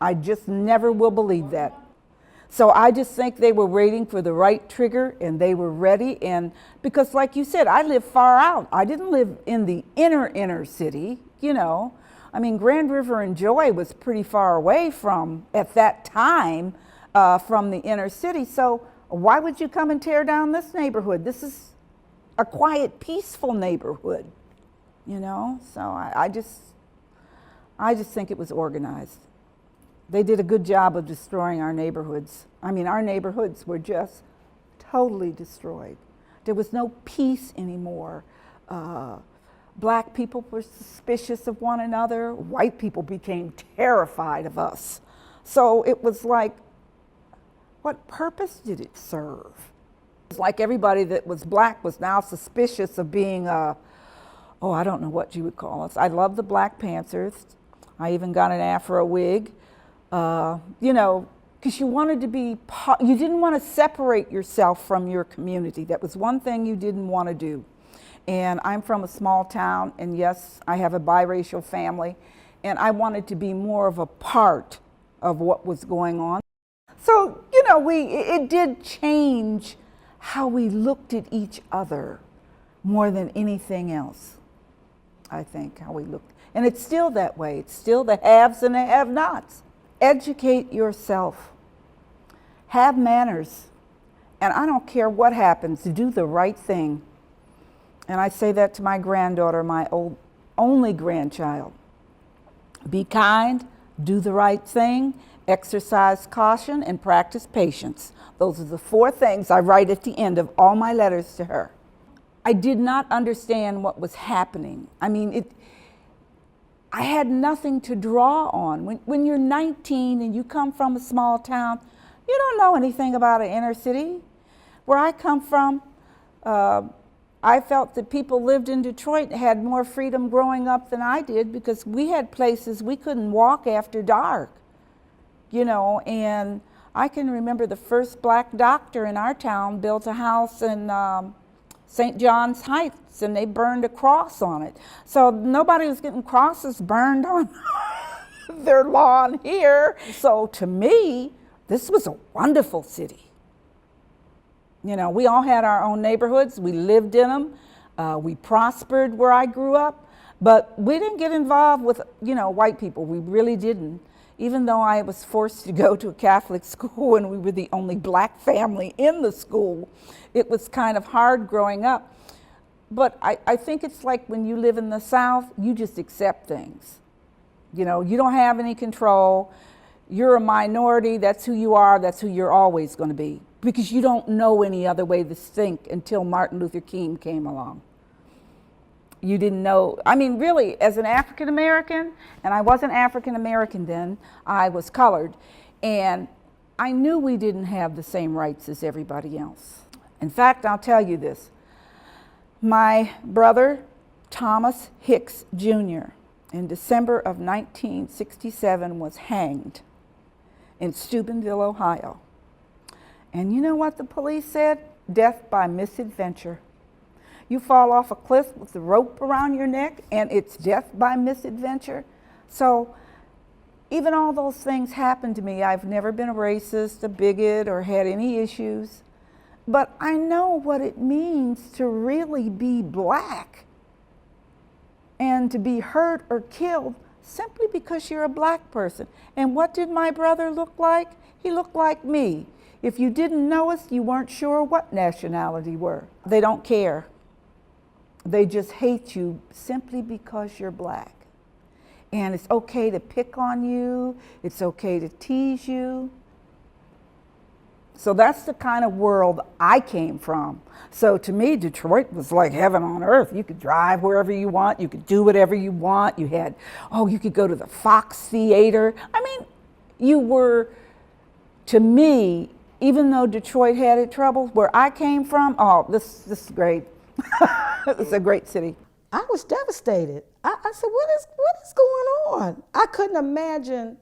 I just never will believe that. So I just think they were waiting for the right trigger, and they were ready. And because like you said, I live far out. I didn't live in the inner city, you know. I mean, Grand River and Joy was pretty far away from, at that time, from the inner city. So why would you come and tear down this neighborhood? This is a quiet, peaceful neighborhood, you know. So I just think it was organized. They did a good job of destroying our neighborhoods. I mean, our neighborhoods were just totally destroyed. There was no peace anymore. Black people were suspicious of one another. White people became terrified of us. So it was like, what purpose did it serve? It's like everybody that was black was now suspicious of being, I don't know what you would call us. I love the Black Panthers. I even got an Afro wig. You know, because you wanted to be, you didn't want to separate yourself from your community. That was one thing you didn't want to do. And I'm from a small town, and yes, I have a biracial family, and I wanted to be more of a part of what was going on. So, you know, it did change how we looked at each other more than anything else, I think, how we looked. And it's still that way. It's still the haves and the have-nots. Educate yourself. Have manners. And I don't care what happens, do the right thing. And I say that to my granddaughter, my only grandchild. Be kind, do the right thing, exercise caution, and practice patience. Those are the 4 things I write at the end of all my letters to her. I did not understand what was happening. I mean, I had nothing to draw on. When you're 19 and you come from a small town, you don't know anything about an inner city. Where I come from, I felt that people lived in Detroit and had more freedom growing up than I did, because we had places we couldn't walk after dark, you know. And I can remember the first black doctor in our town built a house in St. John's Heights, and they burned a cross on it. So nobody was getting crosses burned on their lawn here. So to me, this was a wonderful city. You know, we all had our own neighborhoods. We lived in them. We prospered where I grew up. But we didn't get involved with, you know, white people. We really didn't. Even though I was forced to go to a Catholic school and we were the only black family in the school, it was kind of hard growing up. But I think it's like when you live in the South, you just accept things. You know, you don't have any control. You're a minority. That's who you are. That's who you're always going to be. Because you don't know any other way to think until Martin Luther King came along. You didn't know. I mean, really, as an African American, and I wasn't African American then, I was colored, and I knew we didn't have the same rights as everybody else. In fact, I'll tell you this. My brother, Thomas Hicks Jr., in December of 1967 was hanged in Steubenville, Ohio. And you know what the police said? Death by misadventure. You fall off a cliff with the rope around your neck and it's death by misadventure. So even all those things happened to me. I've never been a racist, a bigot, or had any issues. But I know what it means to really be black and to be hurt or killed simply because you're a black person. And what did my brother look like? He looked like me. If you didn't know us, you weren't sure what nationality we were. They don't care. They just hate you simply because you're black. And it's okay to pick on you. It's okay to tease you. So that's the kind of world I came from. So to me, Detroit was like heaven on earth. You could drive wherever you want. You could do whatever you want. You had, you could go to the Fox Theater. I mean, you were, to me, even though Detroit had its troubles, where I came from, this is great. It's a great city. I was devastated. I said, what is going on? I couldn't imagine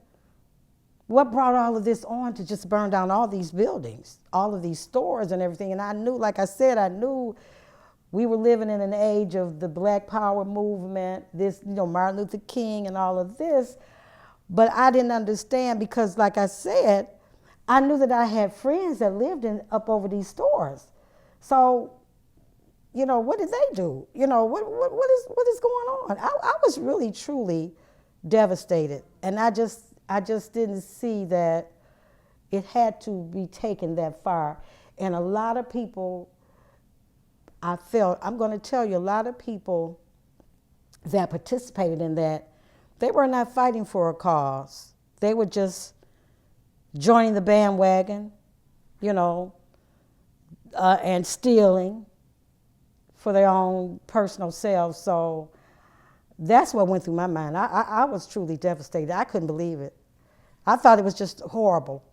what brought all of this on to just burn down all these buildings, all of these stores and everything. And I knew, like I said, I knew we were living in an age of the Black Power movement, this, Martin Luther King and all of this. But I didn't understand because, like I said, I knew that I had friends that lived up over these stores. So, what did they do? What is going on? I was really, truly devastated. And I just didn't see that it had to be taken that far. And a lot of people, I'm going to tell you, a lot of people that participated in that, they were not fighting for a cause. They were just joining the bandwagon, and stealing for their own personal selves. So that's what went through my mind. I was truly devastated. I couldn't believe it. I thought it was just horrible.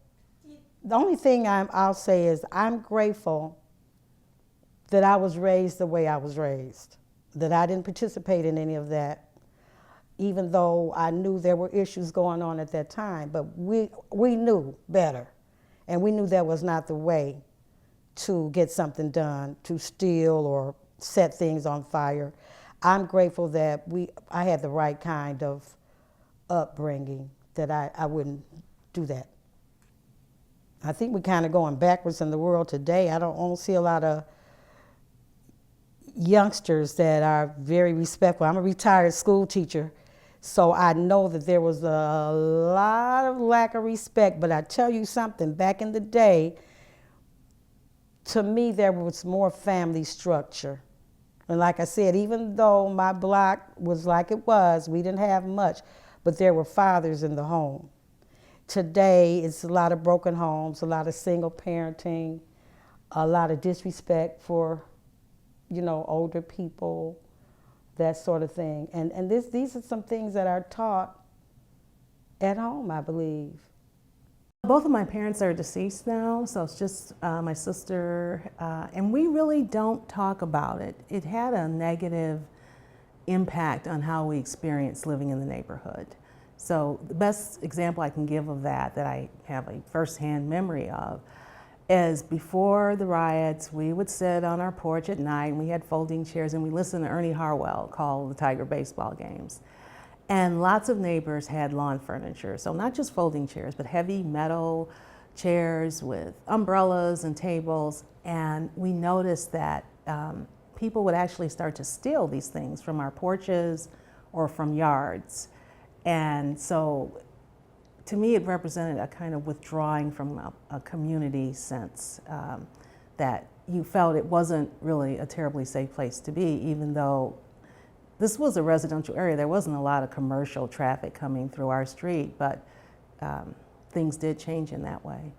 The only thing I'll say is I'm grateful that I was raised the way I was raised, that I didn't participate in any of that, even though I knew there were issues going on at that time. But we knew better, and we knew that was not the way to get something done, to steal or set things on fire. I'm grateful that I had the right kind of upbringing, that I wouldn't do that. I think we're kind of going backwards in the world today. I don't see a lot of youngsters that are very respectful. I'm a retired school teacher, so I know that there was a lot of lack of respect. But I tell you something, back in the day, to me, there was more family structure. And like I said, even though my block was like it was, we didn't have much, but there were fathers in the home. Today, it's a lot of broken homes, a lot of single parenting, a lot of disrespect for, older people, that sort of thing. And these are some things that are taught at home, I believe. Both of my parents are deceased now, so it's just my sister, and we really don't talk about it. It had a negative impact on how we experienced living in the neighborhood. So the best example I can give of that I have a firsthand memory of is before the riots, we would sit on our porch at night and we had folding chairs and we listened to Ernie Harwell call the Tiger baseball games. And lots of neighbors had lawn furniture, so not just folding chairs, but heavy metal chairs with umbrellas and tables. And we noticed that people would actually start to steal these things from our porches or from yards. And so to me, it represented a kind of withdrawing from a community sense, that you felt it wasn't really a terribly safe place to be, even though this was a residential area. There wasn't a lot of commercial traffic coming through our street, but things did change in that way.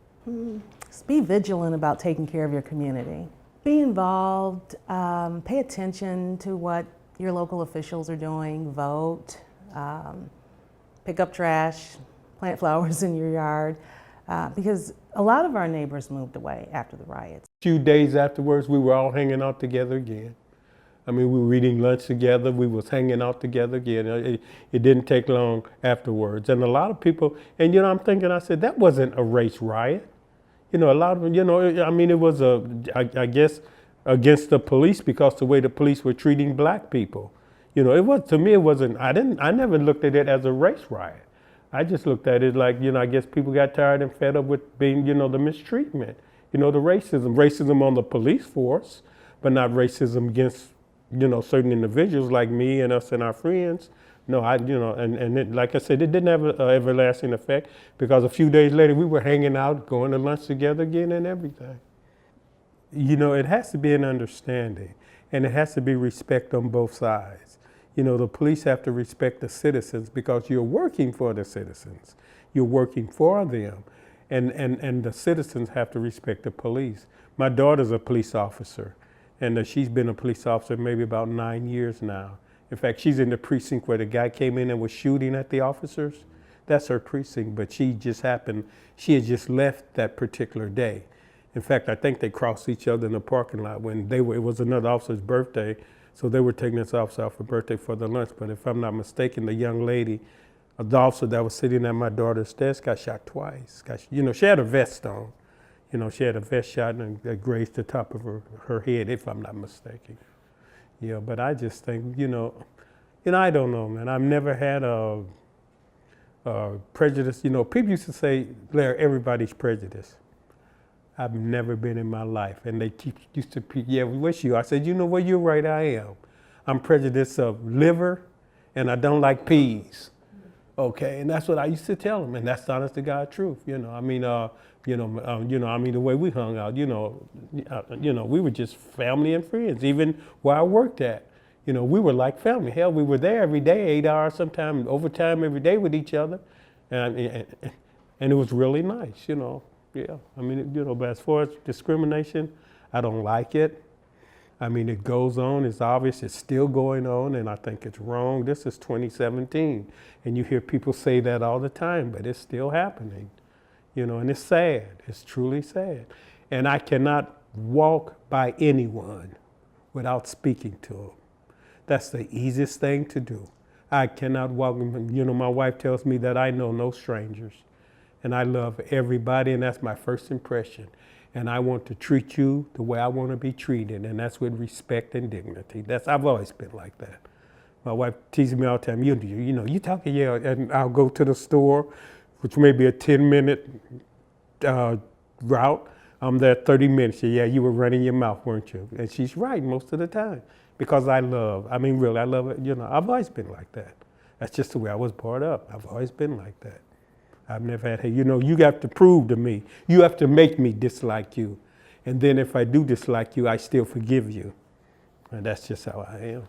Just be vigilant about taking care of your community. Be involved, pay attention to what your local officials are doing, vote, pick up trash, plant flowers in your yard, because a lot of our neighbors moved away after the riots. A few days afterwards, we were all hanging out together again. I mean, we were eating lunch together, we was hanging out together again. It didn't take long afterwards. And a lot of people, and I'm thinking, I said, that wasn't a race riot. A lot of them, I mean, it was I guess, against the police because the way the police were treating black people. It was, to me, it wasn't, I never looked at it as a race riot. I just looked at it like, I guess people got tired and fed up with being, the mistreatment, the racism on the police force, but not racism against, certain individuals like me and us and our friends. No, and it, like I said, it didn't have an everlasting effect because a few days later we were hanging out, going to lunch together again and everything. It has to be an understanding. And it has to be respect on both sides. You know, the police have to respect the citizens because you're working for the citizens. You're working for them. And the citizens have to respect the police. My daughter's a police officer, and she's been a police officer maybe about 9 years now. In fact, she's in the precinct where the guy came in and was shooting at the officers. That's her precinct, but she had just left that particular day. In fact, I think they crossed each other in the parking lot when it was another officer's birthday, so they were taking this officer out for birthday for the lunch. But if I'm not mistaken, the young lady, the officer that was sitting at my daughter's desk, got shot twice. She had a vest on. She had a vest shot and that grazed the top of her head, if I'm not mistaken. Yeah, but I just think, I don't know, man. I've never had a prejudice. People used to say, Larry, everybody's prejudiced. I've never been in my life. And they used to, yeah, what's you? I said, you know what, you're right, I am. I'm prejudiced of liver, and I don't like peas. Okay, and that's what I used to tell them, and that's the honest to God truth. The way we hung out, we were just family and friends. Even where I worked at, we were like family. Hell, we were there every day, 8 hours, sometimes overtime every day with each other, and it was really nice, Yeah, but as far as discrimination, I don't like it. It goes on, it's obvious, it's still going on, and I think it's wrong. This is 2017, and you hear people say that all the time, but it's still happening, and it's sad. It's truly sad. And I cannot walk by anyone without speaking to them. That's the easiest thing to do. I cannot walk, my wife tells me that I know no strangers, and I love everybody, and that's my first impression. And I want to treat you the way I want to be treated, and that's with respect and dignity. I've always been like that. My wife teases me all the time, you talking, yeah, and I'll go to the store, which may be a 10-minute route. I'm there 30 minutes. Yeah, you were running your mouth, weren't you? And she's right most of the time, because I love it. I've always been like that. That's just the way I was brought up. I've always been like that. I've never had, you have to prove to me. You have to make me dislike you. And then if I do dislike you, I still forgive you. And that's just how I am.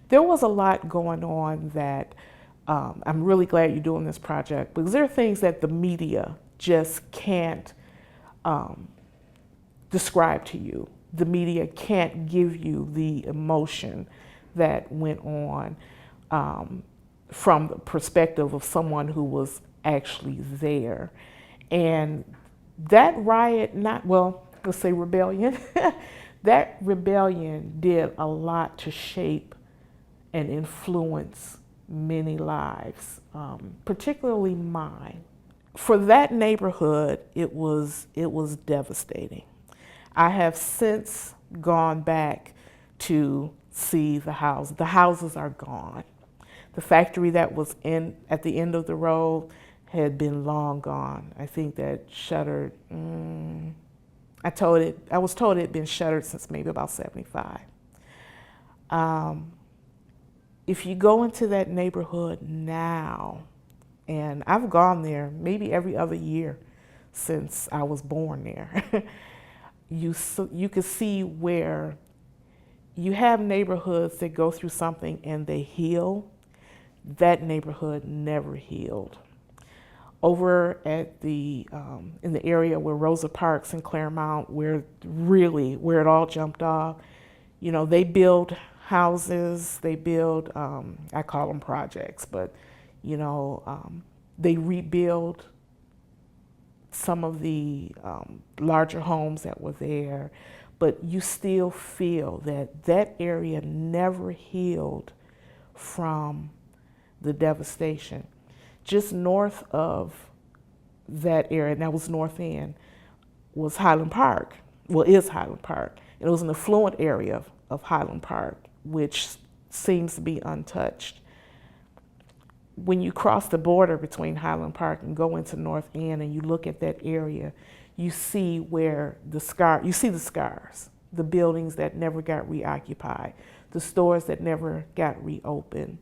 There was a lot going on that I'm really glad you're doing this project, because there are things that the media just can't describe to you. The media can't give you the emotion that went on from the perspective of someone who was actually there. And that riot, let's say rebellion, that rebellion did a lot to shape and influence many lives, particularly mine. For that neighborhood, it was devastating. I have since gone back to see the house. The houses are gone. The factory that was at the end of the road had been long gone. I think that shuttered, I was told it had been shuttered since maybe about 75. If you go into that neighborhood now, and I've gone there maybe every other year since I was born there, you can see where you have neighborhoods that go through something and they heal. That neighborhood never healed. Over at in the area where Rosa Parks and Claremont, where it all jumped off, they build houses, they build, I call them projects, but they rebuild some of the larger homes that were there, but you still feel that area never healed from the devastation. Just north of that area, and that was North End, was Highland Park. Is Highland Park. And it was an affluent area of Highland Park, which seems to be untouched. When you cross the border between Highland Park and go into North End and you look at that area, you see where the scars, the buildings that never got reoccupied, the stores that never got reopened.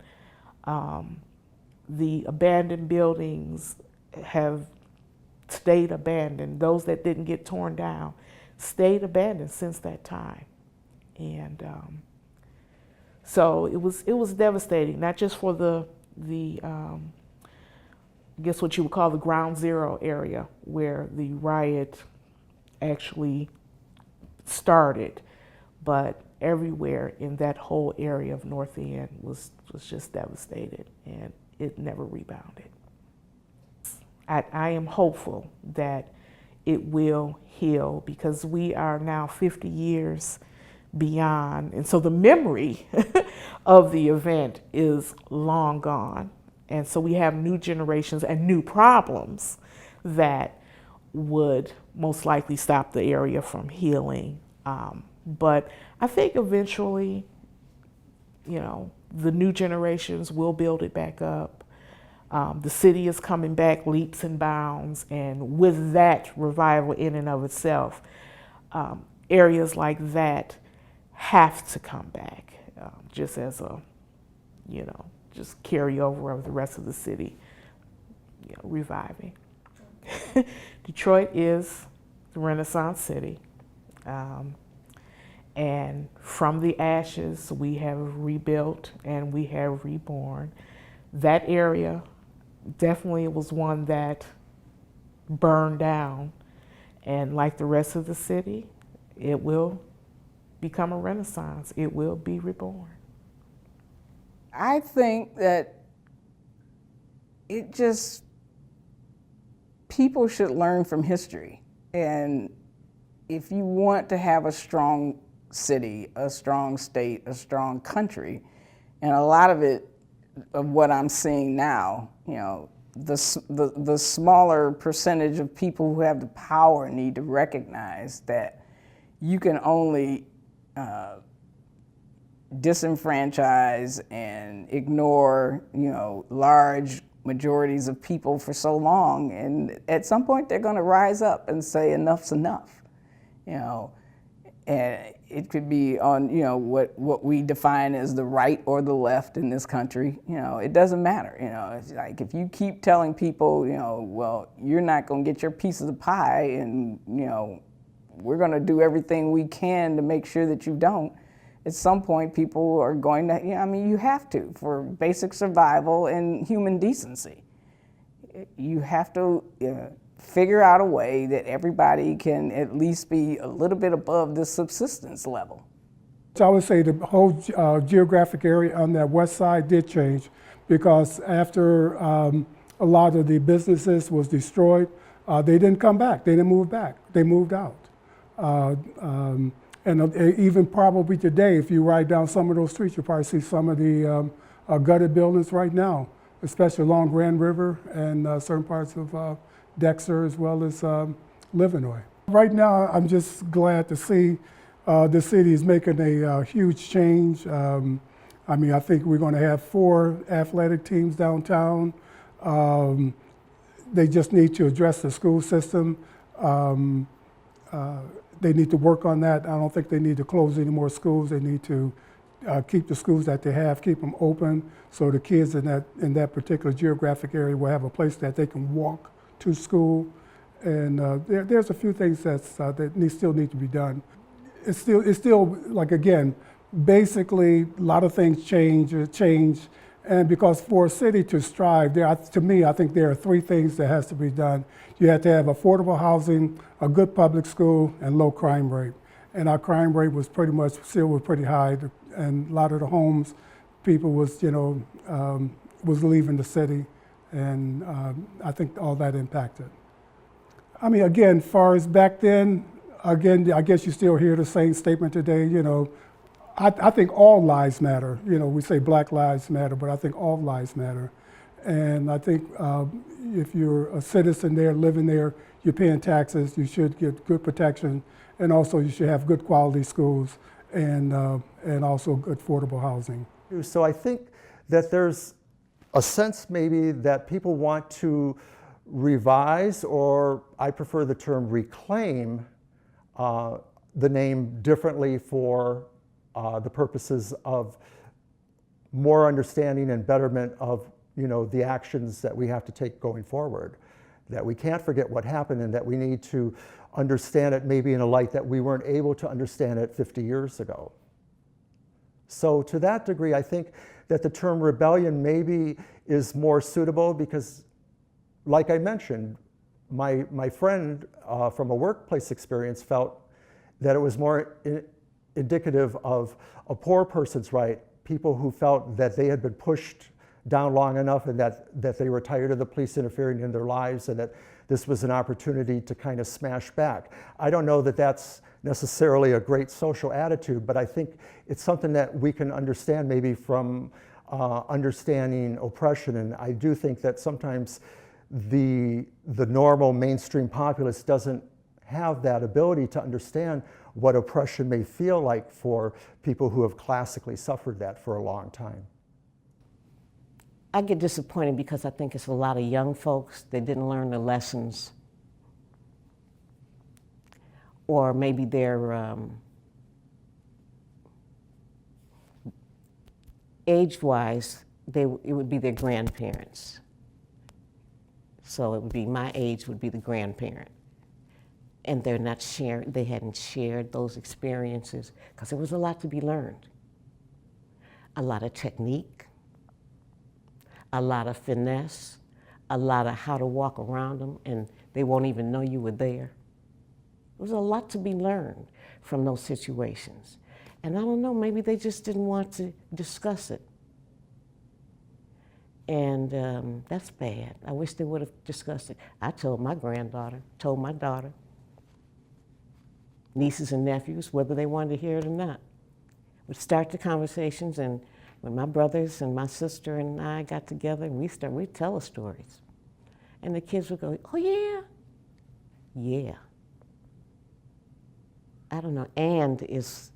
The abandoned buildings have stayed abandoned. Those that didn't get torn down stayed abandoned since that time. And So it was devastating, not just for the I guess what you would call the ground zero area where the riot actually started, but everywhere in that whole area of North End was just devastated, and it never rebounded. I am hopeful that it will heal, because we are now 50 years beyond, and so the memory of the event is long gone, and so we have new generations and new problems that would most likely stop the area from healing. But I think eventually, the new generations will build it back up. The city is coming back leaps and bounds, and with that revival in and of itself, areas like that have to come back, just as a, just carryover of the rest of the city, reviving. Detroit is the Renaissance city. And from the ashes, we have rebuilt and we have reborn. That area definitely was one that burned down. And like the rest of the city, it will become a renaissance. It will be reborn. I think that people should learn from history. And if you want to have a strong city, a strong state, a strong country, and a lot of it, of what I'm seeing now, the smaller percentage of people who have the power need to recognize that you can only disenfranchise and ignore, large majorities of people for so long, and at some point they're going to rise up and say enough's enough, and it could be on, what we define as the right or the left in this country. It doesn't matter. It's like if you keep telling people, well, you're not going to get your piece of the pie, and we're going to do everything we can to make sure that you don't. At some point, people are going to, you have to, for basic survival and human decency. You have to figure out a way that everybody can at least be a little bit above the subsistence level. So I would say the whole geographic area on that west side did change, because after a lot of the businesses was destroyed, they didn't come back. They didn't move back. They moved out. And even probably today, if you ride down some of those streets, you'll probably see some of the gutted buildings right now, especially along Grand River and certain parts of Dexter, as well as Livernois. Right now, I'm just glad to see the city is making a huge change. I think we're going to have 4 athletic teams downtown. They just need to address the school system. They need to work on that. I don't think they need to close any more schools. They need to keep the schools that they have, keep them open, so the kids in that particular geographic area will have a place that they can walk to school. And there's a few things that still need to be done. It's still like, again, basically a lot of things change, and because for a city to strive, to me, I think there are 3 things that has to be done. You have to have affordable housing, a good public school, and low crime rate. And our crime rate was still pretty high, and a lot of the homes, people was leaving the city, and I think all that impacted. Again, far as back then, I guess you still hear the same statement today, I think all lives matter. We say Black lives matter, but I think all lives matter. And I think if you're a citizen there, living there, you're paying taxes, you should get good protection, and also you should have good quality schools and also good affordable housing. So I think that there's a sense maybe that people want to revise, or I prefer the term reclaim, the name differently for the purposes of more understanding and betterment of the actions that we have to take going forward. That we can't forget what happened, and that we need to understand it maybe in a light that we weren't able to understand it 50 years ago. So to that degree, I think that the term rebellion maybe is more suitable because, like I mentioned, my friend from a workplace experience felt that it was more indicative of a poor person's right, people who felt that they had been pushed down long enough and that they were tired of the police interfering in their lives and that this was an opportunity to kind of smash back. I don't know that that's necessarily a great social attitude, but I think it's something that we can understand maybe from understanding oppression. And I do think that sometimes the normal mainstream populace doesn't have that ability to understand what oppression may feel like for people who have classically suffered that for a long time. I get disappointed because I think it's a lot of young folks that didn't learn the lessons, or maybe they're age-wise, it would be their grandparents. So it would be my age would be the grandparent. And they're not sharing, they hadn't shared those experiences because there was a lot to be learned. A lot of technique, a lot of finesse, a lot of how to walk around them and they won't even know you were there. There was a lot to be learned from those situations. And I don't know, maybe they just didn't want to discuss it. And that's bad. I wish they would have discussed it. I told my granddaughter, told my daughter, nieces and nephews, whether they wanted to hear it or not. We'd start the conversations, and when my brothers and my sister and I got together, and we'd tell the stories. And the kids would go, oh yeah? Yeah. I don't know, and is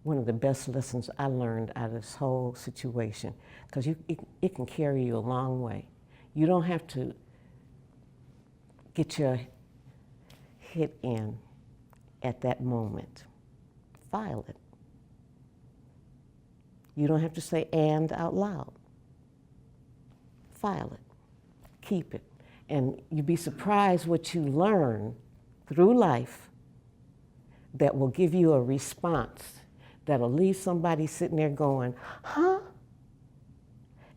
one of the best lessons I learned out of this whole situation, because it can carry you a long way. You don't have to get your hit in at that moment. File it. You don't have to say "and" out loud. File it. Keep it. And you'd be surprised what you learn through life that will give you a response that'll leave somebody sitting there going, huh?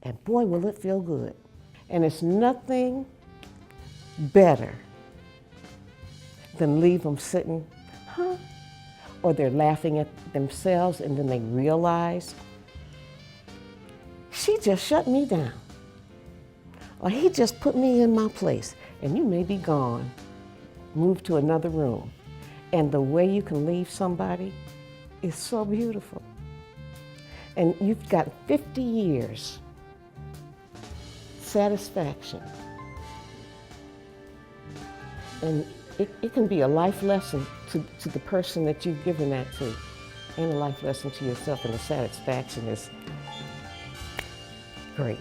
And boy, will it feel good. And it's nothing better than leave them sitting, huh? Or they're laughing at themselves and then they realize, she just shut me down. Or he just put me in my place. And you may be gone, move to another room. And the way you can leave somebody is so beautiful. And you've got 50 years satisfaction. And it can be a life lesson to the person that you've given that to, and a life lesson to yourself, and the satisfaction is great.